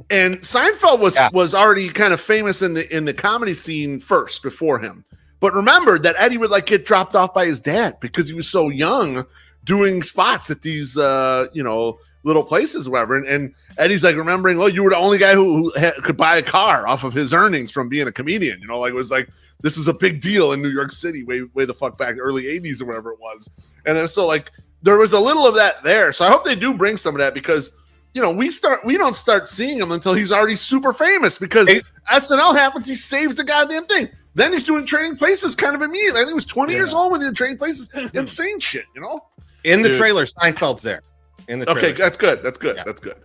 and Seinfeld was already kind of famous in the comedy scene first before him. But remember that Eddie would like get dropped off by his dad because he was so young doing spots at these little places, or whatever. And Eddie's like remembering, well, you were the only guy who could buy a car off of his earnings from being a comedian. You know, like it was like this is a big deal in New York City, way the fuck back, early '80s or whatever it was. And so like there was a little of that there. So I hope they do bring some of that because. You know, we don't start seeing him until he's already super famous because SNL happens. He saves the goddamn thing. Then he's doing Trading Places kind of immediately. I think he was 20 years old when he did Trading Places. Insane shit, you know? In the trailer, Seinfeld's there. In the trailer. Okay, that's good. That's good. Yeah. That's good.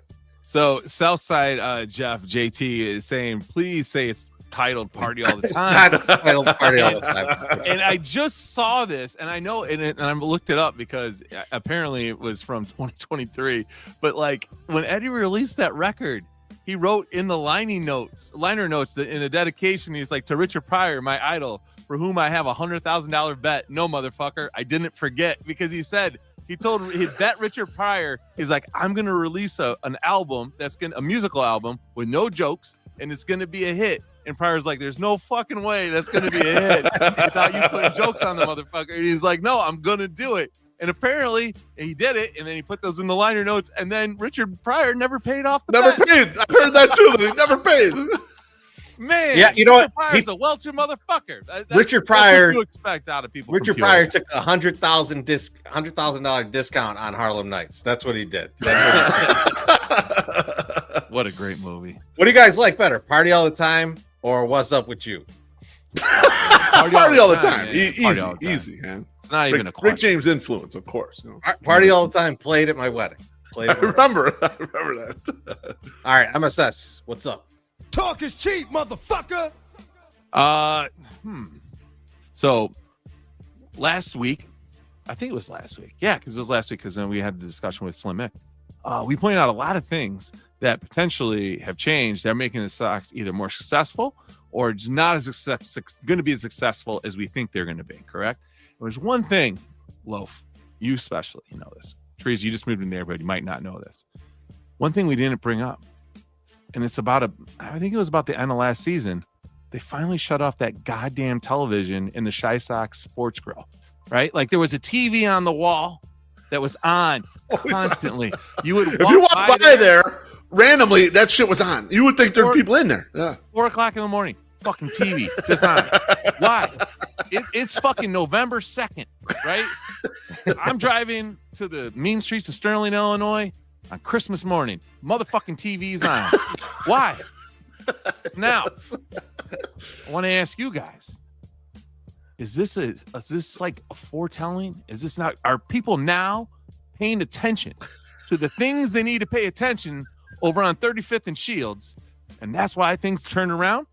So Southside Jeff JT is saying, please say it's titled Party All the Time. It's not titled Party All the Time. And I just saw this, and I know, and I looked it up because apparently it was from 2023. But like when Eddie released that record, he wrote in the liner notes that in the dedication, he's like, to Richard Pryor, my idol, for whom I have $100,000 bet. No, motherfucker, I didn't forget, because he bet Richard Pryor. He's like, I'm gonna release an album a musical album with no jokes, and it's gonna be a hit. And Pryor's like, there's no fucking way that's going to be a hit without you putting jokes on the motherfucker. And he's like, no, I'm going to do it. And apparently he did it. And then he put those in the liner notes. And then Richard Pryor never paid off the bet. Paid. I heard that too. That he never paid. Man, yeah, you know what? Pryor's a welcher motherfucker. Richard Pryor. What you expect out of people. Richard Pryor took $100,000 discount on Harlem Nights. That's what he did. What a great movie. What do you guys like better, Party All the Time or What's Up With You? Party all the time. Easy, man. It's not even a question. Rick James influence, of course. You know? Party All the Time played at my wedding. I remember that. All right, MSS. What's up? Talk is cheap, motherfucker. So last week, I think it was last week. Yeah, because it was last week because then we had the discussion with Slim Mick. We pointed out a lot of things that potentially have changed. They're making the Sox either more successful or just not as going to be as successful as we think they're going to be, correct? There's one thing, Loaf, you especially, you know this. Chorizy, you just moved in the neighborhood. You might not know this. One thing we didn't bring up, and it's about I think it was about the end of last season. They finally shut off that goddamn television in the Chi Sox sports grill, right? Like there was a TV on the wall that was on constantly. You would if you walk by there randomly, that shit was on. You would think there were people in there. Yeah. 4:00 in the morning, fucking TV just on. Why? It's fucking November 2nd, right? I'm driving to the mean streets of Sterling, Illinois on Christmas morning. Motherfucking TV's on. Why? Now, I want to ask you guys, is this like a foretelling? Is this not, are people now paying attention to the things they need to pay attention over on 35th and Shields? And that's why things turn around?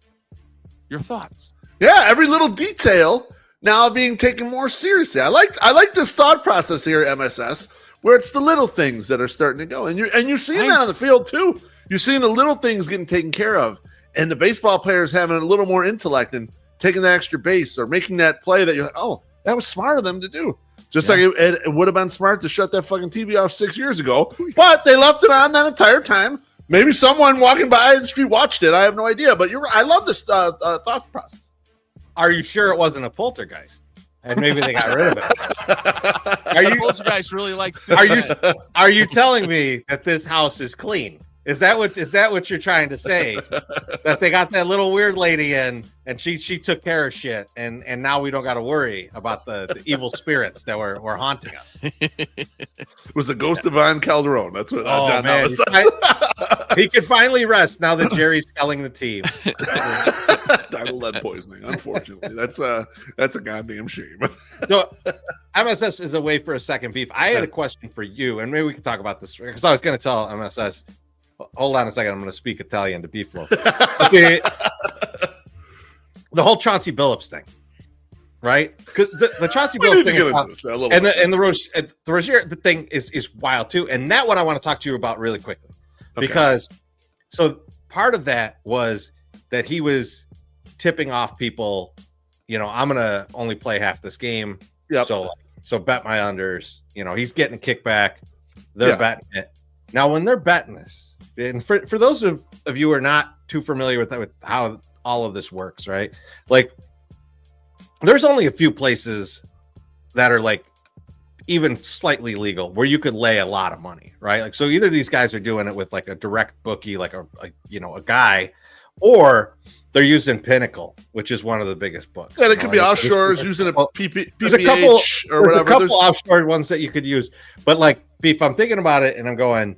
Your thoughts? Yeah, every little detail now being taken more seriously. I like this thought process here at MSS, where it's the little things that are starting to go. And you're seeing that on the field too. You're seeing the little things getting taken care of. And the baseball players having a little more intellect and taking that extra base or making that play that you're like, oh, that was smart of them to do. Just like it would have been smart to shut that fucking TV off 6 years ago. But they left it on that entire time. Maybe someone walking by the street watched it. I have no idea. But you're right. I love this thought process. Are you sure it wasn't a poltergeist? And maybe they got rid of it. Are you poltergeist really like? Are you telling me that this house is clean? Is that what you're trying to say? That they got that little weird lady in, and she took care of shit, and now we don't got to worry about the evil spirits that were haunting us. It was the ghost of Von Calderon. That's what. Oh John man, he can finally rest now that Jerry's selling the team. Died of lead poisoning. Unfortunately, that's a goddamn shame. So, MSS is away for a second, Beef. I had a question for you, and maybe we can talk about this because I was going to tell MSS. Hold on a second. I'm going to speak Italian to BeefLoaf. The whole Chauncey Billups thing, right? Because the Chauncey Billups thing and the Rozier thing is wild too. And that one I want to talk to you about really quickly because so part of that was that he was tipping off people. You know, I'm going to only play half this game. Yep. So bet my unders. You know, he's getting a kickback. They're betting it. Now, when they're betting this, and for those of you who are not too familiar with how all of this works, right? Like, there's only a few places that are like even slightly legal where you could lay a lot of money, right? Like, so either these guys are doing it with like a direct bookie, like a guy, or they're using Pinnacle, which is one of the biggest books. And it could be offshores using a PPH there's a couple offshore ones that you could use, but like Beef, I'm thinking about it and I'm going,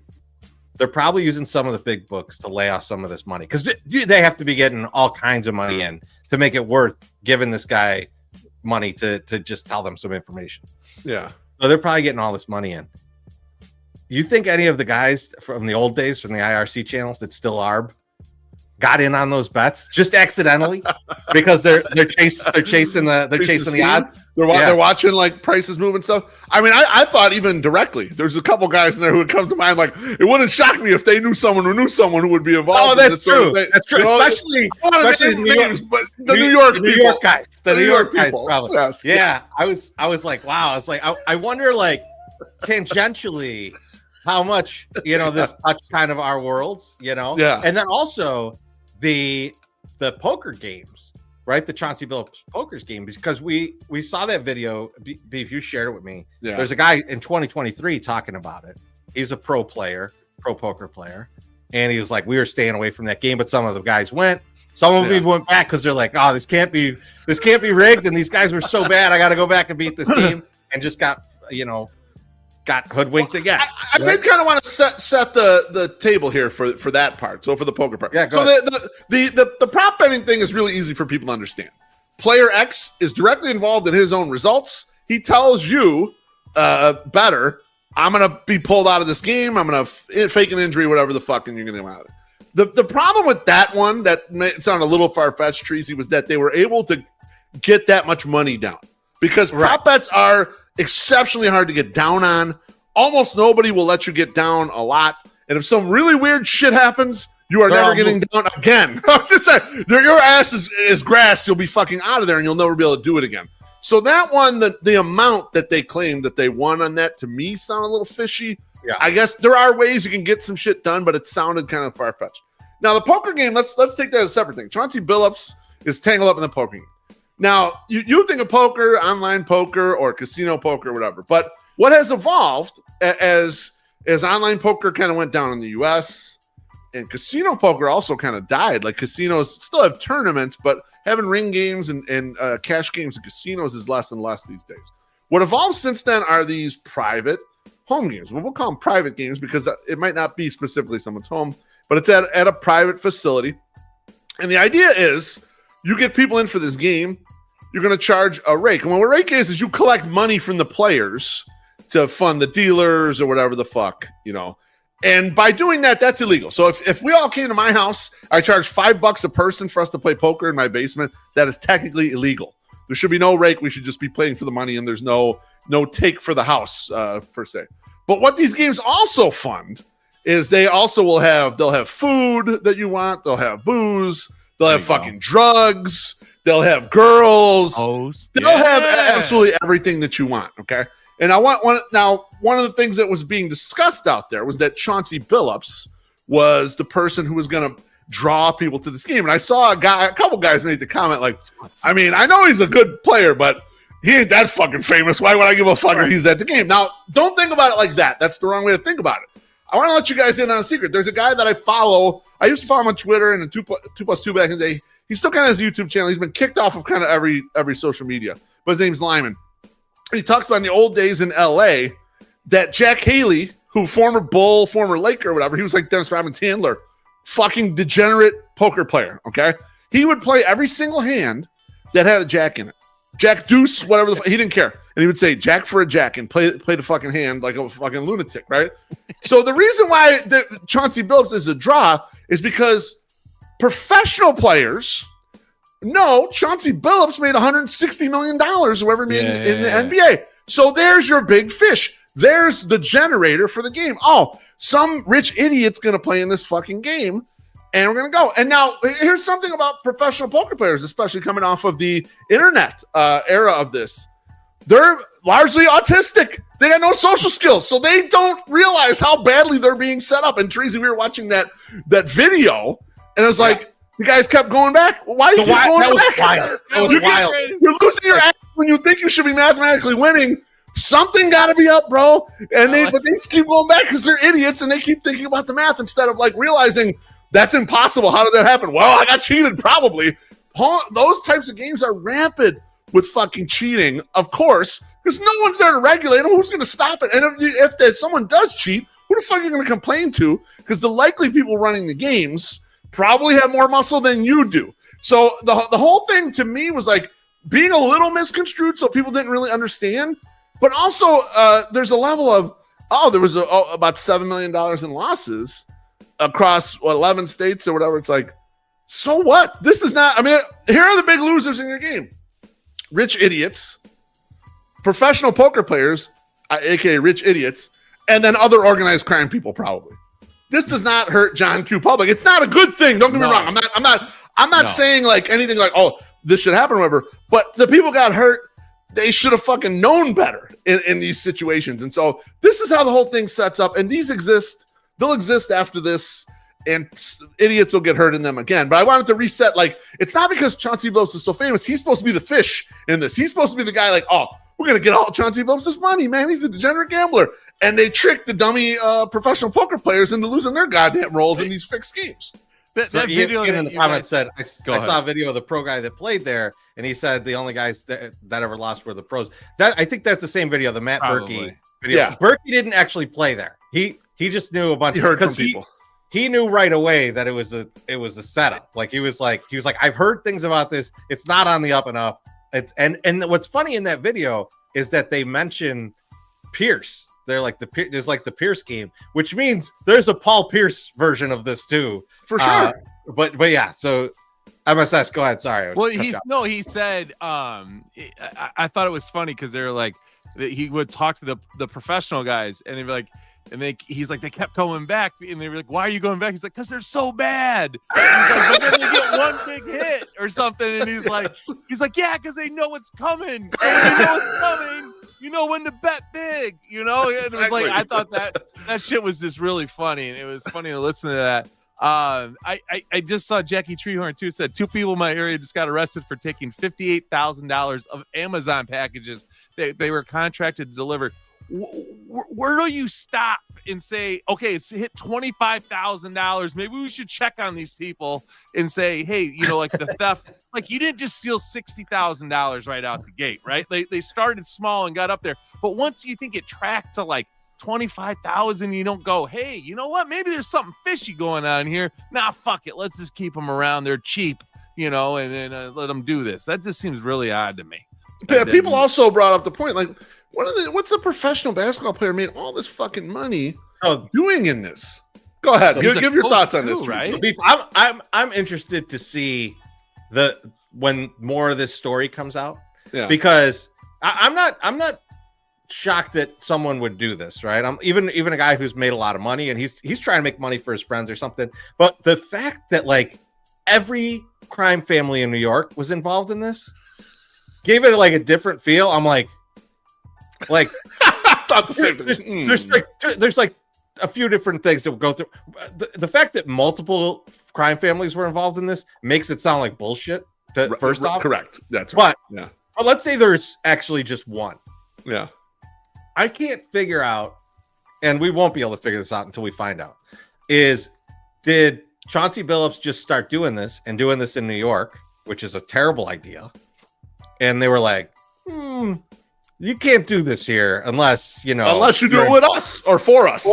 they're probably using some of the big books to lay off some of this money because they have to be getting all kinds of money in to make it worth giving this guy money to just tell them some information. Yeah. So they're probably getting all this money in. You think any of the guys from the old days from the IRC channels that still arb got in on those bets just accidentally because they're chasing the odds? They're watching like prices move and stuff. I mean, I thought even directly. There's a couple guys in there who would come to mind. Like, it wouldn't shock me if they knew someone who would be involved. Oh, that's true. That's true. Especially the New York guys. The New York guys, probably. Yes. Yeah. I was like, wow. I was like, I wonder, like, tangentially, how much this touched kind of our worlds. Yeah. And then also the poker games. Right, the Chauncey Billups poker's game, because we saw that video. Beef, you shared it with me. Yeah. There's a guy in 2023 talking about it. He's a pro poker player, and he was like, we were staying away from that game, but some of the guys went. Some of them even went back because they're like, oh, this can't be rigged, and these guys were so bad. I got to go back and beat this game, and just got hoodwinked again. I did kind of want to set the table here for that part. So for the poker part. Yeah, so the prop betting thing is really easy for people to understand. Player X is directly involved in his own results. He tells you, better, I'm going to be pulled out of this game. I'm going to fake an injury, whatever the fuck, and you're going to get out of it. The problem with that one, that may sound a little far-fetched, Chorizy, was that they were able to get that much money down. Because prop bets are exceptionally hard to get down on. Almost nobody will let you get down a lot. And if some really weird shit happens, you are never getting down again. I was just saying, your ass is grass. You'll be fucking out of there and you'll never be able to do it again. So that one, the amount that they claimed that they won on that, to me, sounded a little fishy. Yeah. I guess there are ways you can get some shit done, but it sounded kind of far-fetched. Now, the poker game, let's take that as a separate thing. Chauncey Billups is tangled up in the poker game. Now, you think of poker, online poker, or casino poker, whatever. But what has evolved as online poker kind of went down in the U.S., and casino poker also kind of died. Like, casinos still have tournaments, but having ring games and cash games in casinos is less and less these days. What evolved since then are these private home games. Well, we'll call them private games because it might not be specifically someone's home, but it's at a private facility. And the idea is you get people in for this game, you're going to charge a rake. And what a rake is you collect money from the players to fund the dealers or whatever the fuck, you know. And by doing that, that's illegal. So if we all came to my house, I charge $5 a person for us to play poker in my basement, that is technically illegal. There should be no rake. We should just be playing for the money, and there's no take for the house per se. But what these games also fund is they'll have food that you want. They'll have booze. They'll have fucking drugs. They'll have girls. They'll have absolutely everything that you want. Okay. And one of the things that was being discussed out there was that Chauncey Billups was the person who was going to draw people to this game. And I saw a couple guys made the comment like, I mean, I know he's a good player, but he ain't that fucking famous. Why would I give a fuck if he's at the game? Now, don't think about it like that. That's the wrong way to think about it. I want to let you guys in on a secret. There's a guy that I follow. I used to follow him on Twitter and 2+2 back in the day. He still kind of has a YouTube channel. He's been kicked off of kind of every social media, but his name's Lyman. He talks about in the old days in LA that Jack Haley, who former Bull, former Laker, whatever, he was like Dennis Rodman's handler, fucking degenerate poker player. Okay. He would play every single hand that had a jack in it. Jack deuce, whatever he didn't care. And he would say jack for a jack and play the fucking hand like a fucking lunatic, right? So the reason why Chauncey Billups is a draw is because professional players know Chauncey Billups made $160 million, whoever made in the NBA. So there's your big fish. There's the generator for the game. Oh, some rich idiot's going to play in this fucking game, and we're going to go. And now here's something about professional poker players, especially coming off of the internet era of this. They're largely autistic. They got no social skills, so they don't realize how badly they're being set up. And Chorizy, we were watching that video, and it was like, you guys kept going back. Why you keep going back? That was wild. You're losing your ass when you think you should be mathematically winning. Something got to be up, bro. And they just keep going back because they're idiots and they keep thinking about the math instead of like realizing that's impossible. How did that happen? Well, I got cheated, probably. Those types of games are rampant with fucking cheating, of course, because no one's there to regulate them. Who's going to stop it? And if someone does cheat, who the fuck are you going to complain to? Because the likely people running the games probably have more muscle than you do. So the whole thing to me was like being a little misconstrued, so people didn't really understand. But also, there's a level of there was about $7 million in losses across 11 states or whatever. It's like, so what? This is not. I mean, here are the big losers in your game: rich idiots, professional poker players, aka rich idiots, and then other organized crime people probably. This does not hurt John Q. Public. It's not a good thing. Don't get me wrong. I'm not saying like anything like, oh, this should happen or whatever. But the people got hurt. They should have fucking known better in these situations. And so this is how the whole thing sets up. And these exist. They'll exist after this. And idiots will get hurt in them again. But I wanted to reset. Like, it's not because Chauncey Billups is so famous. He's supposed to be the fish in this. He's supposed to be the guy like, oh, we're going to get all Chauncey Billups' money, man. He's a degenerate gambler. And they tricked the dummy professional poker players into losing their goddamn roles in these fixed schemes. That video in the comments said, I saw a video of the pro guy that played there, and he said the only guys that ever lost were the pros. I think that's the same video, the Matt Berkey video. Yeah. Berkey didn't actually play there. He just knew a bunch. He heard from people. He knew right away that it was a setup. Like he was like, I've heard things about this. It's not on the up and up. And what's funny in that video is that they mention Pierce. They're like there's like the Pierce game, which means there's a Paul Pierce version of this too, for sure. But yeah, so MSS, go ahead. Sorry. Well, he said I thought it was funny because they're like he would talk to the professional guys and they'd be like, And he's like, they kept coming back, and they were like, why are you going back? He's like, because they're so bad. He's like, but then they get one big hit or something, and he's like, yeah, because they know it's coming. So when you know it's coming, you know when to bet big, you know? And it was like, I thought that shit was just really funny, and it was funny to listen to that. I just saw Jackie Treehorn too said 2 people in my area just got arrested for taking $58,000 of Amazon packages they were contracted to deliver. Where do you stop and say, okay, it's hit $25,000? Maybe we should check on these people and say, hey, you know, like the theft, like you didn't just steal $60,000 right out the gate, right? They started small and got up there, but once you think it tracked to like 25,000, you don't go, hey, you know what? Maybe there's something fishy going on here. Nah, fuck it. Let's just keep them around. They're cheap, you know, and then let them do this. That just seems really odd to me. People also brought up the point, like, what's a professional basketball player made all this fucking money doing in this? Go ahead, give your thoughts on this, right? So Beef, I'm interested to see when more of this story comes out, because I'm not shocked that someone would do this, right? I'm even a guy who's made a lot of money and he's trying to make money for his friends or something. But the fact that like every crime family in New York was involved in this gave it like a different feel. I'm like I thought the same thing. There's like a few different things that will go through. The fact that multiple crime families were involved in this makes it sound like bullshit. First off, correct. That's right. But let's say there's actually just one. Yeah. I can't figure out, and we won't be able to figure this out until we find out, did Chauncey Billups just start doing this in New York, which is a terrible idea. And they were like, you can't do this here unless you do it with us or for us.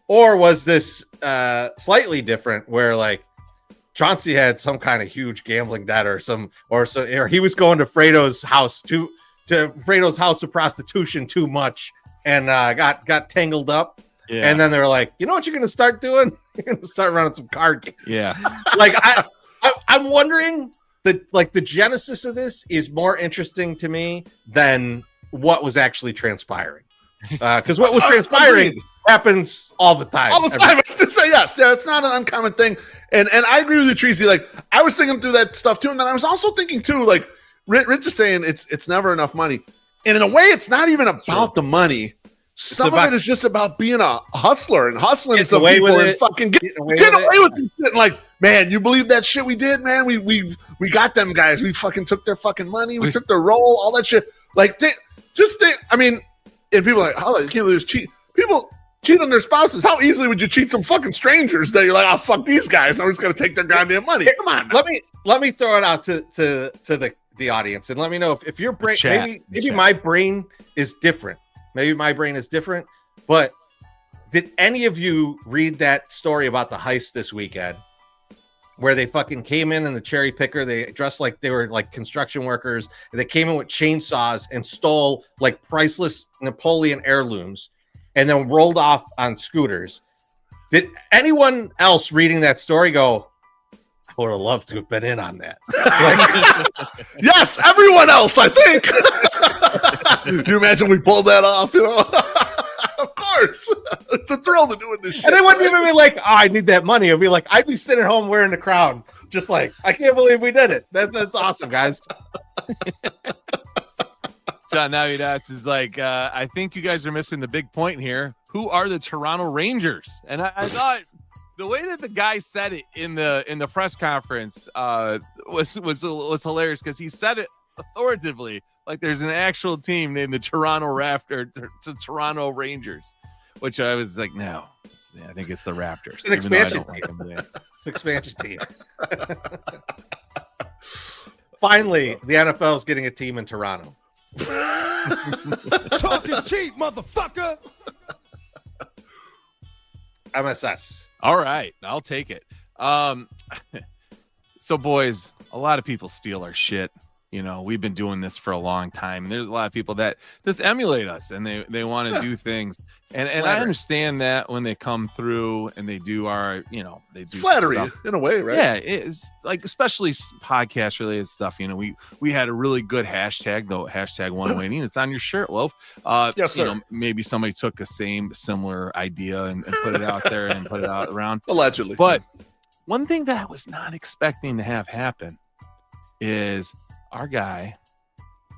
Or was this slightly different where like Chauncey had some kind of huge gambling debt or he was going to Fredo's house to Fredo's house of prostitution too much and got tangled up. Yeah. And then they were like, you know what you're going to start doing? You're going to start running some card games. Yeah. Like I'm wondering the genesis of this is more interesting to me than what was actually transpiring. Because what was transpiring happens all the time. All the time. I was to say yes. Yeah, it's not an uncommon thing. And I agree with you, Treasy. Like I was thinking through that stuff too. And then I was also thinking too, like, Rich is saying it's never enough money. And in a way, it's not even about the money. Some of it is just about being a hustler and hustling some people and fucking getting away with some shit. Like, man, you believe that shit we did, man? We got them guys. We fucking took their fucking money. We took their role, all that shit. Like, I mean, and people are like, oh, you can't believe it's cheat. People cheat on their spouses. How easily would you cheat some fucking strangers that you're like, oh, fuck these guys. I'm just going to take their goddamn money. Come on. Let me throw it out to the audience and let me know if your brain maybe my brain is different. Maybe my brain is different, but did any of you read that story about the heist this weekend where they fucking came in the cherry picker? They dressed like they were like construction workers and they came in with chainsaws and stole like priceless Napoleon heirlooms and then rolled off on scooters. Did anyone else reading that story go, I would have loved to have been in on that? Yes, everyone else, I think. You imagine we pulled that off, you know? Of course. It's a thrill to doing this shit. And it wouldn't even be like, oh, I need that money. It'd be like, I'd be sitting home wearing the crown. Just like, I can't believe we did it. That's awesome, guys. John Navidas is like, I think you guys are missing the big point here. Who are the Toronto Rangers? And I thought the way that the guy said it in the press conference was hilarious because he said it authoritatively, like there's an actual team named the Toronto Rangers, which I was like, no, I think it's the Raptors. It's an expansion team. It's an expansion team. Finally, the NFL is getting a team in Toronto. Talk is cheap, motherfucker. MSS. All right, I'll take it. So, boys, a lot of people steal our shit. You know, we've been doing this for a long time. There's a lot of people that just emulate us and they want to do things. And I understand that when they come through and they do they do flattery stuff. in a way, right? Yeah, it's like, especially podcast related stuff. You know, we had a really good hashtag, though, hashtag 108. It's on your shirt, Loaf. Yes, sir. You know, maybe somebody took a similar idea and put it out there and put it out around. Allegedly. But one thing that I was not expecting to have happen is our guy,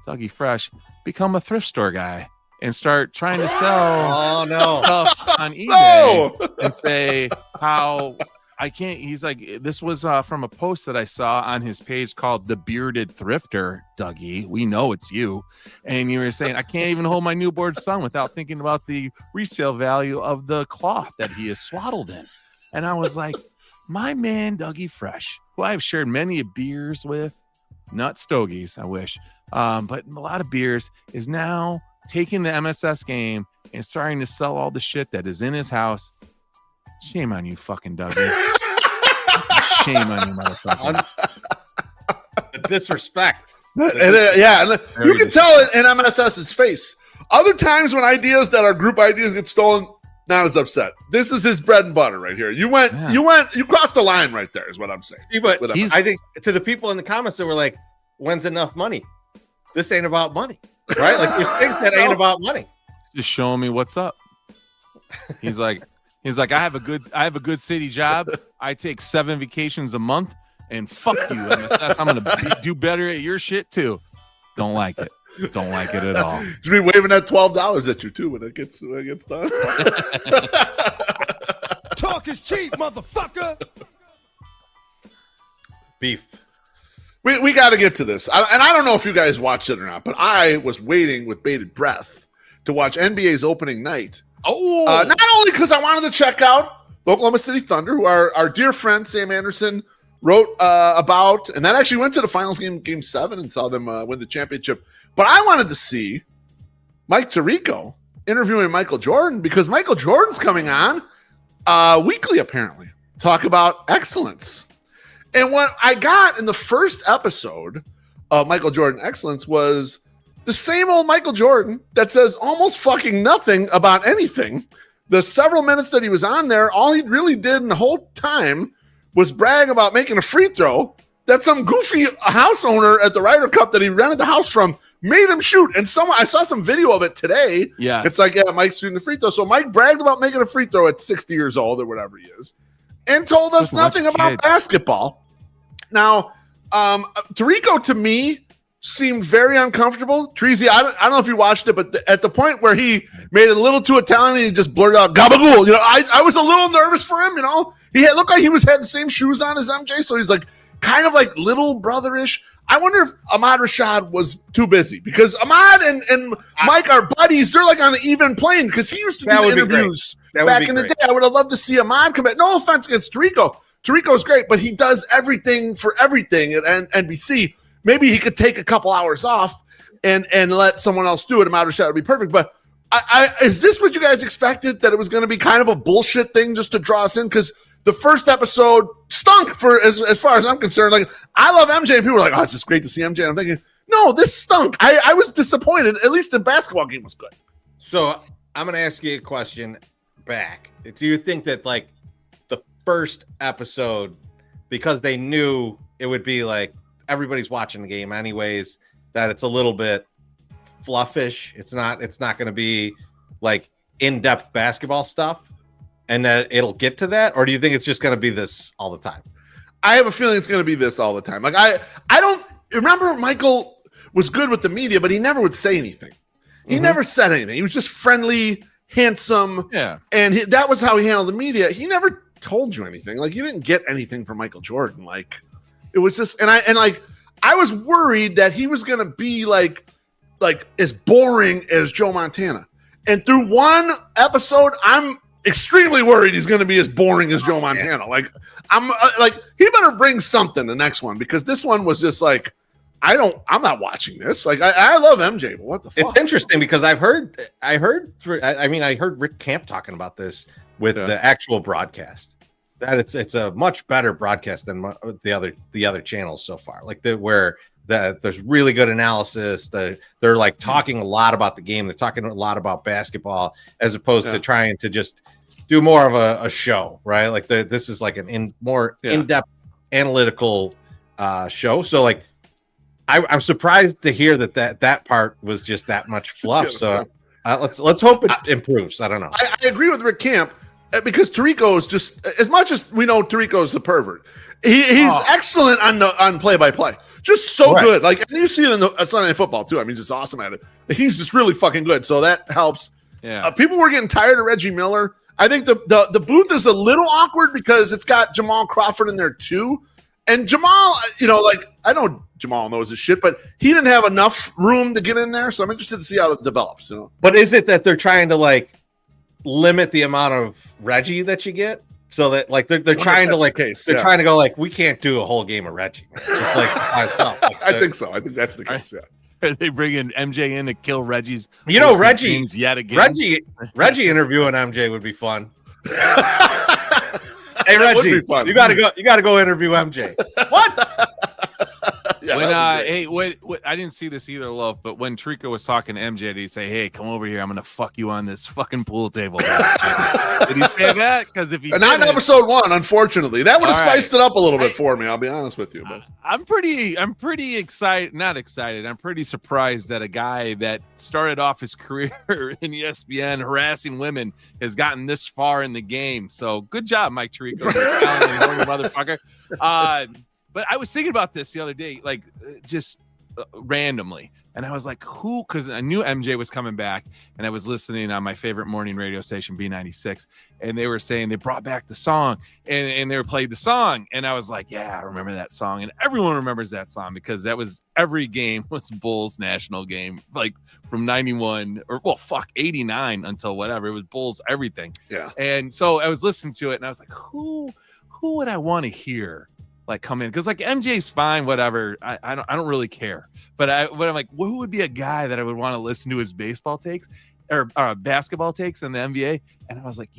Dougie Fresh, become a thrift store guy and start trying to sell stuff on eBay and say how I can't. He's like, this was from a post that I saw on his page called The Bearded Thrifter. Dougie, we know it's you. And you were saying, I can't even hold my newborn son without thinking about the resale value of the cloth that he is swaddled in. And I was like, my man, Dougie Fresh, who I've shared many beers with, not stogies, I wish, but a lot of beers, is now taking the MSS game and starting to sell all the shit that is in his house. Shame on you, fucking Dougie. Shame on you, motherfucker. The disrespect. You can tell it in MSS's face. Other times when ideas that are group ideas get stolen, not as upset. This is his bread and butter right here. You crossed the line right there, is what I'm saying. See, but I think to the people in the comments that were like, when's enough money? This ain't about money, right? Like, there's things that ain't about money. Just showing me what's up. He's like, I have a good city job. I take 7 vacations a month, and fuck you, MSS. I'm gonna do better at your shit too. Don't like it. Don't like it at all. He's be waving that $12 at you too when it gets done. Talk is cheap, motherfucker. Beef. We got to get to this. And I don't know if you guys watched it or not, but I was waiting with bated breath to watch NBA's opening night. Not only because I wanted to check out the Oklahoma City Thunder, who our dear friend Sam Anderson wrote about, and that actually went to the finals game 7 and saw them win the championship. But I wanted to see Mike Tirico interviewing Michael Jordan, because Michael Jordan's coming on weekly, apparently, talk about excellence. And what I got in the first episode of Michael Jordan Excellence was the same old Michael Jordan that says almost fucking nothing about anything. The several minutes that he was on there, all he really did in the whole time was brag about making a free throw that some goofy house owner at the Ryder Cup that he rented the house from made him shoot. And I saw some video of it today. Yeah. It's like, yeah, Mike's shooting the free throw. So Mike bragged about making a free throw at 60 years old or whatever he is, and told us nothing about basketball. Now, Tirico, to me, seemed very uncomfortable. Chorizy, I don't know if you watched it, but at the point where he made it a little too Italian and he just blurted out gabagool, I was a little nervous for him. He looked like he had the same shoes on as MJ, so he's like kind of like little brotherish. I wonder if Ahmad Rashad was too busy, because Ahmad and Mike are buddies. They're like on an even plane, because he used to do the interviews back in the day. I would have loved to see Ahmad come back. No offense against Tirico. Tirico's great, but he does everything for everything at NBC. Maybe he could take a couple hours off and let someone else do it. Ahmad Rashad would be perfect. But is this what you guys expected, that it was going to be kind of a bullshit thing just to draw us in? Because the first episode stunk for as far as I'm concerned. Like, I love MJ, and people were like, oh, it's just great to see MJ. And I'm thinking, no, this stunk. I was disappointed. At least the basketball game was good. So I'm going to ask you a question back. Do you think that, like, the first episode, because they knew it would be like everybody's watching the game anyways, that it's a little bit fluffish? It's not going to be like in-depth basketball stuff, and that it'll get to that? Or do you think it's just going to be this all the time? I have a feeling it's going to be this all the time. Like, I don't remember, Michael was good with the media, but he never would say anything. He never said anything. He was just friendly, handsome. Yeah. And that was how he handled the media. He never told you anything. Like, you didn't get anything from Michael Jordan. Like, it was just, and I was worried that he was going to be like as boring as Joe Montana. And through one episode, I'm extremely worried he's going to be as boring as Joe Montana. Like, I'm like, he better bring something the next one, because this one was just like, I'm not watching this. Like, I love MJ, but what the fuck? It's interesting, because I heard Rick Camp talking about this with the actual broadcast, that it's a much better broadcast than the other channels so far. Like, where that there's really good analysis. They're like talking a lot about the game. They're talking a lot about basketball as opposed to trying to just do more of a show, right? Like this is like an more in-depth analytical show. So like I'm surprised to hear that part was just that much fluff. So let's hope it improves. I don't know. I agree with Rick Camp because Tirico is just, as much as we know Tirico is a pervert, he's excellent on play-by-play. Just so good. Like, and you see it in Sunday Night Football too. I mean, just awesome at it. He's just really fucking good. So that helps. Yeah. People were getting tired of Reggie Miller. I think the booth is a little awkward because it's got Jamal Crawford in there too. And Jamal, like, I know Jamal knows his shit, but he didn't have enough room to get in there. So I'm interested to see how it develops. But is it that they're trying to like limit the amount of Reggie that you get? So that like they're trying to like trying to go like, we can't do a whole game of Reggie. Just like I think so. I think that's the case. Yeah. Are they bringing MJ in to kill Reggie's? Reggie yet again. Reggie interviewing MJ would be fun. Hey Reggie, you gotta go interview MJ. What? When I didn't see this either, Love, but when Tirico was talking to MJ, did he say, "Hey, come over here, I'm gonna fuck you on this fucking pool table"? Did he say that? Because if he not in episode 1, unfortunately, that would have spiced it up a little bit for me. I'll be honest with you. But I'm pretty excited. Not excited. I'm pretty surprised that a guy that started off his career in ESPN harassing women has gotten this far in the game. So good job, Mike Tirico, motherfucker. But I was thinking about this the other day, like just randomly. And I was like, who? Because I knew MJ was coming back. And I was listening on my favorite morning radio station, B96. And they were saying they brought back the song. And they played the song. And I was like, yeah, I remember that song. And everyone remembers that song because that was every game was Bulls national game. Like from 91 or 89 until whatever. It was Bulls everything. Yeah. And so I was listening to it and I was like, who would I want to hear? Like come in because like MJ's fine, whatever. I don't really care. But I'm like, who would be a guy that I would want to listen to his baseball takes or basketball takes in the NBA? And I was like,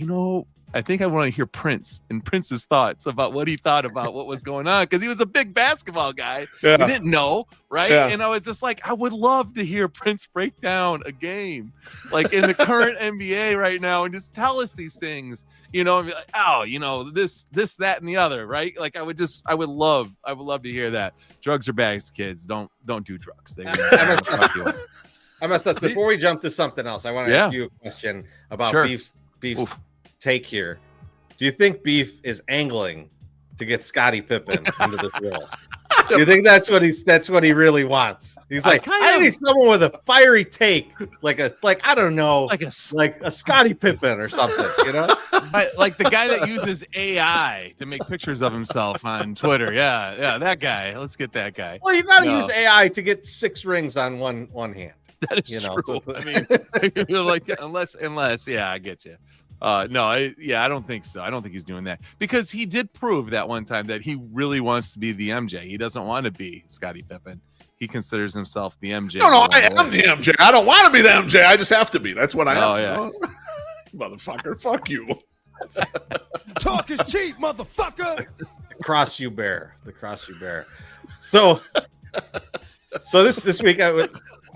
I think I want to hear Prince and Prince's thoughts about what he thought about what was going on because he was a big basketball guy. Yeah. He didn't know, right? Yeah. And I was just like, I would love to hear Prince break down a game like in the current NBA right now and just tell us these things, and be like, oh, this, that, and the other, right? Like I would love to hear that. Drugs are bad, kids. Don't do drugs. I must have. Before we jump to something else, I want to ask you a question about Beef's take here. Do you think Beef is angling to get Scottie Pippen into this role? Do you think that's what he really wants? He's like, I need someone with a fiery take, like a Scottie Pippen or something, like the guy that uses AI to make pictures of himself on Twitter. Yeah, that guy. Let's get that guy. Well, you got to use AI to get 6 rings on one hand. That is true. I mean, like unless, yeah, I get you. I don't think so. I don't think he's doing that because he did prove that one time that he really wants to be the MJ. He doesn't want to be Scottie Pippen. He considers himself the MJ. No, I am the MJ. I don't want to be the MJ. I just have to be. That's what I am. Oh, yeah. Motherfucker, fuck you. Talk is cheap, motherfucker. The cross you bear. So this week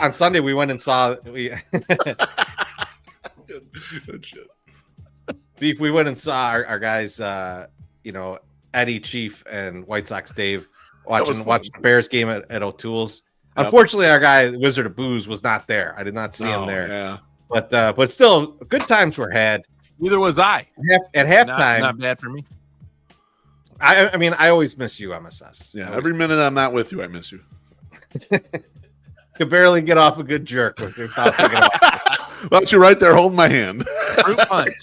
on Sunday we went and saw good shit. Beef, we went and saw our guys, Eddie, Chief, and White Sox Dave watching the Bears game at O'Toole's. Yep. Unfortunately, our guy, Wizard of Booze, was not there. I did not see him there. Yeah. But still, good times were had. Neither was I. At halftime. Not bad for me. I mean, I always miss you, MSS. Yeah, every minute I'm not with you, I miss you. Could barely get off a good jerk without thinking about it. Why don't you right there holding my hand? Fruit punch.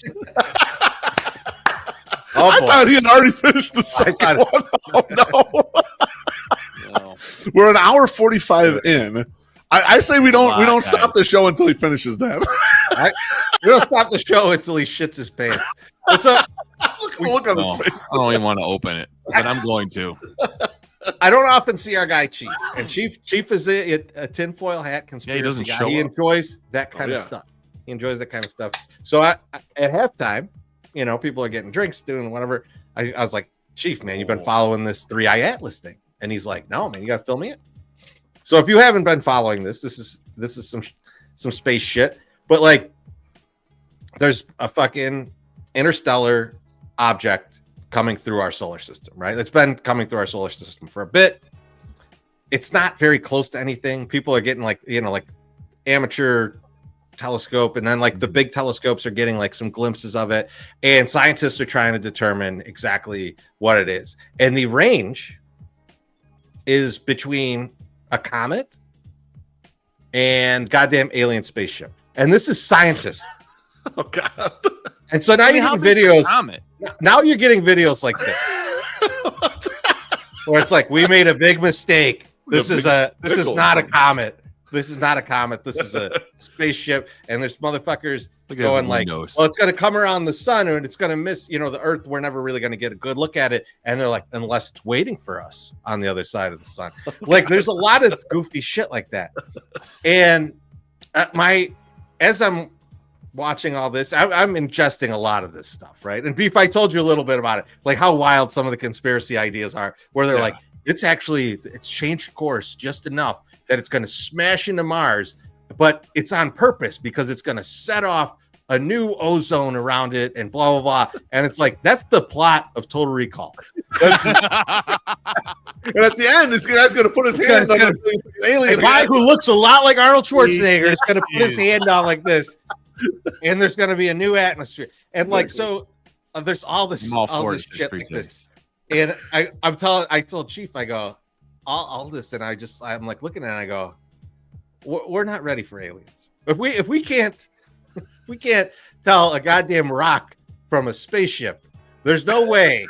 I thought he had already finished the second one. Oh, no. We're an hour 45 in. I say we don't stop the show until he finishes that. We don't stop the show until he shits his pants. Look on his face. I don't even want to open it, but I'm going to. I don't often see our guy Chief, and Chief is a tinfoil hat conspiracy he doesn't guy. Show he up. Enjoys that kind of stuff. He enjoys that kind of stuff. So at halftime, people are getting drinks, doing whatever. I was like, Chief, man, you've been following this 3i Atlas thing, and he's like, no, man, you got to fill me in. So if you haven't been following this is some space shit. But like, there's a fucking interstellar object coming through our solar system, right? It's been coming through our solar system for a bit. It's not very close to anything. People are getting like amateur telescope, and then like the big telescopes are getting like some glimpses of it, and scientists are trying to determine exactly what it is. And the range is between a comet and goddamn alien spaceship. And this is scientists. Oh god. And so now you're getting videos. Now you're getting videos like this. Where it's like, we made a big mistake. This is not a comet. This is not a comet. This is a spaceship. And there's motherfuckers going like, well, it's going to come around the sun and it's going to miss, the Earth. We're never really going to get a good look at it. And they're like, unless it's waiting for us on the other side of the sun. Like, there's a lot of goofy shit like that. And as I'm watching all this, I'm ingesting a lot of this stuff, right? And Beef, I told you a little bit about it, like how wild some of the conspiracy ideas are, where they're like, it's changed course just enough that it's going to smash into Mars, but it's on purpose because it's going to set off a new ozone around it and blah, blah, blah. And it's like, that's the plot of Total Recall. And at the end, this guy's going to put his hands on an alien. A guy who looks a lot like Arnold Schwarzenegger is going to put his hand down like this. And there's going to be a new atmosphere. And like, so there's all this shit like this. And I told Chief, I go, all this, and I'm like looking at it, and I go, we're not ready for aliens. If we can't tell a goddamn rock from a spaceship, there's no way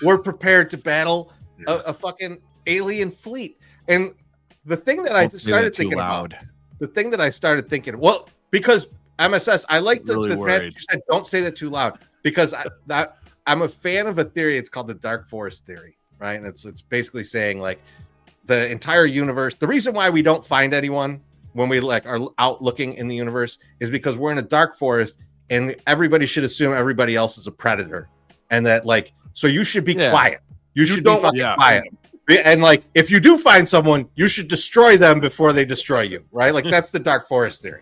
we're prepared to battle a fucking alien fleet. And the thing that I started thinking, well, because MSS, I like the fact you said don't say that too loud, because I'm a fan of a theory. It's called the dark forest theory, right? And it's basically saying like the entire universe. The reason why we don't find anyone when we like are out looking in the universe is because we're in a dark forest, and everybody should assume everybody else is a predator, and that like, so you should be quiet. You should be fucking quiet. And like, if you do find someone, you should destroy them before they destroy you, right? Like, that's the dark forest theory.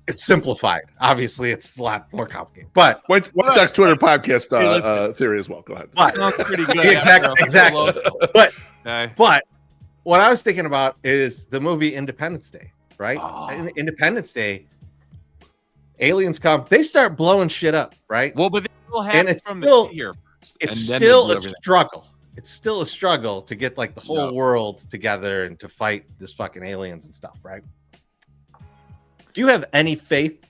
It's simplified. Obviously, it's a lot more complicated. But White Sox Twitter podcast theory as well. Go ahead. But, sounds pretty good. Exactly. But what I was thinking about is the movie Independence Day, right? In Independence Day, aliens come, they start blowing shit up, right? Well, but they still have and it's still a struggle. It's still a struggle to get like the whole world together and to fight this fucking aliens and stuff, right? Do you have any faith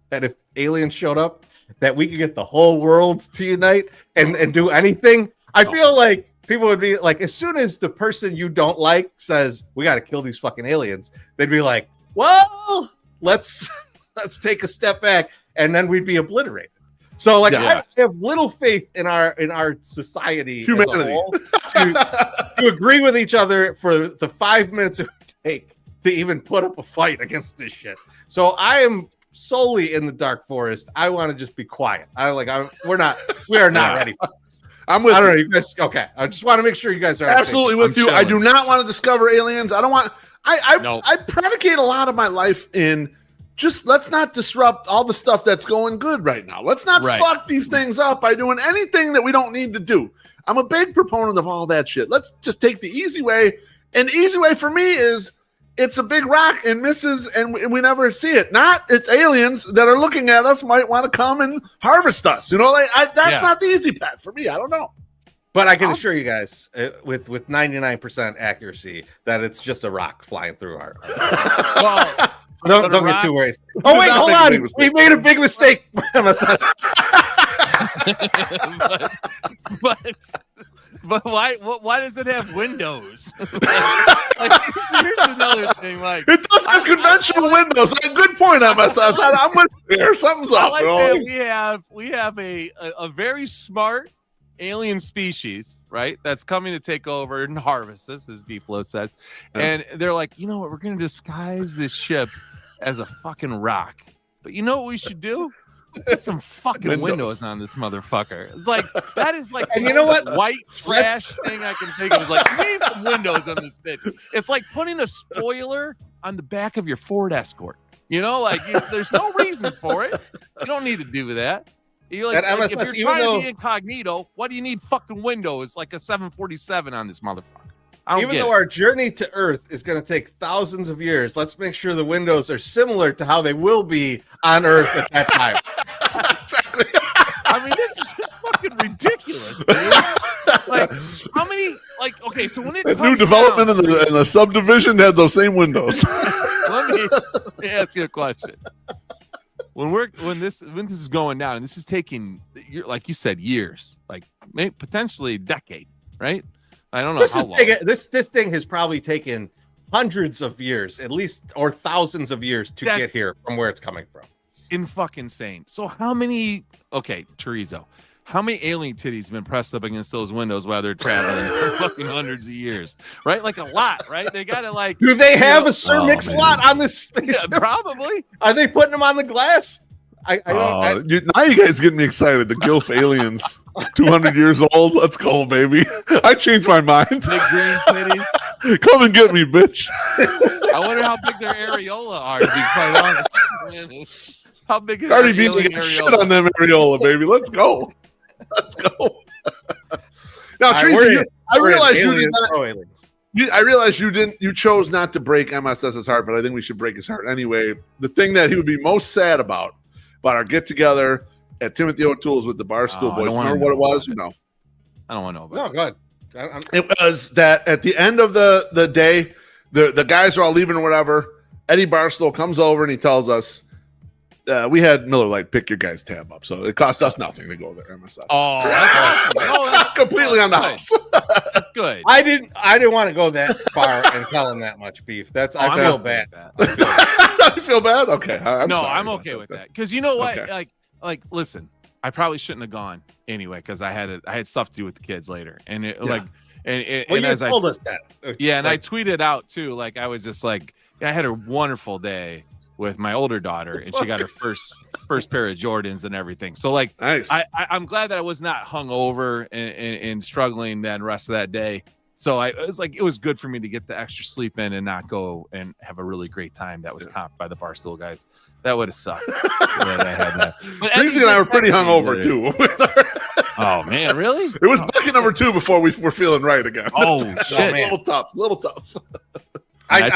that if aliens showed up, that we could get the whole world to unite and do anything? I feel like people would be like, as soon as the person you don't like says, we got to kill these fucking aliens, they'd be like, well, let's take a step back, and then we'd be obliterated. So like, I have little faith in our society, humanity, as a whole, to agree with each other for the 5 minutes it would take to even put up a fight against this shit. So I am solely in the dark forest. I want to just be quiet. We are not ready for this. I'm with you. You guys. Okay. I just want to make sure you guys are absolutely with you. Chilling. I do not want to discover aliens. I don't want, I predicate a lot of my life in just let's not disrupt all the stuff that's going good right now. Let's not fuck these things up by doing anything that we don't need to do. I'm a big proponent of all that shit. Let's just take the easy way. And the easy way for me is it's a big rock and misses, and we never see it. Not it's aliens that are looking at us might want to come and harvest us. That's not the easy path for me. I don't know. But I can assure you guys with 99% accuracy that it's just a rock flying through our well, so don't get too worried. Oh, wait, hold on. We made a big mistake. But why does it have windows? Here's another thing. Like, it does have conventional windows. Good point, MSS. I'm with you there. Something's up. Like that we have a very smart alien species, right? That's coming to take over and harvest us, as BeefLoaf says. And they're like, you know what? We're going to disguise this ship as a fucking rock. But you know what we should do? Put some fucking windows on this motherfucker. It's like that is like, and you know what? White trash thing I can think of is like, you need some windows on this bitch. It's like putting a spoiler on the back of your Ford Escort. You know, like there's no reason for it. You don't need to do that. You're like, if you're trying to be incognito, what do you need fucking windows like a 747 on this motherfucker? Even though our journey to Earth is going to take thousands of years, let's make sure the windows are similar to how they will be on Earth at that time. Exactly. I mean, this is just fucking ridiculous, dude. Like, how many? Like, okay, so when it comes new development in the subdivision had those same windows. let me ask you a question. When this is going down, and this is taking, like you said, years, like maybe potentially a decade, right? I don't know. This thing has probably taken hundreds of years, at least, or thousands of years to get here from where it's coming from. Fucking insane. So how many? Okay, Chorizo. How many alien titties have been pressed up against those windows while they're traveling for fucking hundreds of years? Right? Like a lot, right? They got to like. Do they have a Sir Mix-a-Lot on this space? Yeah, probably. Are they putting them on the glass? Now you guys get me excited. The Gilf aliens, 200 years old. Let's go, baby. I changed my mind. Big green titties. Come and get me, bitch. I wonder how big their areola are, to be quite honest. How big is Cardi B like shit on them areola, baby. Let's go. Let's go. Now, Tracy, I realize you did not. I realize you didn't. You chose not to break MSS's heart, but I think we should break his heart anyway. The thing that he would be most sad about our get together at Timothy O'Toole's with the Barstool Boys. Remember what it was? No, I don't want to know. About go ahead. It was that at the end of the day, the guys are all leaving or whatever. Eddie Barstool comes over and he tells us, we had Miller Lite pick your guys' tab up, so it cost us nothing to go there. MSS. Oh, that's completely on the house. That's good. I didn't want to go that far and tell him that much beef. I feel bad. You feel bad? Okay. I'm okay with that. Because you know what? Okay. Like, listen, I probably shouldn't have gone anyway because I had stuff to do with the kids later, and it you as told us that. Yeah, and I tweeted out too. Like I was just like, I had a wonderful day with my older daughter, and she got her first pair of Jordans and everything. So like, nice. I'm glad that I was not hungover and struggling that rest of that day. So it was good for me to get the extra sleep in and not go and have a really great time. That was comped by the Barstool guys. That would have sucked. But Tracy and I were pretty hungover too. Oh man, really? It was bucket number 2 before we were feeling right again. Oh shit, a little tough. I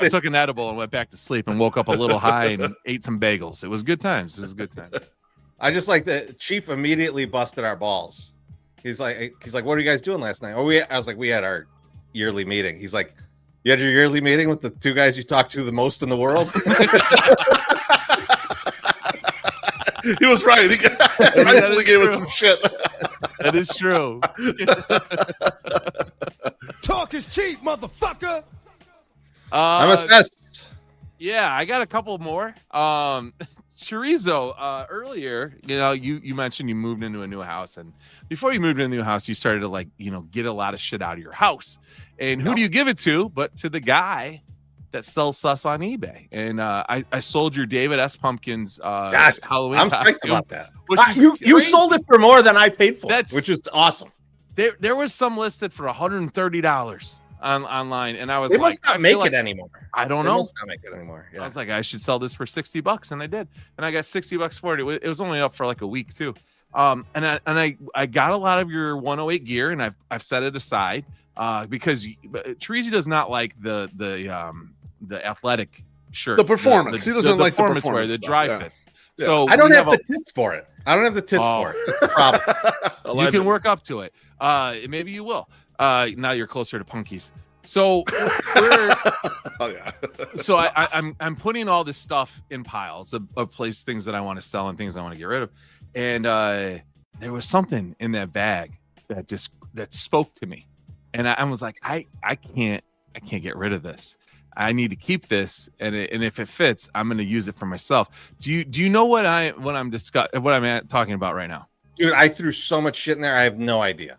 took an edible and went back to sleep and woke up a little high and ate some bagels. It was good times. I just like the chief immediately busted our balls. He's like, what are you guys doing last night? I was like, we had our yearly meeting. He's like, you had your yearly meeting with the 2 guys you talk to the most in the world? He was right. He rightfully gave us some shit. That is true. Talk is cheap, motherfucker. MSS. Yeah, I got a couple more. Chorizo, earlier, you mentioned you moved into a new house, and before you moved into a new house, you started to get a lot of shit out of your house. And who do you give it to but to the guy that sells stuff on eBay? And I sold your David S. Pumpkins Halloween. I'm psyched about that. You sold it for more than I paid for, which is awesome. There was some listed for $130 online, and I was they must not make it anymore. I don't know. Must not make it anymore. Yeah. I was like, I should sell this for $60, and I did, and I got $60 for it. It was only up for like a week too. And I got a lot of your 108 gear, and I've set it aside because Chorizy does not like the athletic shirt, the performance. He doesn't like the performance wear, the dry fits. Yeah. So I don't have the tits for it. It's a problem. You can work up to it. Maybe you will. Now you're closer to Punkies. So so I'm putting all this stuff in piles of things that I want to sell and things I want to get rid of. And there was something in that bag that spoke to me. And I was like, I can't get rid of this. I need to keep this, and if it fits, I'm going to use it for myself. Do you know what I'm talking about right now? Dude, I threw so much shit in there. I have no idea.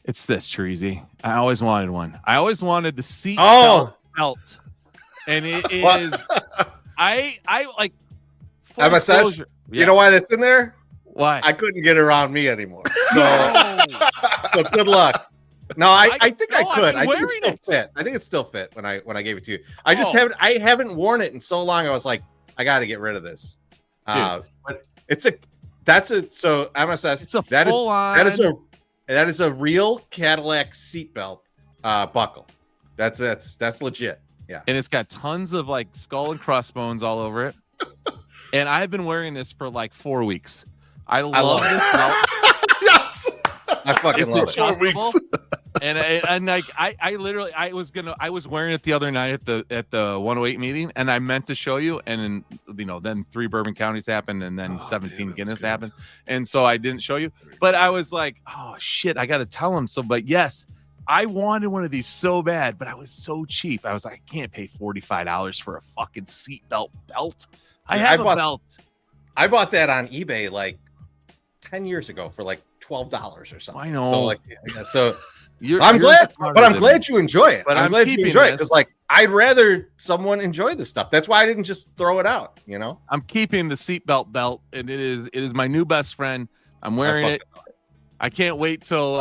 It's this, Chorizy. I always wanted one. I always wanted the seat belt, and it is. I like full MSS. You know why that's in there? Why? I couldn't get around me anymore. So, so good luck. No, I think I could. I think it's still fit. I think it's still fit when I gave it to you. I just haven't worn it in so long. I was like, I got to get rid of this. But so MSS. It's a that is a Real Cadillac seatbelt buckle. That's legit. Yeah. And it's got tons of like skull and crossbones all over it. And I've been wearing this for like 4 weeks. I love this belt. Yes. I fucking love it. 4 weeks. And like I literally I was wearing it the other night at the 108 meeting, and I meant to show you, and then 3 Bourbon counties happened, and then 17 Guinness happened, and so I didn't show you. But I was like, oh shit, I got to tell him. So, but yes, I wanted one of these so bad, but I was so cheap. I was like, I can't pay $45 for a fucking seatbelt belt. I have a belt. I bought that on eBay like 10 years ago for like $12 or something. I know. So like, I'm glad you enjoy it. But I'm glad you enjoy it because like I'd rather someone enjoy this stuff. That's why I didn't just throw it out. I'm keeping the seatbelt belt, and it is my new best friend. I'm wearing it. I can't wait till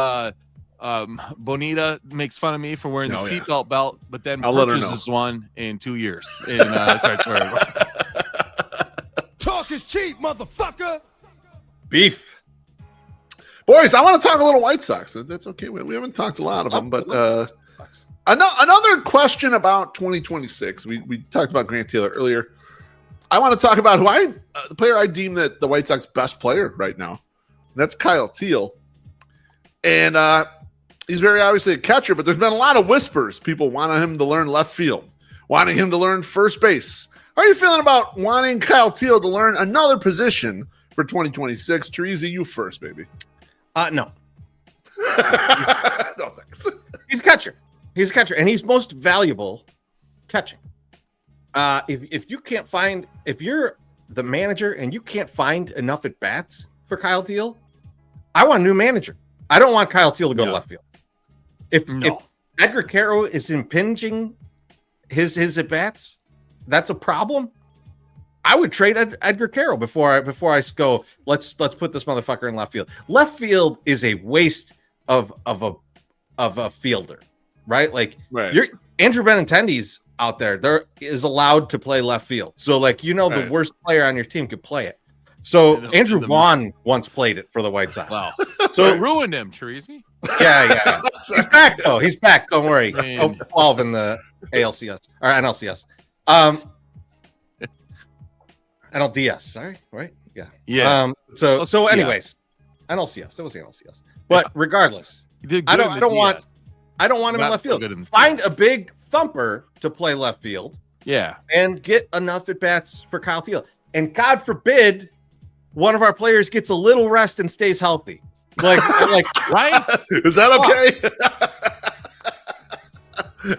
Bonita makes fun of me for wearing the seatbelt belt, but then purchases one in 2 years and starts wearing one. Talk is cheap, motherfucker. Beef. Boys, I want to talk a little White Sox. That's okay. We haven't talked a lot of them, but another question about 2026. We talked about Grant Taylor earlier. I want to talk about the player I deem that the White Sox best player right now. And that's Kyle Teal. And he's very obviously a catcher, but there's been a lot of whispers. People wanting him to learn left field, wanting him to learn first base. How are you feeling about wanting Kyle Teal to learn another position for 2026? Chorizy, you first, baby. No. No, thanks. He's a catcher. He's a catcher, and he's most valuable catching. If you're the manager and you can't find enough at bats for Kyle Teal, I want a new manager. I don't want Kyle Teal to go to left field. If Edgar Caro is impinging his at bats, that's a problem. I would trade Edgar Caro before I go. Let's put this motherfucker in left field. Left field is a waste of a fielder, right? Like Andrew Benintendi's out there is allowed to play left field. So the worst player on your team could play it. So Andrew Vaughn once played it for the White Sox. Wow. So it ruined him, Chorizy. Yeah. He's back though. He's back. Don't worry. 12 in the ALCS or NLCS. NLDS, sorry, right? Yeah. Yeah. So anyways, NLCS. That was the NLCS. But regardless, I don't want him in left field. Find a big thumper to play left field. Yeah. And get enough at bats for Kyle Teal. And God forbid one of our players gets a little rest and stays healthy. Like right? Is that okay?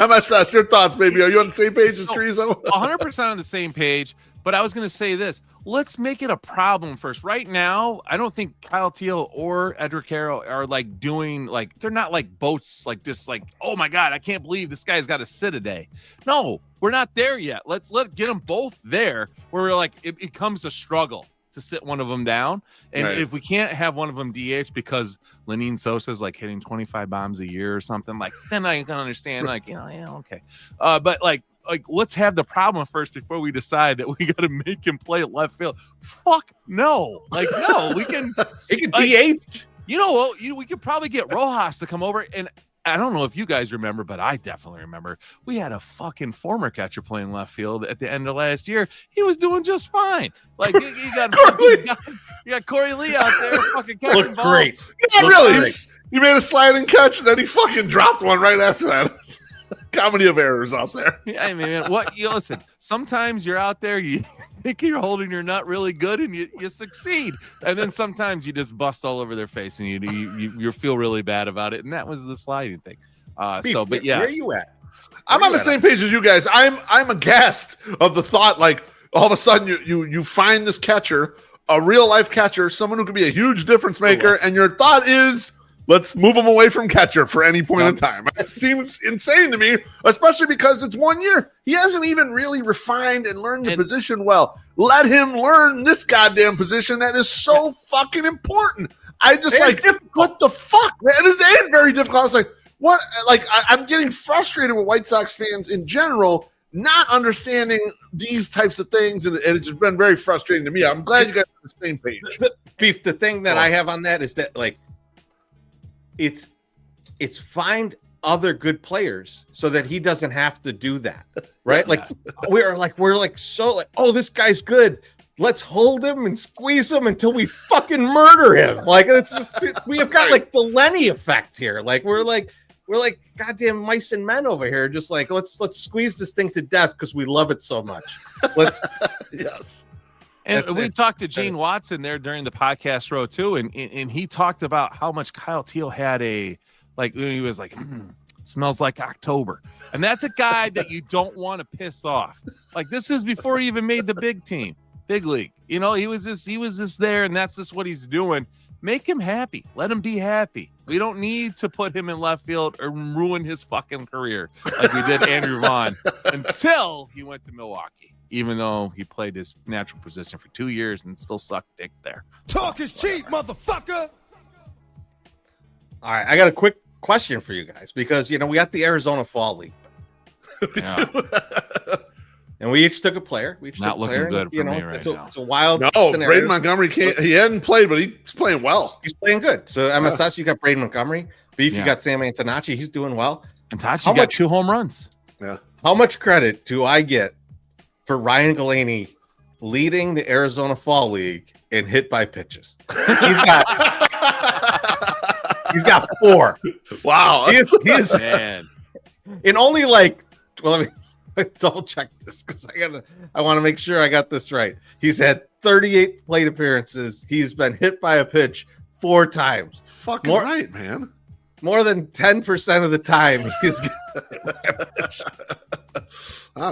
MSS, your thoughts, baby. Are you on the same page as Chorizo? 100% on the same page. But I was going to say this. Let's make it a problem first. Right now, I don't think Kyle Teal or Edgar Caro are they're not like boats, oh my God, I can't believe this guy's got to sit a day. No, we're not there yet. Let's get them both there where we're it becomes a struggle to sit one of them down. And if we can't have one of them DH because Lenine Sosa's hitting 25 bombs a year or something, then I can understand. Okay. But let's have the problem first before we decide that we got to make him play left field. Fuck no. No, we can. He can DH. We could probably get Rojas to come over. And I don't know if you guys remember, but I definitely remember. We had a fucking former catcher playing left field at the end of last year. He was doing just fine. You got Corey Lee out there fucking catching Looked balls. Great. Yeah, really. He made a sliding catch, and then he fucking dropped one right after that. Comedy of errors out there. Yeah, I mean, listen, sometimes you're out there, you think you're holding your nut really good and you succeed. And then sometimes you just bust all over their face and you feel really bad about it. And that was the sliding thing. Beef, but yeah. Where are you at? I'm on the same page as you guys. I'm aghast of the thought, all of a sudden you find this catcher, a real life catcher, someone who could be a huge difference maker, and your thought is, Let's move him away from catcher for any point in time. It seems insane to me, especially because it's 1 year. He hasn't even really refined and learned the position well. Let him learn this goddamn position that is so fucking important. I just what the fuck, man? It is very difficult. I was like, what? Like, I'm getting frustrated with White Sox fans in general, not understanding these types of things, and it's just been very frustrating to me. I'm glad you guys are on the same page. Beef, the thing that I have on that is that, like, it's find other good players so that he doesn't have to do that, right? Like we're so like, oh, this guy's good. Let's hold him and squeeze him until we fucking murder him. Like we have got like the Lenny effect here. Like we're like goddamn mice and men over here. Just like let's squeeze this thing to death because we love it so much. Let's yes. And we talked to Gene Watson there during the podcast row too, and he talked about how much Kyle Teal had he was like, smells like October, and that's a guy that you don't want to piss off. Like this is before he even made the big league. You know, he was just there, and that's just what he's doing. Make him happy. Let him be happy. We don't need to put him in left field or ruin his fucking career like we did Andrew Vaughn until he went to Milwaukee. Even though he played his natural position for 2 years and still sucked dick there. Talk is cheap, motherfucker. All right, I got a quick question for you guys because, you know, we got the Arizona Fall League. And we each took a player. We each not took a looking player, good for and, me right now. It's a wild scenario. Braden Montgomery he hadn't played, but he's playing well. He's playing good. So MSS, you got Braden Montgomery. Beef, you got Sam Antonacci. He's doing well. And Tachi got 2 home runs. Yeah. How much credit do I get for Ryan Galaney leading the Arizona Fall League in hit by pitches? He's got 4. Wow. He is Man. in only like, well, let me double check this because I want to make sure I got this right. He's had 38 plate appearances. He's been hit by a pitch 4 times. Fucking right, man. More than 10% of the time he's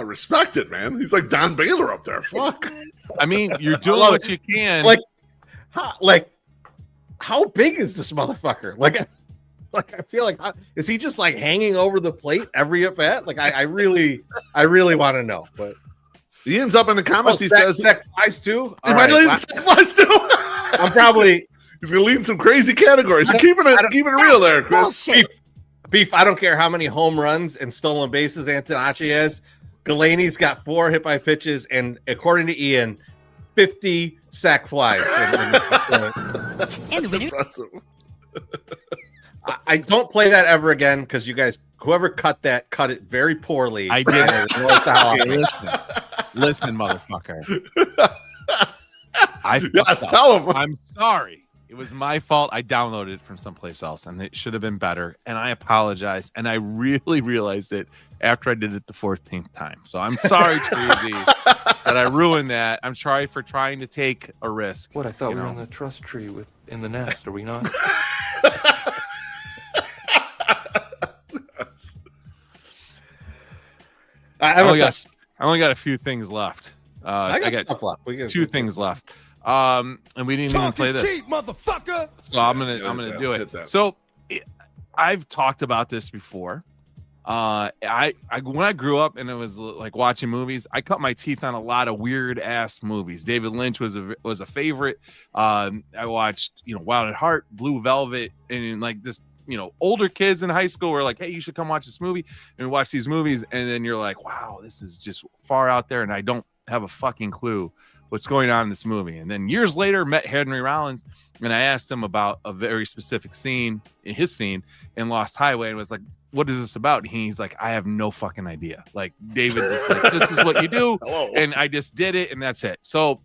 respect it, man. He's like Don Baylor up there. Fuck. I mean, you're doing what you can. Like, how big is this motherfucker? Like I feel like, is he just like hanging over the plate every at bat? Like I really want to know. But he ends up in the comments. He says sack flies too. He might lead sack flies too. I'm probably he's gonna lead in some crazy categories. You're keeping it real there, Chris. Beef. I don't care how many home runs and stolen bases Antonacci has. Galaney's got 4 hit by pitches, and according to Ian, 50 sack flies. And the winner. Impressive. I don't play that ever again because you guys, whoever cut it very poorly. I did. Listen, motherfucker. Tell him. I'm sorry. It was my fault. I downloaded it from someplace else, and it should have been better. And I apologize. And I really realized it after I did it the 14th time. So I'm sorry, Chorizy, that I ruined that. I'm sorry for trying to take a risk. What, I thought we were in the trust tree in the nest. Are we not? I only got a few things left. I got stuff left. We got 2 things left. And we didn't even play this. Cheap, motherfucker. So I'm gonna do it. So I've talked about this before. I when I grew up and it was like watching movies, I cut my teeth on a lot of weird ass movies. David Lynch was a favorite. I watched Wild at Heart, Blue Velvet, and like this. Older kids in high school were like, hey, you should come watch this movie. And we watch these movies, and then you're like, wow, this is just far out there, and I don't have a fucking clue what's going on in this movie. And then years later, met Henry Rollins, and I asked him about a very specific scene in Lost Highway, and was like, what is this about? And he's like, I have no fucking idea. Like, David's just like, this is what you do, and I just did it, and that's it. So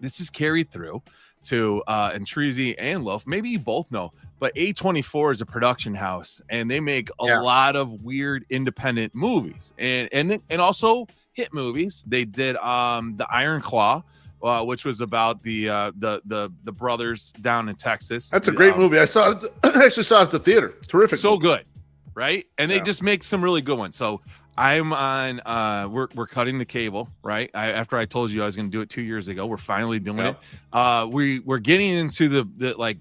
this is carried through to and Chorizy and Loaf. Maybe you both know, but A24 is a production house, and they make a lot of weird independent movies and also hit movies. They did the Iron Claw, which was about the brothers down in Texas. That's a great movie. I actually saw it at the theater. Terrific. So good, right? And they just make some really good ones. So I'm on. We're cutting the cable, right? After I told you I was going to do it 2 years ago, we're finally doing it. We're getting into the like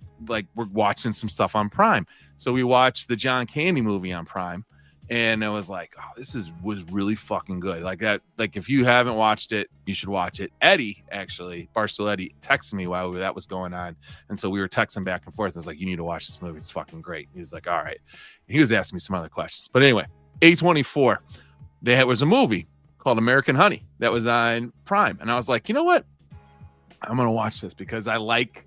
we're watching some stuff on Prime. So we watched the John Candy movie on Prime, and I was like, oh, was really fucking good. Like that. Like if you haven't watched it, you should watch it. Eddie, actually, Barstool Eddie, texted me while that was going on, and so we were texting back and forth. I was like, you need to watch this movie. It's fucking great. He was like, all right. And he was asking me some other questions, but anyway. A24, was a movie called American Honey that was on Prime. And I was like, you know what? I'm going to watch this because I like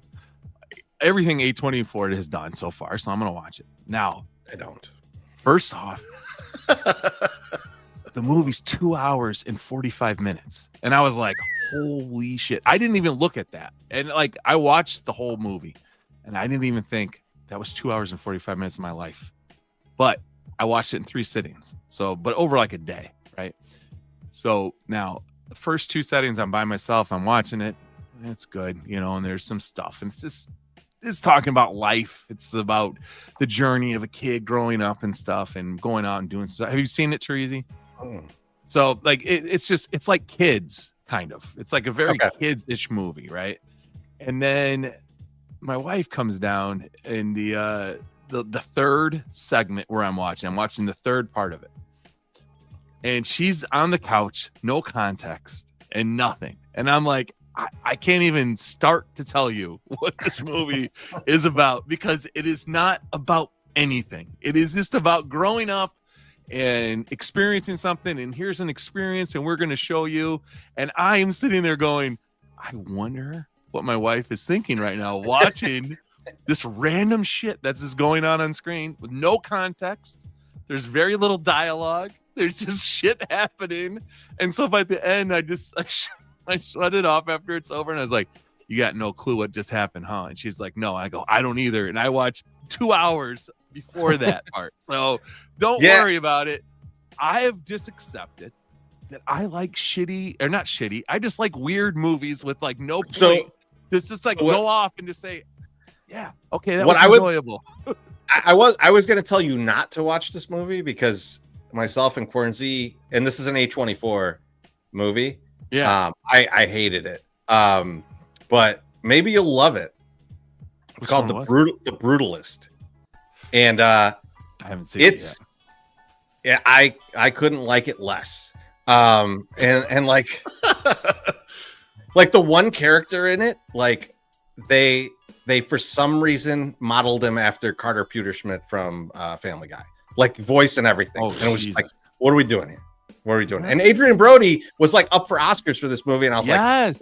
everything A24 has done so far. So I'm going to watch it. Now, I don't. First off, the movie's 2 hours and 45 minutes. And I was like, holy shit. I didn't even look at that. And like, I watched the whole movie and I didn't even think that was 2 hours and 45 minutes of my life. But I watched it in 3 sittings. So, but over like a day, right? So now the first 2 settings, I'm by myself. I'm watching it. It's good, and there's some stuff. And it's talking about life. It's about the journey of a kid growing up and stuff and going out and doing stuff. Have you seen it, Chorizy? So like, it's like kids kind of. It's like a very kids-ish movie, right? And then my wife comes down in the third segment where I'm watching the third part of it. And she's on the couch, no context and nothing. And I'm like, I can't even start to tell you what this movie is about because it is not about anything. It is just about growing up and experiencing something. And here's an experience and we're going to show you. And I am sitting there going, I wonder what my wife is thinking right now, watching this random shit that's just going on screen with no context. There's very little dialogue. There's just shit happening. And so by the end, I shut it off after it's over. And I was like, you got no clue what just happened, huh? And she's like, no. I go, I don't either. And I watched 2 hours before that part. So don't worry about it. I have just accepted that I like not shitty. I just like weird movies with like no point. So, just like go off and just say, yeah, okay, that was enjoyable. I was going to tell you not to watch this movie because myself and Chorizy, and this is an A24 movie. Yeah, I hated it. But maybe you'll love it. It's called The Brutalist, and I haven't seen it yet. Yeah, I couldn't like it less. And like like the one character in it, like they for some reason modeled him after Carter Pewterschmidt from Family Guy, like voice and everything. And it was just like, what are we doing here? What are we doing? And Adrian Brody was like up for Oscars for this movie, and I was like,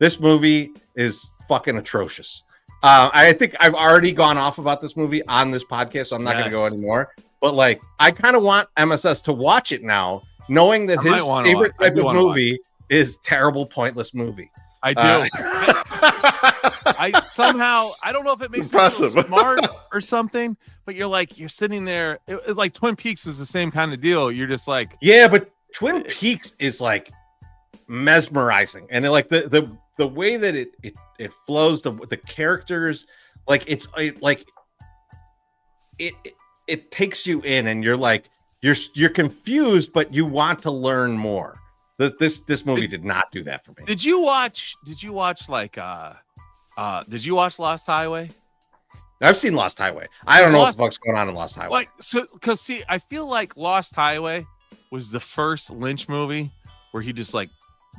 this movie is fucking atrocious. I think I've already gone off about this movie on this podcast, so I'm not going to go anymore. But like, I kind of want MSS to watch it now, knowing that his favorite type of movie is terrible, pointless movie. I do. I don't know if it makes me feel smart or something, but you're sitting there. It's like Twin Peaks is the same kind of deal. You're just like, yeah, but Twin Peaks is like mesmerizing, and like the way that it flows, the characters, like it takes you in, and you're like you're confused, but you want to learn more. This movie did not do that for me. Did you watch Lost Highway? I've seen Lost Highway. I don't know what the fuck's going on in Lost Highway. I feel like Lost Highway was the first Lynch movie where he just like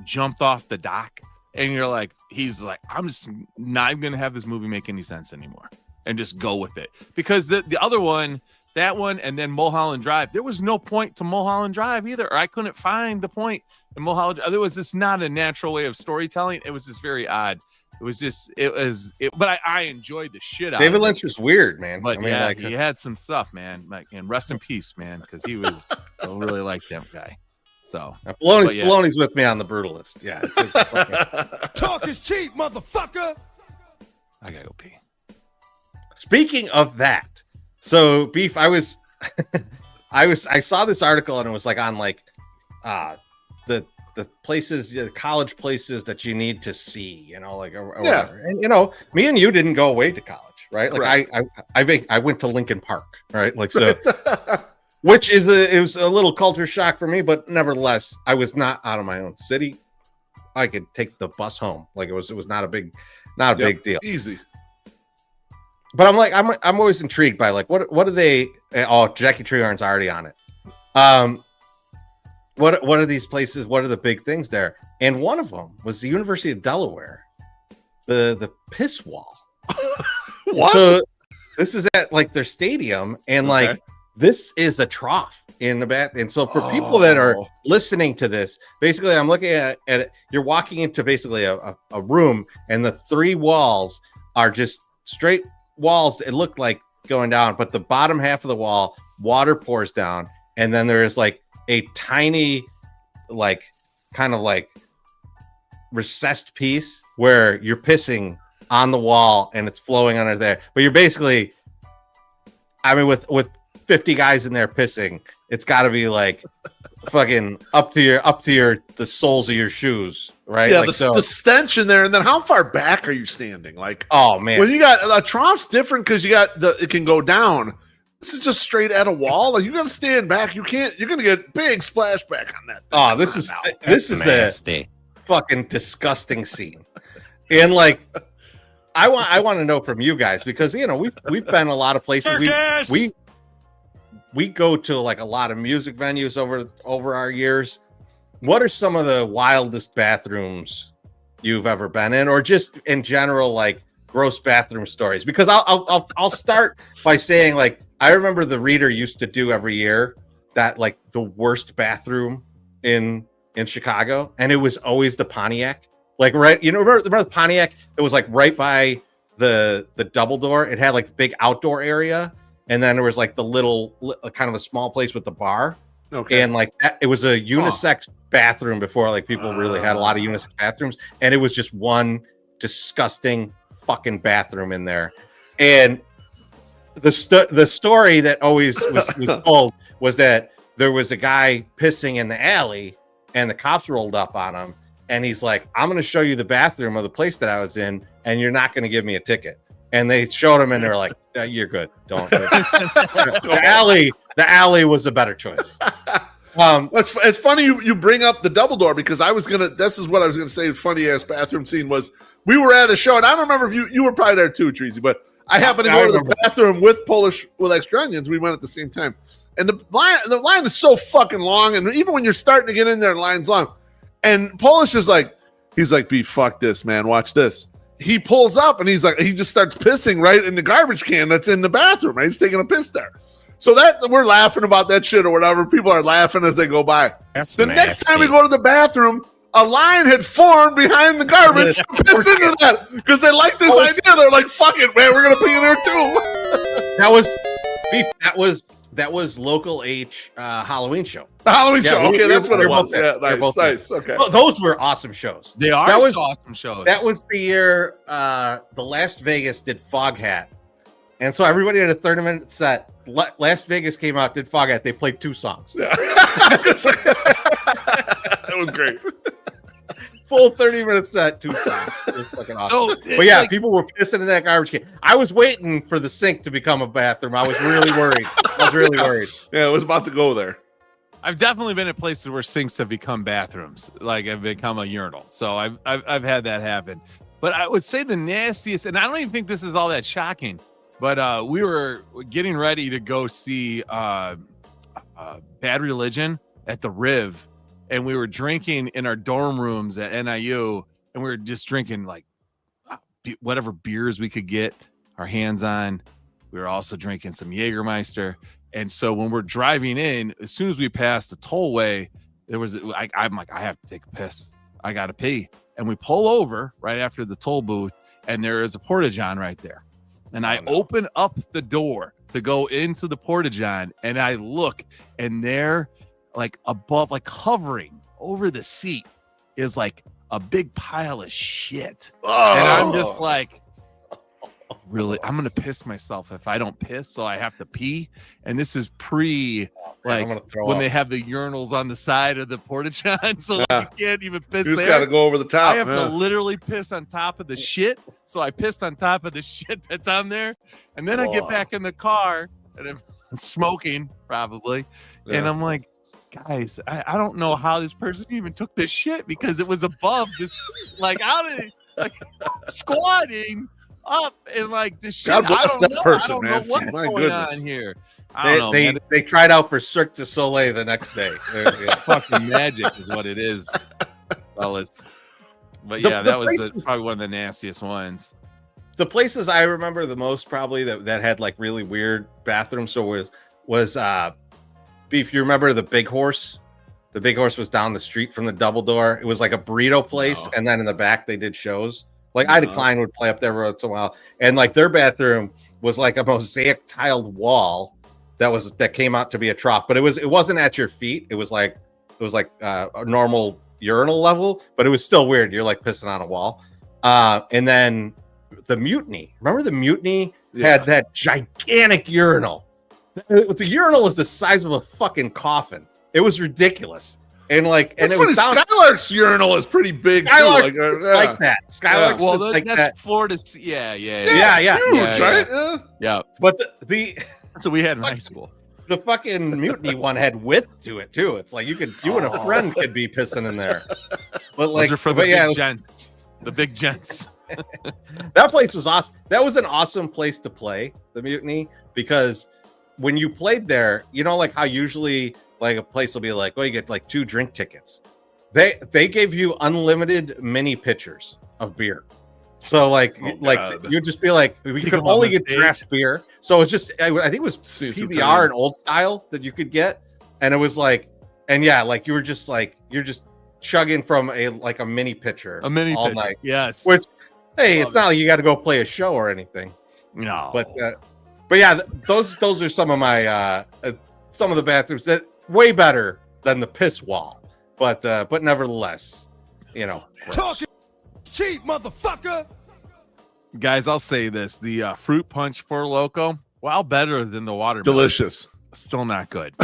jumped off the dock, and you're like, he's like, I'm just not going to have this movie make any sense anymore, and just go with it. Because the other one, that one, and then Mulholland Drive, there was no point to Mulholland Drive either, or I couldn't find the point in Mulholland Drive. There was just not a natural way of storytelling. It was just very odd. But I enjoyed the shit out of it. David Lynch is weird, man. But he had some stuff, man. Like, and rest in peace, man, because I really like that guy. So Filoni's with me on The Brutalist. Yeah, talk is cheap, motherfucker. I gotta go pee. Speaking of that, so Beef, I saw this article, and it was like on like the places, the college places that you need to see, like or whatever. And me and you didn't go away to college, right? Like I went to Lincoln Park, right? Like so. which is it was a little culture shock for me, but nevertheless, I was not out of my own city. I could take the bus home. Like it was not a big deal. Easy. But I'm always intrigued by like what do they? Oh, Jackie Treehorn's already on it. What are these places? What are the big things there? And one of them was the University of Delaware, the piss wall. What? So this is at like their stadium, and like this is a trough in the back. And so for people that are listening to this, basically I'm looking at it. You're walking into basically a room, and the three walls are just straight walls. It looked like going down, but the bottom half of the wall, water pours down, and then there is like a tiny, like kind of like recessed piece where you're pissing on the wall and it's flowing under there. But you're basically, I mean, with 50 guys in there pissing, it's got to be like fucking up to the soles of your shoes, right? Yeah, like, the stench in there. And then how far back are you standing? Like, oh man, when you got a trough's different because you got it can go down. This is just straight at a wall. Like you got to stand back. You can't. You're gonna get big splashback on that. Oh, this is nasty. A fucking disgusting scene. And like, I want to know from you guys because you know we've been a lot of places. We go to like a lot of music venues over our years. What are some of the wildest bathrooms you've ever been in, or just in general, like gross bathroom stories? Because I'll start by saying like. I remember the Reader used to do every year that like the worst bathroom in Chicago, and it was always the Pontiac. Like right, you know, remember the Pontiac? It was like right by the double door. It had like the big outdoor area, and then there was like the little kind of a small place with the bar. Okay, and like that, it was a unisex bathroom before like people really had a lot of unisex bathrooms, and it was just one disgusting fucking bathroom in there, and. The story that always was told was that there was a guy pissing in the alley and the cops rolled up on him and he's like, I'm going to show you the bathroom of the place that I was in and you're not going to give me a ticket. And they showed him and they're like, you're good. Don't. The alley was a better choice. It's funny you bring up the double door because this is what I was going to say. Funny ass bathroom scene was we were at a show and I don't remember if you were probably there too, Treasy, but I happened to go to the bathroom with Polish with extra onions. We went at the same time. And the line is so fucking long. And even when you're starting to get in there, the line's long. And Polish is like, he's like, B, fuck this, man. Watch this. He pulls up and he just starts pissing right in the garbage can that's in the bathroom. Right? He's taking a piss there. So we're laughing about that shit or whatever. People are laughing as they go by. Next time we go to the bathroom, a line had formed behind the garbage to piss into that because they like this idea. They're like, "Fuck it, man, we're gonna pee in there too." That was Local H Halloween show. The Halloween show. Okay, that's what it was. Yeah, nice. Okay, well, those were awesome shows. They are awesome shows. That was the year the Las Vegas did Foghat, and so everybody had a 30-minute set. Las Vegas came out, did Foghat. They played 2 songs. Yeah. That was great. Full 30-minute set, 2 songs. It was fucking awesome. But yeah, people were pissing in that garbage can. I was waiting for the sink to become a bathroom. I was really worried. Yeah, it was about to go there. I've definitely been at places where sinks have become bathrooms, like have become a urinal. So I've had that happen. But I would say the nastiest, and I don't even think this is all that shocking. But we were getting ready to go see Bad Religion at the Riv. And we were drinking in our dorm rooms at NIU, and we were just drinking like whatever beers we could get our hands on. We were also drinking some Jägermeister. And so when we're driving in, as soon as we passed the tollway, I'm like, I have to take a piss. I got to pee. And we pull over right after the toll booth, and there is a Porta-John right there. And I open up the door to go into the Porta-John, and I look, and there, like above, like hovering over the seat, is like a big pile of shit. Oh. And I'm just like, really, I'm gonna piss myself if I don't piss, so I have to pee. And this is when they have the urinals on the side of the Porta-John, so you can't even piss there. You just gotta go over the top. I have to literally piss on top of the shit, so I pissed on top of the shit that's on there, and then I get back in the car, and smoking probably. Yeah. And I'm like, guys, I don't know how this person even took this shit because it was above this, like, how did like squatting up and like this shit. God bless that person, I don't man. know what's My going goodness. on here. I don't know, man. They tried out for Cirque du Soleil the next day. It's fucking magic is what it is, fellas. But yeah, that was probably one of the nastiest ones. The places I remember the most probably that had like really weird bathrooms. So was Beef. You remember the Big Horse? The Big Horse was down the street from the Double Door. It was like a burrito place, and then in the back they did shows. Like Ida Klein would play up there once in a while, and like their bathroom was like a mosaic tiled wall that came out to be a trough, but it wasn't at your feet. It was like a normal urinal level, but it was still weird. You're like pissing on a wall. And then the Mutiny. Remember the Mutiny had that gigantic urinal. The urinal was the size of a fucking coffin. It was ridiculous. And like, and it was Skylark's urinal is pretty big. Skylark is like that. Skylark's well, just like that's that. Florida. Yeah. Huge, right? Yeah. But the that's what we had in high school. The fucking Mutiny one had width to it too. It's like you and a friend could be pissing in there. But like, those are for the big gents. The big gents. That place was awesome. That was an awesome place to play, the Mutiny, because when you played there, you know, like how usually like a place will be like, oh, you get like 2 drink tickets. They gave you unlimited mini pitchers of beer. So like you'd just be like, you could only get draft beer. So it's just, I think it was PBR and old style that you could get. And it was like, and yeah, like you were just like, you're just chugging from a mini pitcher all night. Yes. Which, hey, it's not like you got to go play a show or anything. No. But yeah, those are some of my some of the bathrooms that way better than the piss wall. But nevertheless, you know, talking cheap, motherfucker. Guys, I'll say this: the fruit punch for Loco, while better than the watermelon, delicious, still not good.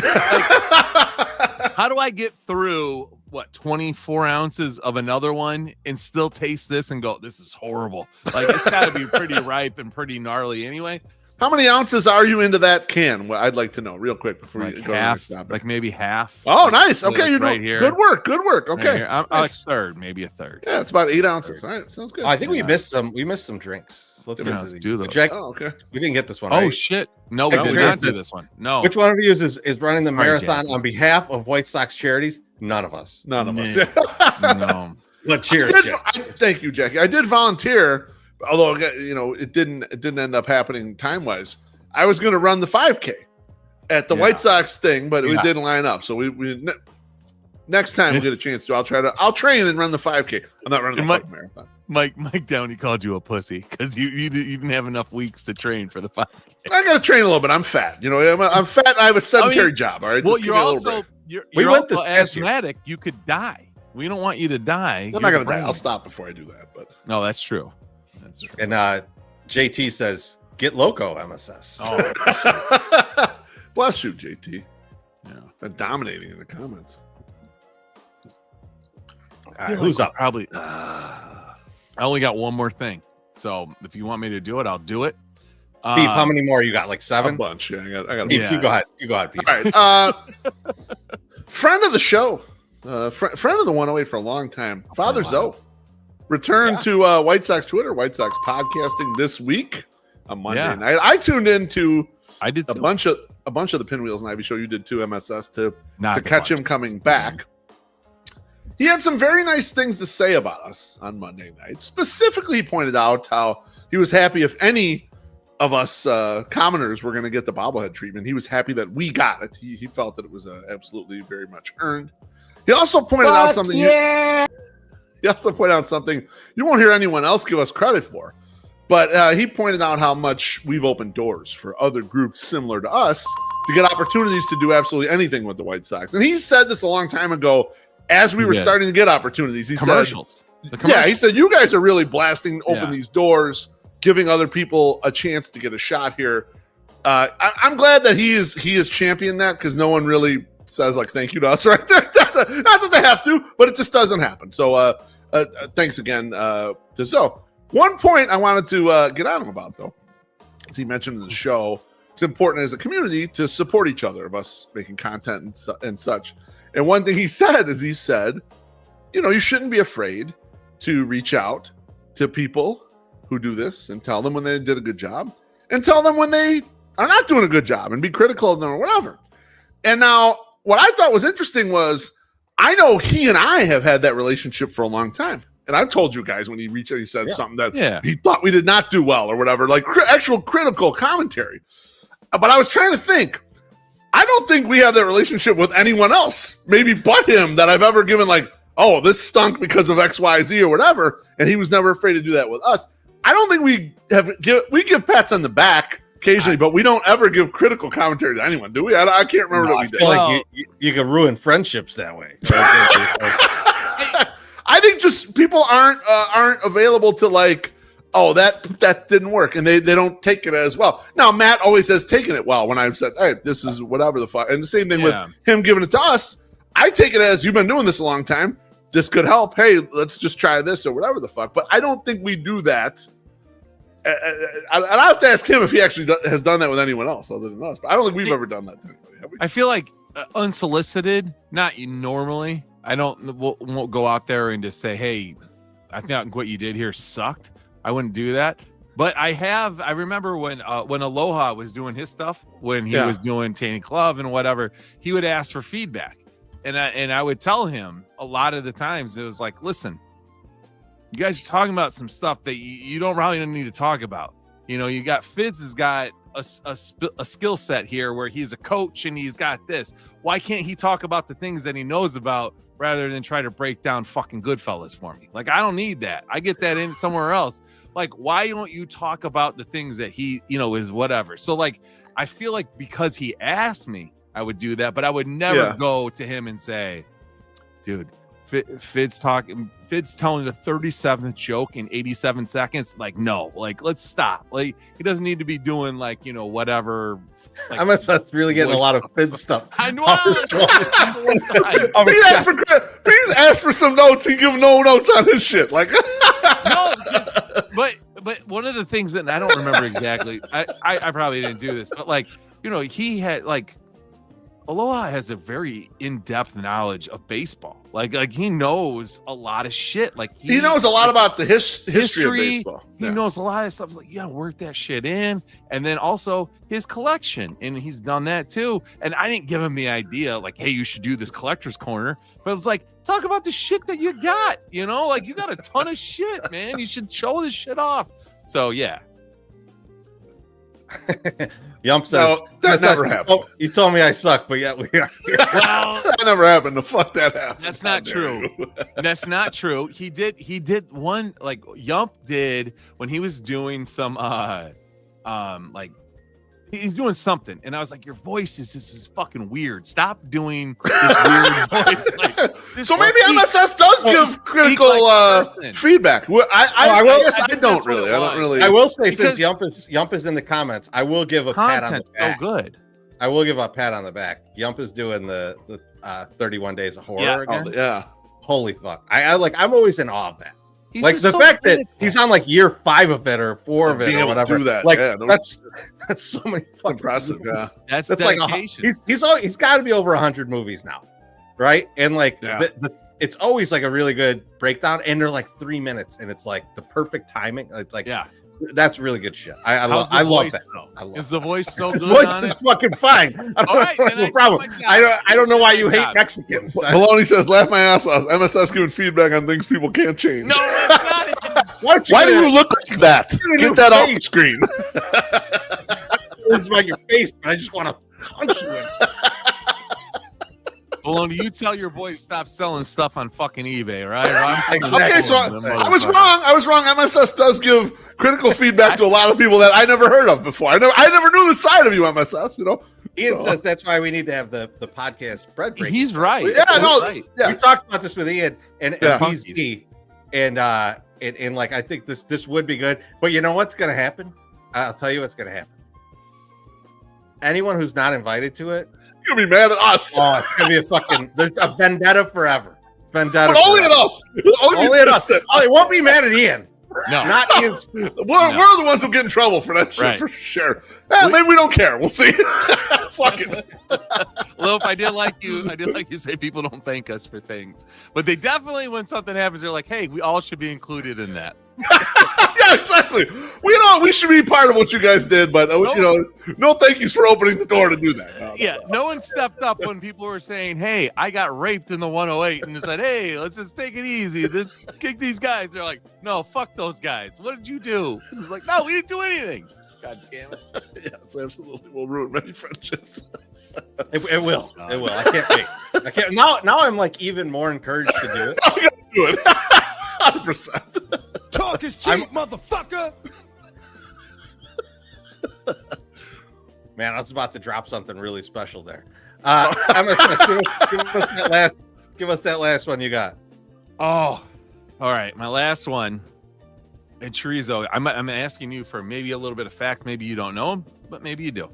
How do I get through 24 ounces of another one and still taste this and go, this is horrible? Like, it's got to be pretty ripe and pretty gnarly anyway. How many ounces are you into that can? Well, I'd like to know real quick before you go half, to the next like maybe half. Oh, nice. Okay, you're right here. Good work. Okay, right I'm like third, maybe a third. Yeah, it's about 8 ounces. All right, sounds good. I think we missed some drinks. Let's do those. Jack, okay. We didn't get this one. Oh right? shit! No, we did not do this one. No. Which one of you is running the marathon on behalf of White Sox charities? None of us. None of us. No. But cheers. Thank you, Jackie. I did volunteer, although it didn't end up happening time wise. I was going to run the 5K at the White Sox thing, but it didn't line up. So we next time we get a chance to, I'll train and run the 5K. I'm not running the fucking marathon. Mike Downey called you a pussy because you didn't have enough weeks to train for the 5K. I got to train a little bit. I'm fat. You know, I'm fat. And I have a sedentary job. All right. Well, you're also asthmatic. You could die. We don't want you to die. I'm not going to die. I'll stop before I do that. But no, that's true. And JT says, "Get Loco, MSS." Oh, bless you, JT. Yeah, they're dominating in the comments. Who's up? Probably. I only got one more thing, so if you want me to do it, I'll do it. Beef, how many more you got? Like 7? A bunch. Yeah, I got. Beef, you go ahead. Beef. All right. Friend of the show, friend of the 108 for a long time. Father Zoe returned to White Sox Twitter, White Sox podcasting this week on Monday night. I tuned into. I did a bunch of the Pinwheels and Ivy show. You did too, MSS to catch him coming back. He had some very nice things to say about us on Monday night. Specifically, he pointed out how he was happy if any of us commoners were going to get the bobblehead treatment. He was happy that we got it. He felt that it was absolutely very much earned. He also pointed out something. He also pointed out something you won't hear anyone else give us credit for. But he pointed out how much we've opened doors for other groups similar to us to get opportunities to do absolutely anything with the White Sox. And he said this a long time ago as we were starting to get opportunities. He said, he said, you guys are really blasting open these doors, giving other people a chance to get a shot here. I'm glad that he is championed that because no one really says like thank you to us, right? Not that they have to, but it just doesn't happen. So thanks again to Zoe. One point I wanted to get on him about, though, as he mentioned in the show, it's important as a community to support each other, of us making content and such. And one thing he said is, you shouldn't be afraid to reach out to people who do this and tell them when they did a good job and tell them when they are not doing a good job and be critical of them or whatever. And now what I thought was interesting was, I know he and I have had that relationship for a long time. And I've told you guys when he reached out, he said something that he thought we did not do well or whatever, like actual critical commentary. But I was trying to think, I don't think we have that relationship with anyone else, maybe but him, that I've ever given like, oh, this stunk because of X, Y, Z or whatever. And he was never afraid to do that with us. I don't think we give pats on the back occasionally, but we don't ever give critical commentary to anyone, do we? I can't remember that we did. Like you can ruin friendships that way. I think just people aren't available to like, oh, that didn't work, and they don't take it as well. Now, Matt always has taken it well when I've said, hey, this is whatever the fuck. And the same thing with him giving it to us. I take it as, you've been doing this a long time. This could help. Hey, let's just try this or whatever the fuck. But I don't think we do that. I'll have to ask him if he actually has done that with anyone else other than us. But I don't think we've ever done that to anybody, have we? I feel like unsolicited, not normally. I won't go out there and just say, hey, I think what you did here sucked. I wouldn't do that. But I remember when Aloha was doing his stuff, when he was doing Tanny Club and whatever, he would ask for feedback. And I would tell him a lot of the times, it was like, listen, you guys are talking about some stuff that you don't really need to talk about. You got Fitz has got a skill set here where he's a coach and he's got this. Why can't he talk about the things that he knows about rather than try to break down fucking Goodfellas for me? Like, I don't need that. I get that in somewhere else. Like, why don't you talk about the things that he, is whatever. So like, I feel like because he asked me, I would do that, but I would never go to him and say, dude, Fid's telling the 37th joke in 87 seconds. Like, no, like, let's stop. Like, he doesn't need to be doing like, whatever. Like, I'm really getting a lot of Fid stuff. I know. Please ask for some notes. He give no notes on his shit. Like, no, but one of the things that, and I don't remember exactly, I probably didn't do this, but like, he had like, Aloha has a very in-depth knowledge of baseball. Like he knows a lot of shit. Like he knows a lot about the history of baseball. He knows a lot of stuff. Like, you gotta work that shit in. And then also his collection. And he's done that too. And I didn't give him the idea, like, hey, you should do this collector's corner. But it's like, talk about the shit that you got. Like, you got a ton of shit, man. You should show this shit off. So yeah. Yump says that never happened. Oh, you told me I suck, but yet we are here. Well, that never happened. The fuck that happened. That's not true. That's not true. He did one, like Yump did when he was doing some like he's doing something, and I was like, your voice is fucking weird. Stop doing this weird voice. Like, so maybe MSS does give critical feedback. I don't really. I will say, since Yump is in the comments, I will give a pat on the back. So good. I will give a pat on the back. Yump is doing the 31 Days of Horror again. Holy fuck! I'm always in awe of that. He's like the fact that he's on like year 5 of it or 4 of it or whatever. Do that. Like that's so many fucking impressive. Yeah, that's dedication. Like he's got to be over 100 movies now, right? And like it's always like a really good breakdown, and they're like 3 minutes, and it's like the perfect timing. It's like that's really good shit. I love that. Is the voice so good? His voice is fucking fine. I don't have no problem. I don't know why you hate Mexicans. Maloney says, laugh my ass off. MSS giving feedback on things people can't change. No, that's not it. Why do you look like that? Get that off the screen. This is like your face, but I just want to punch you in. Maloney, you tell your boy to stop selling stuff on fucking eBay, right? Okay, so I was wrong. MSS does give critical feedback to a lot of people that I never heard of before. I never knew the side of you, MSS. Ian says that's why we need to have the podcast bread break. He's right. We talked about this with Ian and PZ, and like I think this would be good. But you know what's going to happen? I'll tell you what's going to happen. Anyone who's not invited to it, you're gonna be mad at us. Oh, it's gonna be a fucking. There's a vendetta forever. But only at us. Only at us. Oh, it won't be mad at Ian. Not Ian. We're the ones who get in trouble for that shit for sure. Maybe we don't care. We'll see. Fuck it. Loaf, I did like you say people don't thank us for things, but they definitely, when something happens, they're like, "Hey, we all should be included in that." Yeah, exactly. We should be part of what you guys did, but no thank yous for opening the door to do that. No one stepped up when people were saying, "Hey, I got raped in the 108," and they said, "Hey, let's just take it easy. Let's kick these guys." They're like, "No, fuck those guys. What did you do?" It's like, "No, we didn't do anything." God damn it. Yes, absolutely. We'll ruin many friendships. It will. It will. I can't wait. I can't. Now I'm like even more encouraged to do it. I'm gonna do it. 100%. Talk is cheap, motherfucker. Man, I was about to drop something really special there. Give us that last one you got. Oh, all right. My last one. And Chorizo, I'm asking you for maybe a little bit of fact. Maybe you don't know them, but maybe you do.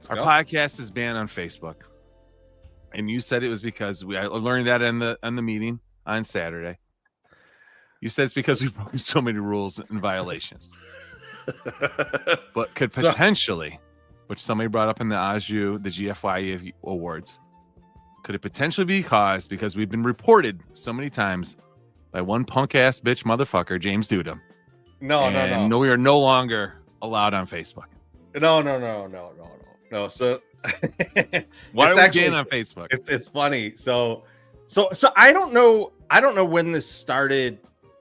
Our podcast is banned on Facebook, and you said it was because I learned that in the meeting on Saturday. You said it's because we've broken so many rules and violations, but could potentially, which somebody brought up in the GFYE awards, could it potentially be caused because we've been reported so many times by one punk ass bitch motherfucker, James Dudum. No, we are no longer allowed on Facebook. No. So why are we banned on Facebook? It's funny. So I don't know when this started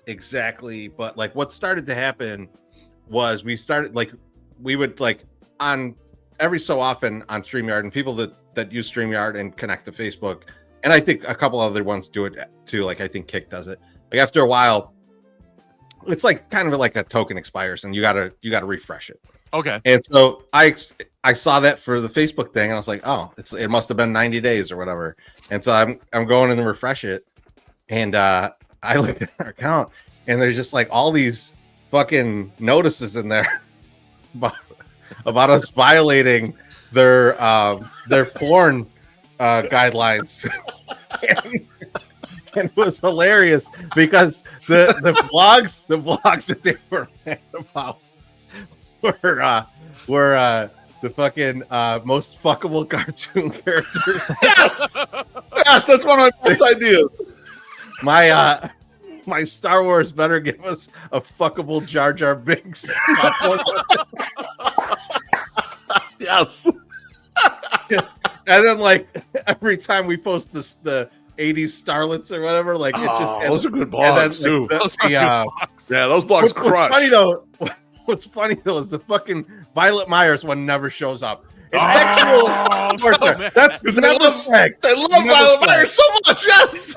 exactly, but like what started to happen was we would on every so often on StreamYard, and people that use StreamYard and connect to Facebook, and I think a couple other ones do it too. Like I think Kick does it. Like after a while, it's like kind of like a token expires and you gotta refresh it. Okay. And so I saw that for the Facebook thing and I was like, oh, it must have been 90 days or whatever. And so I'm going in to refresh it, and I look at our account and there's just like all these fucking notices in there about us violating their porn guidelines. And it was hilarious because the blogs that they were mad about were the fucking most fuckable cartoon characters. Yes, that's one of my best ideas. My Star Wars better give us a fuckable Jar Jar Binks. Yes. And then like every time we post the 80s starlets or whatever, like it just those are good blogs too. Yeah, those blogs crush. What's funny though is the fucking Violet Myers one never shows up. It's actual. That's never flagged. They love Violet Myers so much. Yes.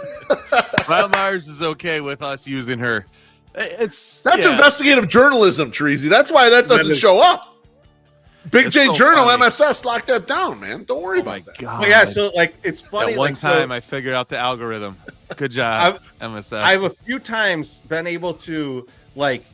Violet Myers is okay with us using her. That's investigative journalism, Chorizy. That's why that doesn't show up. Big J Journal, funny. MSS, lock that down, man. Don't worry about that. God. But yeah, so like it's funny. At one time, I figured out the algorithm. Good job, MSS. I've a few times been able to like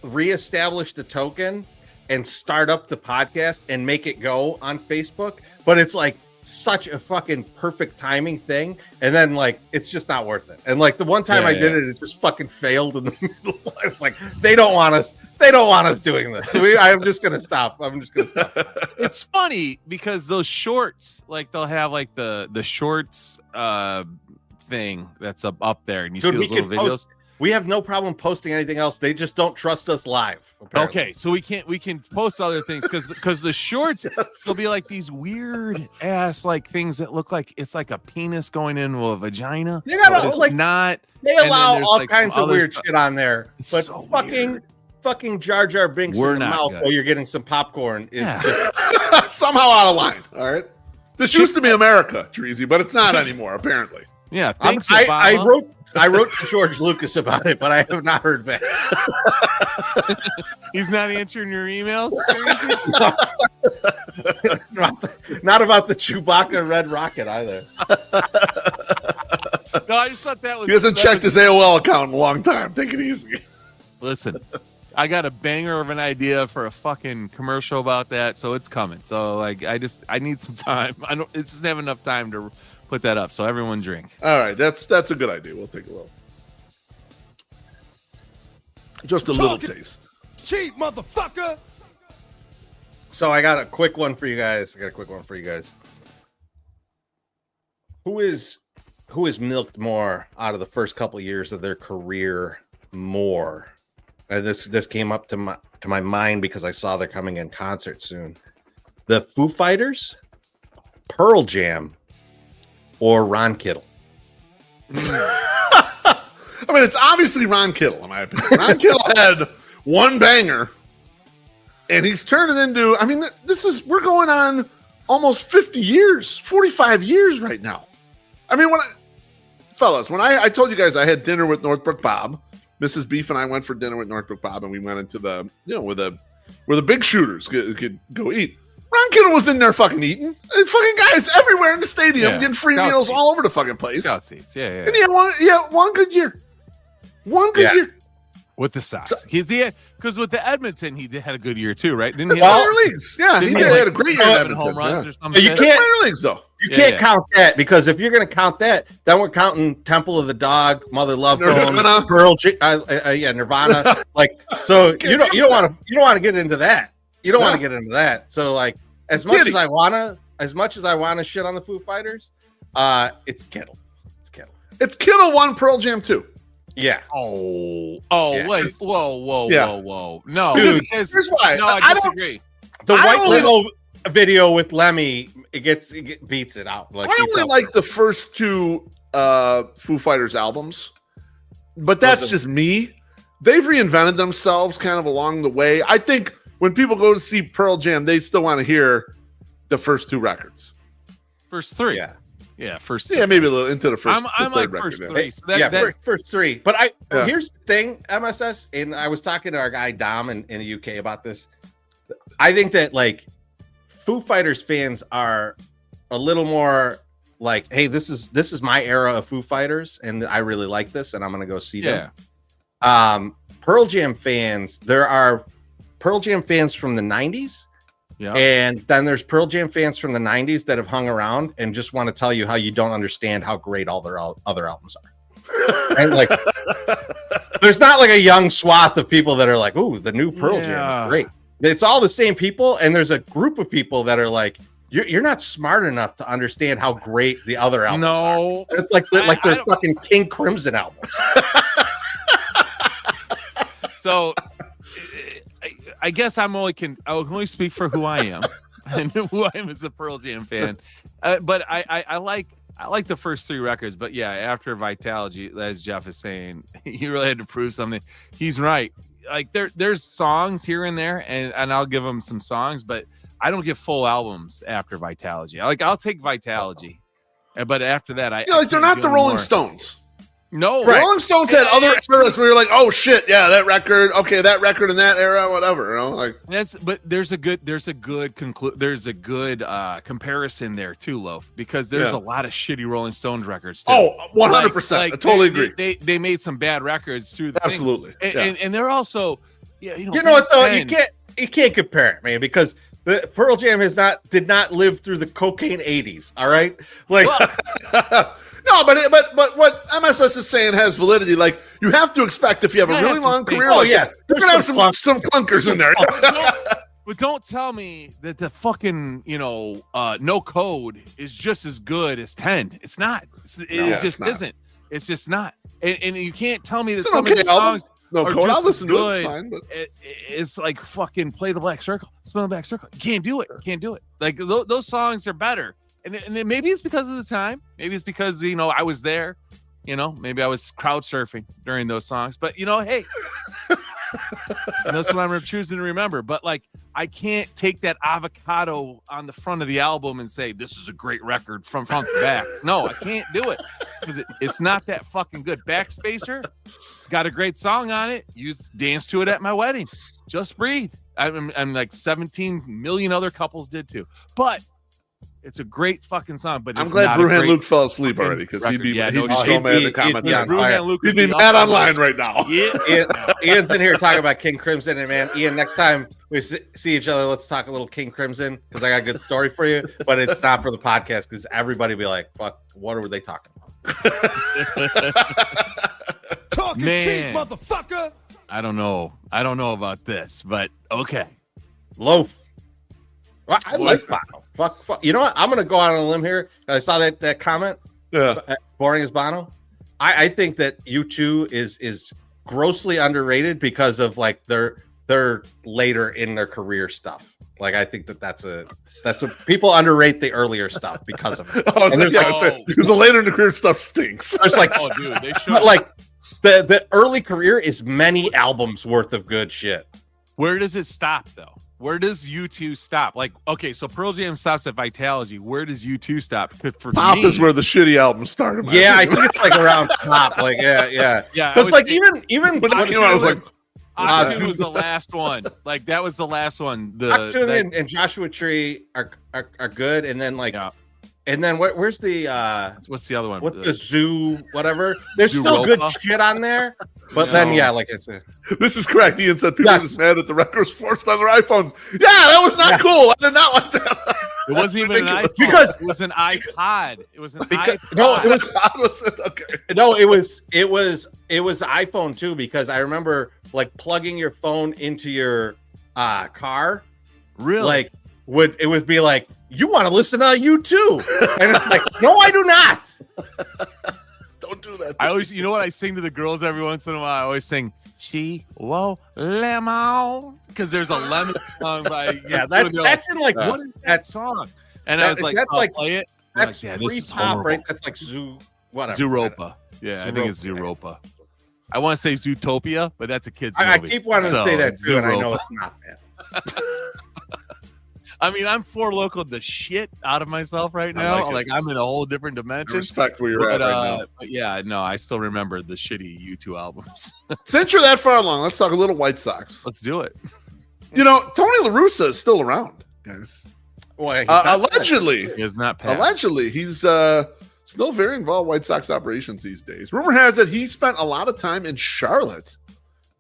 reestablish the token and start up the podcast and make it go on Facebook, but it's like such a fucking perfect timing thing, and then like it's just not worth it. And like the one time I did it just fucking failed in the middle. I was like, they don't want us doing this, so I'm just gonna stop. It's funny because those shorts, like they'll have like the shorts thing that's up there, and you see those little videos. We have no problem posting anything else. They just don't trust us live. Apparently. Okay, so we can post other things because the shorts will be like these weird ass like things that look like it's like a penis going into a vagina. You gotta like not. They allow all kinds of weird shit on there, but so fucking Jar Jar Binks in the mouth while you're getting some popcorn is just somehow out of line. All right, this used to be America, Chorizy, but it's not anymore apparently. Yeah, thanks, I wrote to George Lucas about it, but I have not heard back. He's not answering your emails? Not about the Chewbacca Red Rocket either. No, I just thought that was... He hasn't checked his AOL account in a long time. Take it easy. Listen, I got a banger of an idea for a fucking commercial about that, so it's coming. So, like, I need some time. It doesn't have enough time to put that up, so everyone drink. All right, that's a good idea. We'll take a little. Just a little taste. Cheap motherfucker. So I got a quick one for you guys. Who is milked more out of the first couple of years of their career more? This came up to my mind because I saw they're coming in concert soon. The Foo Fighters, Pearl Jam, or Ron Kittle? I mean, it's obviously Ron Kittle, in my opinion. Ron Kittle had one banger, and he's turned it into, I mean, we're going on almost 50 years, 45 years right now. I mean, when I told you guys I had dinner with Northbrook Bob, Mrs. Beef and I went for dinner with Northbrook Bob, and we went into the, where the big shooters could go eat. Ron Kittle was in there fucking eating. And fucking guys everywhere in the stadium getting free meals all over the fucking place. Scout seats, yeah. And he had one good year. One good year. With the Sox. Because with the Edmonton, he had a good year too, right? Didn't he? Minor leagues. Yeah, he had a great year in Edmonton. Home runs or something. You can't, minor leagues, though. You can't count that, because if you're going to count that, then we're counting Temple of the Dog, Mother Love Bone, Nirvana. Like, so you don't want to get into that. You don't want to get into that. So, like, as much as I wanna shit on the Foo Fighters, it's Kittle. It's Kittle 1, Pearl Jam 2. Yeah. Oh, yeah. Wait. Whoa. No. Dude, here's why. No, I disagree. The White Label video with Lemmy, it beats it out. Like, I only like the first two Foo Fighters albums, but that's just me. They've reinvented themselves kind of along the way. I think when people go to see Pearl Jam, they still want to hear the first two records. First three. Yeah, first three. Yeah, maybe a little into the first. I'm like first three. So first three. But here's the thing, MSS, and I was talking to our guy Dom in the UK about this. I think that, like, Foo Fighters fans are a little more like, hey, this is my era of Foo Fighters, and I really like this, and I'm gonna go see them. Pearl Jam fans, there are Pearl Jam fans from the 90s. Yeah. And then there's Pearl Jam fans from the 90s that have hung around and just want to tell you how you don't understand how great all their other albums are. And, like, there's not like a young swath of people that are like, ooh, the new Pearl Jam is great. It's all the same people, and there's a group of people that are like, you're not smart enough to understand how great the other albums are. It's like they're fucking King Crimson albums. So I guess I can only speak for who I am and who I am as a Pearl Jam fan. But I like the first three records. But yeah, after Vitality, as Jeff is saying, he really had to prove something. He's right. Like, there's songs here and there, and I'll give him some songs, but I don't get full albums after Vitality. I'll take Vitality, but after that, they're not the Rolling Stones. No, right. Rolling Stones had other eras where you're like, oh shit, yeah, that record in that era, whatever, like. There's a good comparison there too, Loaf, because there's a lot of shitty Rolling Stones records too. Oh, 100%. I totally agree. They made some bad records through the absolutely, and they're also, you know what though, you can't compare it, man, because the Pearl Jam did not live through the cocaine 80s. All right, like. No, but what MSS is saying has validity. Like, you have to expect, if you have a really long career, they're gonna have some clunkers in there. But don't tell me that the fucking No Code is just as good as 10. It's not. It just isn't. It's just not. And you can't tell me that some of the songs. No Code, I'll listen to it. It's fine, but it's like fucking Play the Black Circle, Spin the Black Circle. You can't do it. Like, those songs are better. And maybe it's because of the time. Maybe it's because, I was there. Maybe I was crowd surfing during those songs. But, hey. And that's what I'm choosing to remember. But, like, I can't take that avocado on the front of the album and say, this is a great record from front to back. No, I can't do it. Because it's not that fucking good. Backspacer got a great song on it. Danced to it at my wedding. Just Breathe. I'm like 17 million other couples did too. But it's a great fucking song, but I'm glad Bruhan Luke fell asleep already, because he'd be so mad in the comments. He'd be mad online right now. Ian's in here talking about King Crimson, and man, Ian, next time we see each other, let's talk a little King Crimson, because I got a good story for you, but it's not for the podcast, because everybody will be like, fuck, what were they talking about? Talk is cheap, motherfucker. I don't know about this, but okay. Loaf. Well, I like Bono. Fuck. You know what? I'm gonna go out on a limb here. I saw that comment. Yeah. Boring as Bono. I think that U2 is grossly underrated because of like their later in their career stuff. Like I think that's a people underrate the earlier stuff because of it. Because the later in the career stuff stinks. It's like, dude, they should. But like the early career is many albums worth of good shit. Where does it stop though? Where does U2 stop? Like, okay, so Pearl Jam stops at Vitalogy. Where does U2 stop? Because for Pop me, is where the shitty albums started. Yeah, I think it's like around Pop. Like, yeah. Because like even when it came out, I was like, Octune was the last one. Like that was the last one. Octune and Joshua Tree are good, and then like, and then where's the what's the other one? What's the Zoo? Whatever. There's Zoo still Ropa? Good shit on there, but then like it's this is correct. Ian said people were just mad that the record was forced on their iPhones. Yeah, that was not cool. I did not like that. It wasn't even an iPhone. Because it was an iPod. It was an iPod. No, it was okay. No, it was iPhone too, because I remember like plugging your phone into your car. Really? Like it would be like, you want to listen to U2? And it's like, no, I do not. Don't do that. I always, you know what I sing to the girls every once in a while? I always sing, "She whoa lemon," because there's a lemon song by that's in like what is that song? And I was like, play it. That's like, free pop, right? That's like Zoo, whatever. Zooropa. Yeah, I think it's Zooropa. I want to say Zootopia, but that's a kid's movie. I keep wanting to say that too, and I know it's not that. I mean, I'm For Local the shit out of myself right now. Like I'm in a whole different dimension. I respect where you're at right now. But yeah, no, I still remember the shitty U2 albums. Since you're that far along, let's talk a little White Sox. Let's do it. You know, Tony La Russa is still around, guys. Boy, allegedly, he is not passed. Allegedly, he's still very involved in White Sox operations these days. Rumor has it he spent a lot of time in Charlotte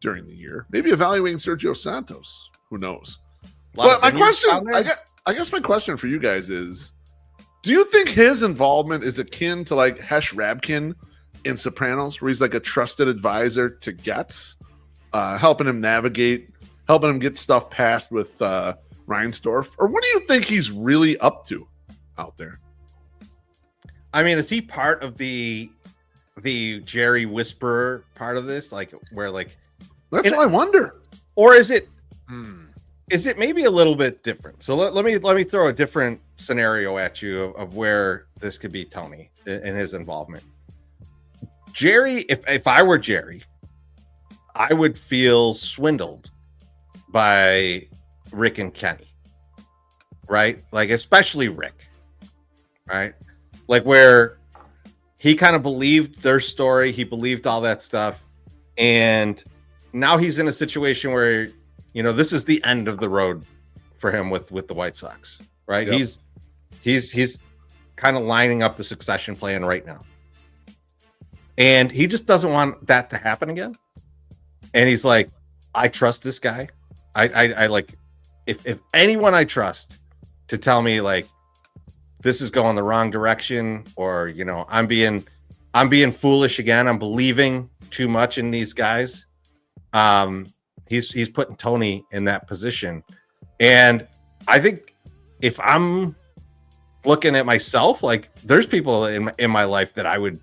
during the year, maybe evaluating Sergio Santos. Who knows? But my question, I guess my question for you guys is, do you think his involvement is akin to like Hesh Rabkin in Sopranos, where he's like a trusted advisor to Getz, helping him navigate, helping him get stuff passed with Reinsdorf? Or what do you think he's really up to out there? I mean, is he part of the Jerry Whisperer part of this? Like where like that's what I wonder. Or is it is it maybe a little bit different? So let me throw a different scenario at you of where this could be Tony and his involvement. Jerry, if I were Jerry, I would feel swindled by Rick and Kenny, right? Like especially Rick, right? Like where he kind of believed their story, he believed all that stuff, and now he's in a situation where, you know, this is the end of the road for him with the White Sox, right? Yep. He's kind of lining up the succession plan right now, and he just doesn't want that to happen again. And he's like, I trust this guy. I like, if anyone I trust to tell me like this is going the wrong direction, or you know, I'm being foolish again, I'm believing too much in these guys. He's putting Tony in that position. And I think if I'm looking at myself, like there's people in my life that I would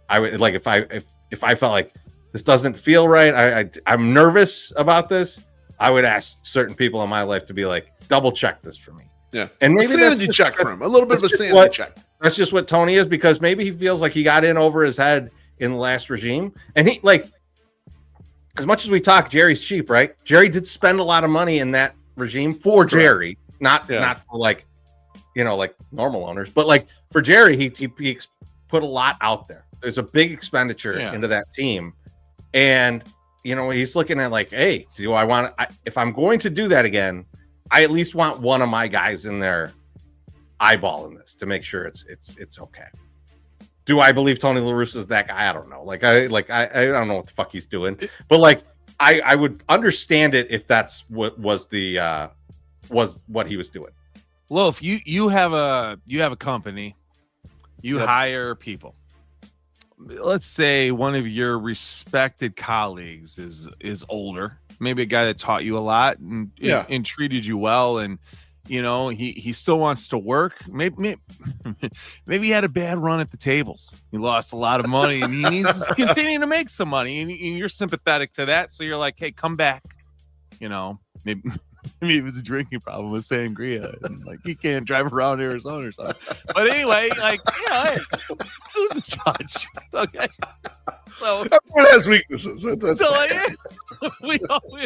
like, if I felt like this doesn't feel right, I'm nervous about this, I would ask certain people in my life to be like, double check this for me. Yeah. And maybe a sanity check for him, a little bit of a sanity check. That's just what Tony is, because maybe he feels like he got in over his head in the last regime. And he, like, as much as we talk, Jerry's cheap, right? Jerry did spend a lot of money in that regime for Jerry, not for like, you know, like normal owners, but like for Jerry, he put a lot out there. There's a big expenditure into that team, and you know, he's looking at like, hey, do I want to? If I'm going to do that again, I at least want one of my guys in there eyeballing this to make sure it's okay. Do I believe Tony La Russa is that guy? I don't know. Like I don't know what the fuck he's doing, but like I would understand it if that's what was what he was doing. Loaf, you have a company, you hire people. let's say one of your respected colleagues is older, maybe a guy that taught you a lot and treated you well, and he still wants to work. Maybe he had a bad run at the tables. He lost a lot of money and he needs to continue to make some money, and you're sympathetic to that, so you're like, hey, come back. Maybe it was a drinking problem with sangria, and like he can't drive around Arizona or something. But anyway, like, hey, who's the judge? Okay, so everyone has weaknesses. So like, we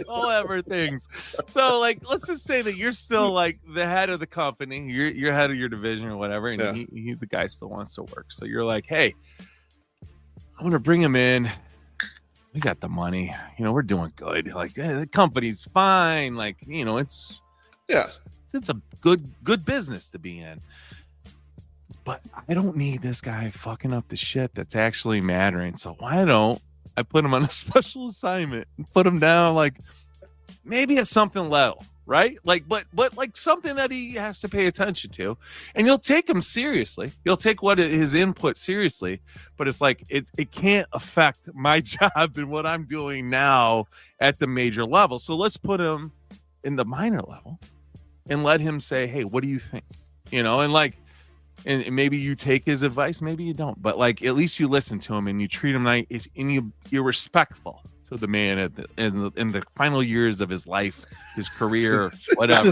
all have our things. So like, let's just say that you're still like the head of the company, you're head of your division or whatever, and the guy still wants to work. So you're like, hey, I want to bring him in. We got the money, we're doing good. Like, the company's fine. Like, it's a good business to be in. But I don't need this guy fucking up the shit that's actually mattering. So why don't I put him on a special assignment and put him down, like maybe at something low, right? Like, but like something that he has to pay attention to, and you'll take him seriously. You'll take his input seriously, but it's like it can't affect my job and what I'm doing now at the major level. So let's put him in the minor level and let him say, hey, what do you think? And like, and maybe you take his advice, maybe you don't, but like at least you listen to him and you treat him nice, and you're respectful to the man in the final years of his life, his career, whatever.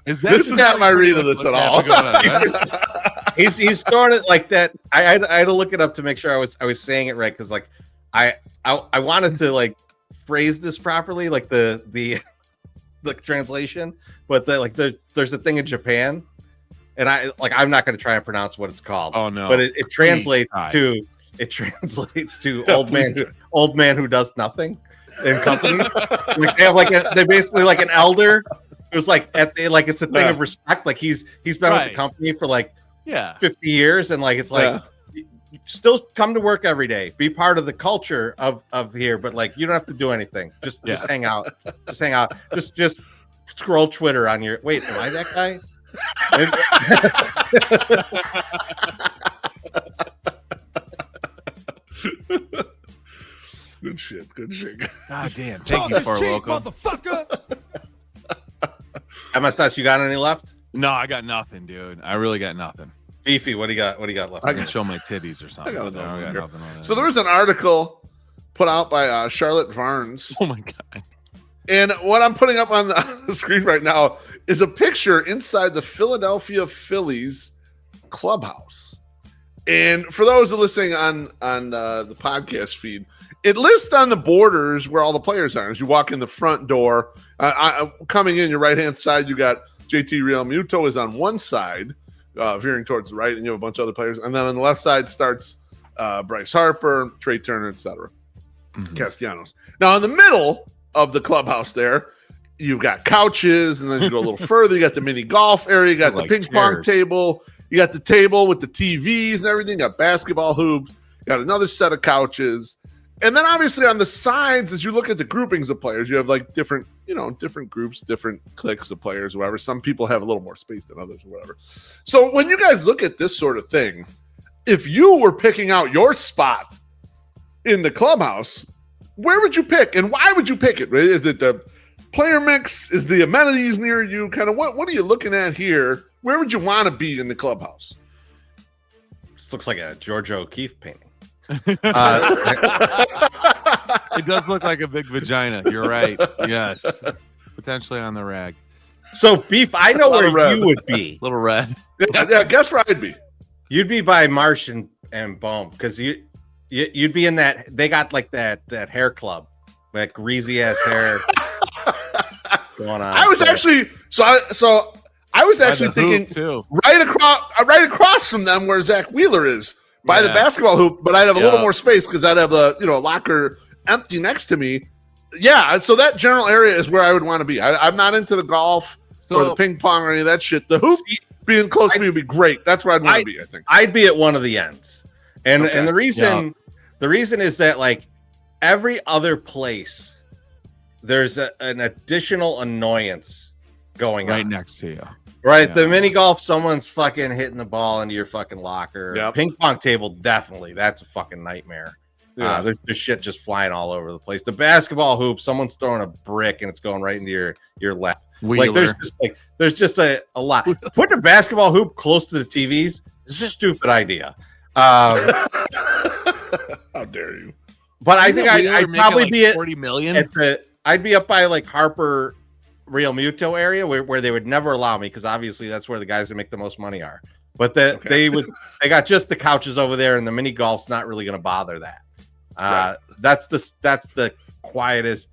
This is not my read of this at all. He's throwing it like that. I had to look it up to make sure I was saying it right, because like I wanted to like phrase this properly, like the translation, but there's a thing in Japan, and I'm not going to try and pronounce what it's called. Oh no! But it translates to. It translates to old man who does nothing in companies. Like they have they basically like an elder who's like it's a thing of respect. Like he's been with the company for 50 years, and like it's like you still come to work every day, be part of the culture of here, but like you don't have to do anything. Just hang out. Just hang out. Just scroll Twitter on your wait, am I that guy? Good shit. God damn. Thank you for it, motherfucker. MSS, you got any left? No, I got nothing, dude. I really got nothing. Beefy, what do you got left? I can show my titties or something. I got nothing on so there was an article put out by Charlotte Varnes. Oh my god. And what I'm putting up on the screen right now is a picture inside the Philadelphia Phillies clubhouse. And for those who are listening on the podcast feed, it lists on the borders where all the players are. As you walk in the front door, coming in your right-hand side, you got JT Realmuto is on one side, veering towards the right, and you have a bunch of other players. And then on the left side starts Bryce Harper, Trey Turner, etc. Castellanos. Now in the middle of the clubhouse there, you've got couches, and then you go a little further, you got the mini golf area, you got the ping pong table, you got the table with the TVs and everything, you got basketball hoops, you got another set of couches. And then obviously on the sides, as you look at the groupings of players, you have like different groups, different cliques of players, or whatever. Some people have a little more space than others or whatever. So when you guys look at this sort of thing, if you were picking out your spot in the clubhouse, where would you pick and why would you pick it? Is it the player mix? Is the amenities near you? Kind of what are you looking at here? Where would you want to be in the clubhouse? This looks like a George O'Keeffe painting. It does look like a big vagina. You're right. Yes. Potentially on the rag. So, Beef, I know where you would be. Little red. Yeah, guess where I'd be. You'd be by Marsh and Bohm, because you'd be in that. They got like that hair club, that greasy ass hair going on. I was actually I was actually thinking right across from them where Zach Wheeler is. By the basketball hoop, but I'd have a little more space because I'd have the locker empty next to me. Yeah, so that general area is where I would want to be. I'm not into the golf or the ping pong or any of that shit. The hoop being close to me would be great. That's where I'd want to be. I think I'd be at one of the ends, and the reason is that like every other place, there's an additional annoyance going on right next to you. Right, the mini golf, someone's fucking hitting the ball into your fucking locker. Yep. Ping pong table, definitely. That's a fucking nightmare. Yeah. There's shit just flying all over the place. The basketball hoop, someone's throwing a brick and it's going right into your lap. Wheeler. Like there's just a lot. Putting a basketball hoop close to the TVs is a stupid idea. How dare you? But I think I'd probably like be at 40 million. I'd be up by like Harper Real Muto area where they would never allow me because obviously that's where the guys that make the most money are. But they got just the couches over there and the mini golf's not really going to bother that. Right. That's the quietest,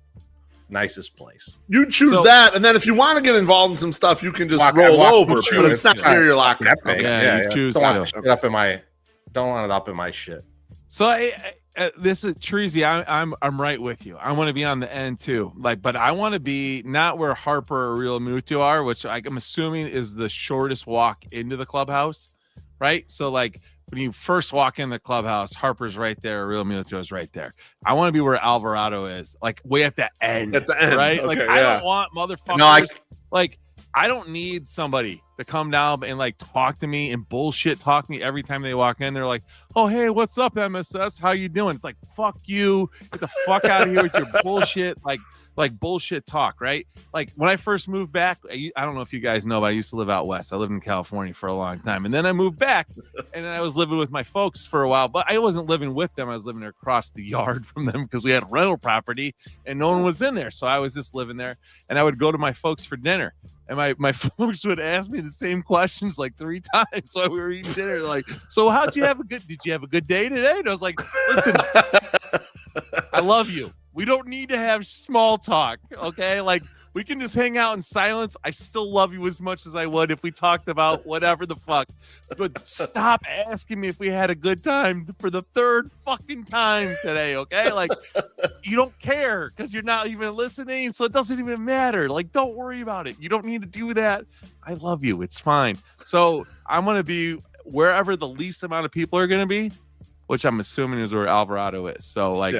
nicest place. You choose that, and then if you want to get involved in some stuff, you can just roll over. But it's not near your locker. You choose. Don't want it up in my shit. So this is Chorizy. I'm right with you. I want to be on the end too. But I want to be not where Harper or Real Muto are, which I'm assuming is the shortest walk into the clubhouse, right? So when you first walk in the clubhouse, Harper's right there, Real Muto is right there. I want to be where Alvarado is, way at the end. At the end, right? Okay, I don't want motherfuckers. No, I don't need somebody to come down and talk to me and bullshit talk me every time they walk in. They're like, "Oh, hey, what's up, MSS? How you doing?" It's like, fuck you. Get the fuck out of here with your bullshit. Bullshit talk, right? When I first moved back, I don't know if you guys know, but I used to live out west. I lived in California for a long time. And then I moved back and then I was living with my folks for a while, but I wasn't living with them. I was living across the yard from them because we had rental property and no one was in there. So I was just living there and I would go to my folks for dinner. And my folks would ask me the same questions 3 times while we were eating dinner. So did you have a good day today? And I was like, listen, I love you. We don't need to have small talk, okay? We can just hang out in silence. I still love you as much as I would if we talked about whatever the fuck. But stop asking me if we had a good time for the 3rd fucking time today, okay? You don't care because you're not even listening, so it doesn't even matter. Don't worry about it. You don't need to do that. I love you. It's fine. So I'm going to be wherever the least amount of people are going to be, which I'm assuming is where Alvarado is. So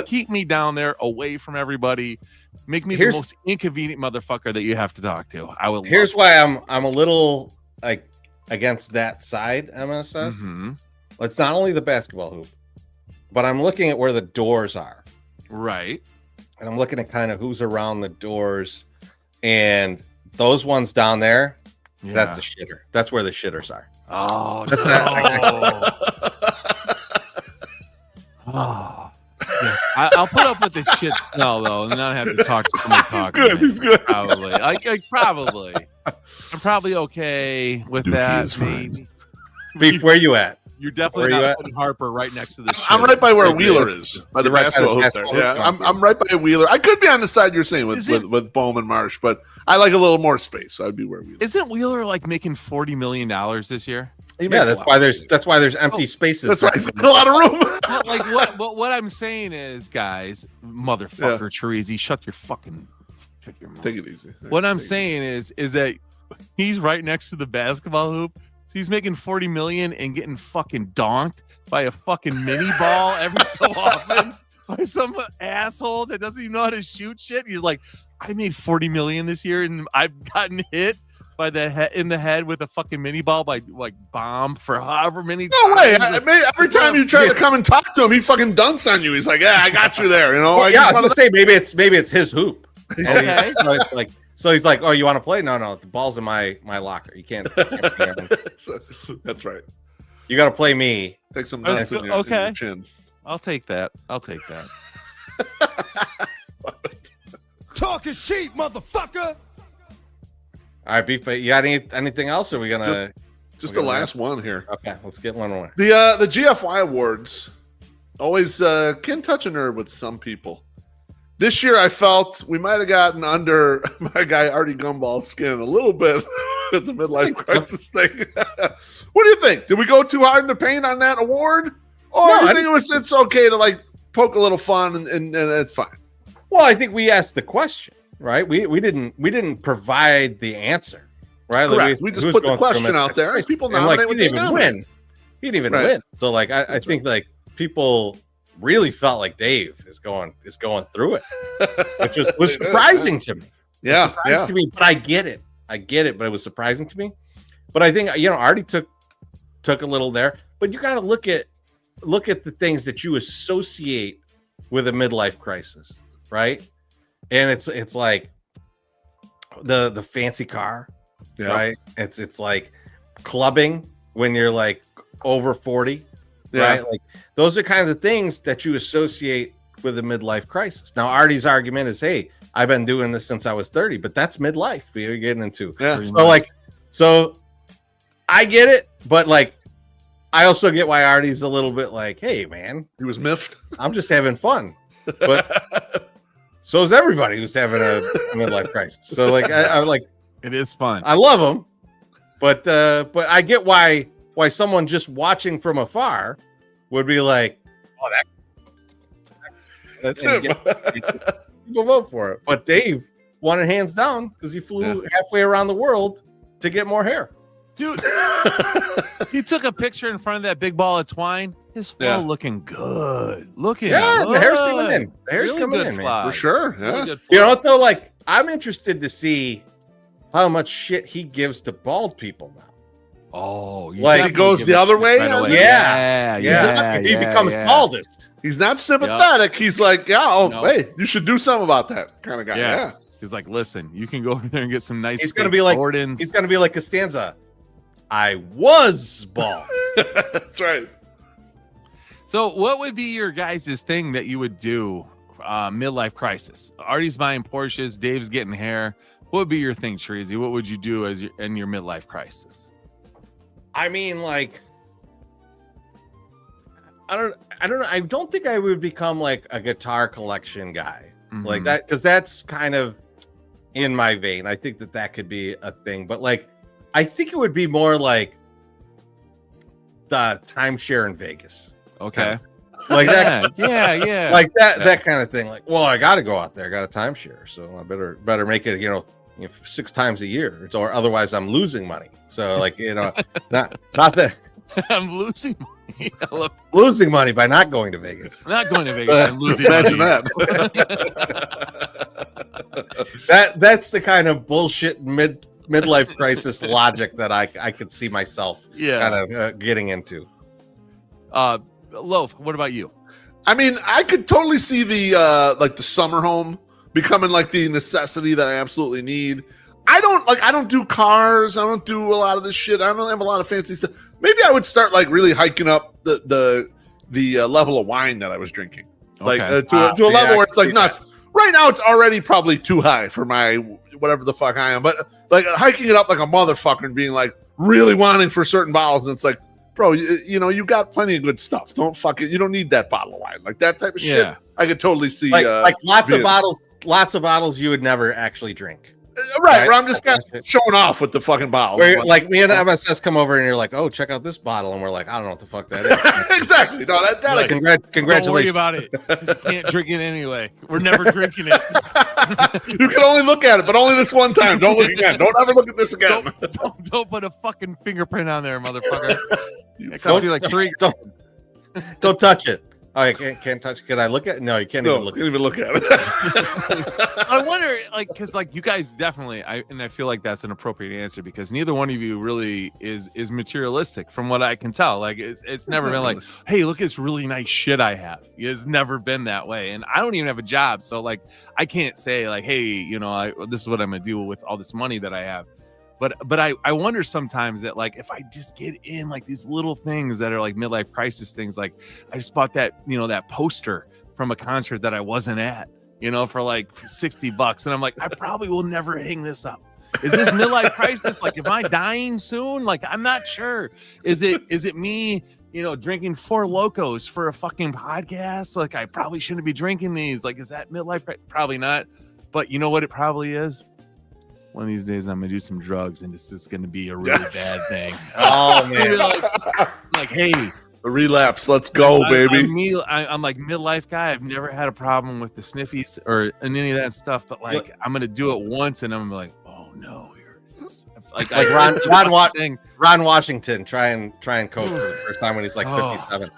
keep me down there away from everybody. Make me the most inconvenient motherfucker that you have to talk to. I will. Here's why I'm a little against that side, MSS. Mm-hmm. It's not only the basketball hoop, but I'm looking at where the doors are. Right. And I'm looking at kind of who's around the doors. And those ones down there, that's the shitter. That's where the shitters are. Oh, that's Oh, yes. I'll put up with this shit smell though, and not have to talk to somebody talking. He's good. Probably. I'm probably okay with that. Maybe. Beef, where you at? You're definitely not putting Harper right next to this. I'm right by where Wheeler is, by the basketball hoop there. Yeah, I'm right by Wheeler. I could be on the side you're saying with Bohm and Marsh, but I like a little more space. So I'd be where Wheeler. Isn't Wheeler making $40 million this year? Yeah, that's why there's empty spaces. That's why he's got a lot of room. What I'm saying is, guys, motherfucker, Chorizy, shut your mouth. Take it easy. What I'm saying is that he's right next to the basketball hoop. He's making $40 million and getting fucking donked by a fucking mini ball every so often by some asshole that doesn't even know how to shoot shit. You're like, I made $40 million this year and I've gotten hit by in the head with a fucking mini ball by bomb for however many. No way! Every time you try to come and talk to him, he fucking dunks on you. He's like, "Yeah, I got you there." I was gonna say maybe it's his hoop. Okay. So he's like, "Oh, you want to play? No, the ball's in my locker. You can't." That's right. You got to play me. Take some nuts in your chin. I'll take that. Talk is cheap, motherfucker. All right, Beef. You got anything else? Or are we gonna just the last one here? Okay, let's get one more. The GFY awards always can touch a nerve with some people. This year, I felt we might have gotten under my guy Artie Gumball's skin a little bit with the midlife crisis thing. What do you think? Did we go too hard in the paint on that award, or do you think it's okay to poke a little fun and it's fine? Well, I think we asked the question. Right, we didn't provide the answer, right? Correct. We just put the question out there. People nominate what they nominate. He didn't even win. So I think people really felt like Dave is going through it, which was surprising to me. Yeah, to me, but I get it. I get it, but it was surprising to me. But I think Artie took a little there. But you got to look at the things that you associate with a midlife crisis, right? And it's like the fancy car, right? It's like clubbing when you're like over 40, right? Like those are kinds of things that you associate with a midlife crisis. Now, Artie's argument is, hey, I've been doing this since I was 30, but that's midlife you're getting into. Yeah. So I get it, but like I also get why Artie's a little bit like, hey man, he was miffed. I'm just having fun. But so is everybody who's having a midlife crisis. So like I like it is fun. I love them, but I get why someone just watching from afar would be like, oh, that's it. People vote for it. But Dave won it hands down because he flew halfway around the world to get more hair. Dude, he took a picture in front of that big ball of twine. His flow looking good. Looking good. The hair's coming in. The hair's really coming in, man. For sure. Yeah. Really you know what, though? Like, I'm interested to see how much shit he gives to bald people now. Oh, like he goes the other way? Yeah. He becomes baldest. He's not sympathetic. Yep. He's like, hey, you should do something about that kind of guy. Yeah. He's like, listen, you can go over there and get some nice. He's gonna be like Jordans. He's gonna be like Costanza. I was bald. That's right. So, what would be your guys' thing that you would do midlife crisis? Artie's buying Porsches. Dave's getting hair. What would be your thing, Chorizy? What would you do in your midlife crisis? I mean, like, I don't know. I don't think I would become like a guitar collection guy like that, because that's kind of in my vein. I think that could be a thing, but like, I think it would be more like the timeshare in Vegas. Okay. Kind of, like that. Yeah. Like that kind of thing. Like, well, I got to go out there. I got a timeshare. So I better make it, 6 times a year, or otherwise I'm losing money. So like, not that I'm losing money. Losing money by not going to Vegas. Not going to Vegas. I'm losing Imagine money. that. That's the kind of bullshit midlife crisis logic that I could see myself kind of getting into. Loaf, what about you? I mean, I could totally see the summer home becoming like the necessity that I absolutely need. I don't do cars. I don't do a lot of this shit. I don't have a lot of fancy stuff. Maybe I would start like really hiking up the level of wine that I was drinking, like to a level where it's like nuts. Right now, it's already probably too high for my whatever the fuck I am. But like hiking it up like a motherfucker and being like really wanting for certain bottles, and it's like, bro, you got plenty of good stuff. Don't fuck it. You don't need that bottle of wine, like that type of shit. I could totally see like lots of bottles you would never actually drink. Right, where I'm just kind of showing off with the fucking bottle. Like me and MSS come over and you're like, oh, check out this bottle, and we're like, I don't know what the fuck that is. Exactly. No, that congratulations. Don't worry about it. You can't drink it anyway. We're never drinking it. You can only look at it, but only this one time. Don't look again. Don't ever look at this again. Don't put a fucking fingerprint on there, motherfucker. It cost me like $3. Don't touch it. Oh, I can't touch. Can I look at it? No, you can't even look. Can't even look at it. I wonder, because you guys definitely, I feel like that's an appropriate answer because neither one of you really is materialistic, from what I can tell. Like it's never been like, hey, look at this really nice shit I have. It's never been that way, and I don't even have a job, so like I can't say like, hey, this is what I'm gonna do with all this money that I have. But I wonder sometimes that like if I just get in like these little things that are like midlife crisis things, like I just bought that that poster from a concert that I wasn't at, for like $60, and I'm like, I probably will never hang this up. Is this midlife crisis? Like, am I dying soon? Like, I'm not sure. Is it me? Drinking 4 Locos for a fucking podcast? Like, I probably shouldn't be drinking these. Like, is that midlife? Probably not. But you know what it probably is? One of these days I'm gonna do some drugs and it's just gonna be a really bad thing. Oh man! like, hey, a relapse. Let's go, baby. I'm like midlife guy. I've never had a problem with the sniffies or any of that stuff, but like I'm gonna do it once and I'm like, oh no, here it is. Like Ron Washington trying coke for the first time when he's like 57.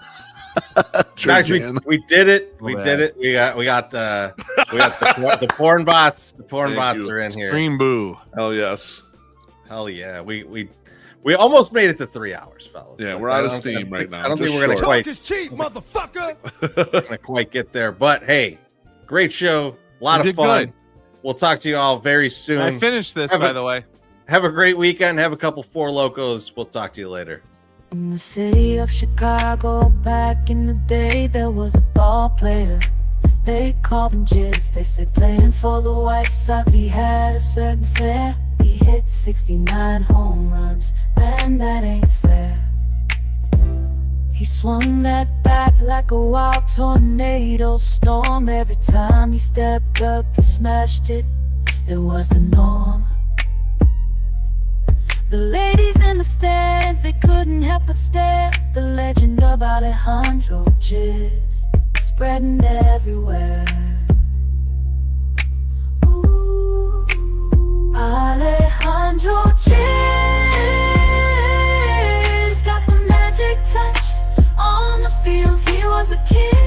Guys, we did it. We did it. We got the porn bots. The porn bots are in here. Extreme boo. Hell yes. Hell yeah. We almost made it to 3 hours, fellas. Yeah, we're out of steam right now. I don't think we're gonna Talk is cheap, motherfucker. gonna quite get there. But hey, great show, a lot of fun. Good. We'll talk to you all very soon. I finished this, by the way. Have a great weekend. Have a couple Four Locos. We'll talk to you later. In the city of Chicago, back in the day, there was a ball player. They called him Jizz. They said playing for the White Sox, he had a certain flair. He hit 69 home runs, man, that ain't fair. He swung that bat like a wild tornado storm. Every time he stepped up and smashed it, it was the norm. The ladies in the stands, they couldn't help but stare. The legend of Alejandro Jizz spreading everywhere. Ooh, Alejandro Jizz got the magic touch on the field. He was a kid.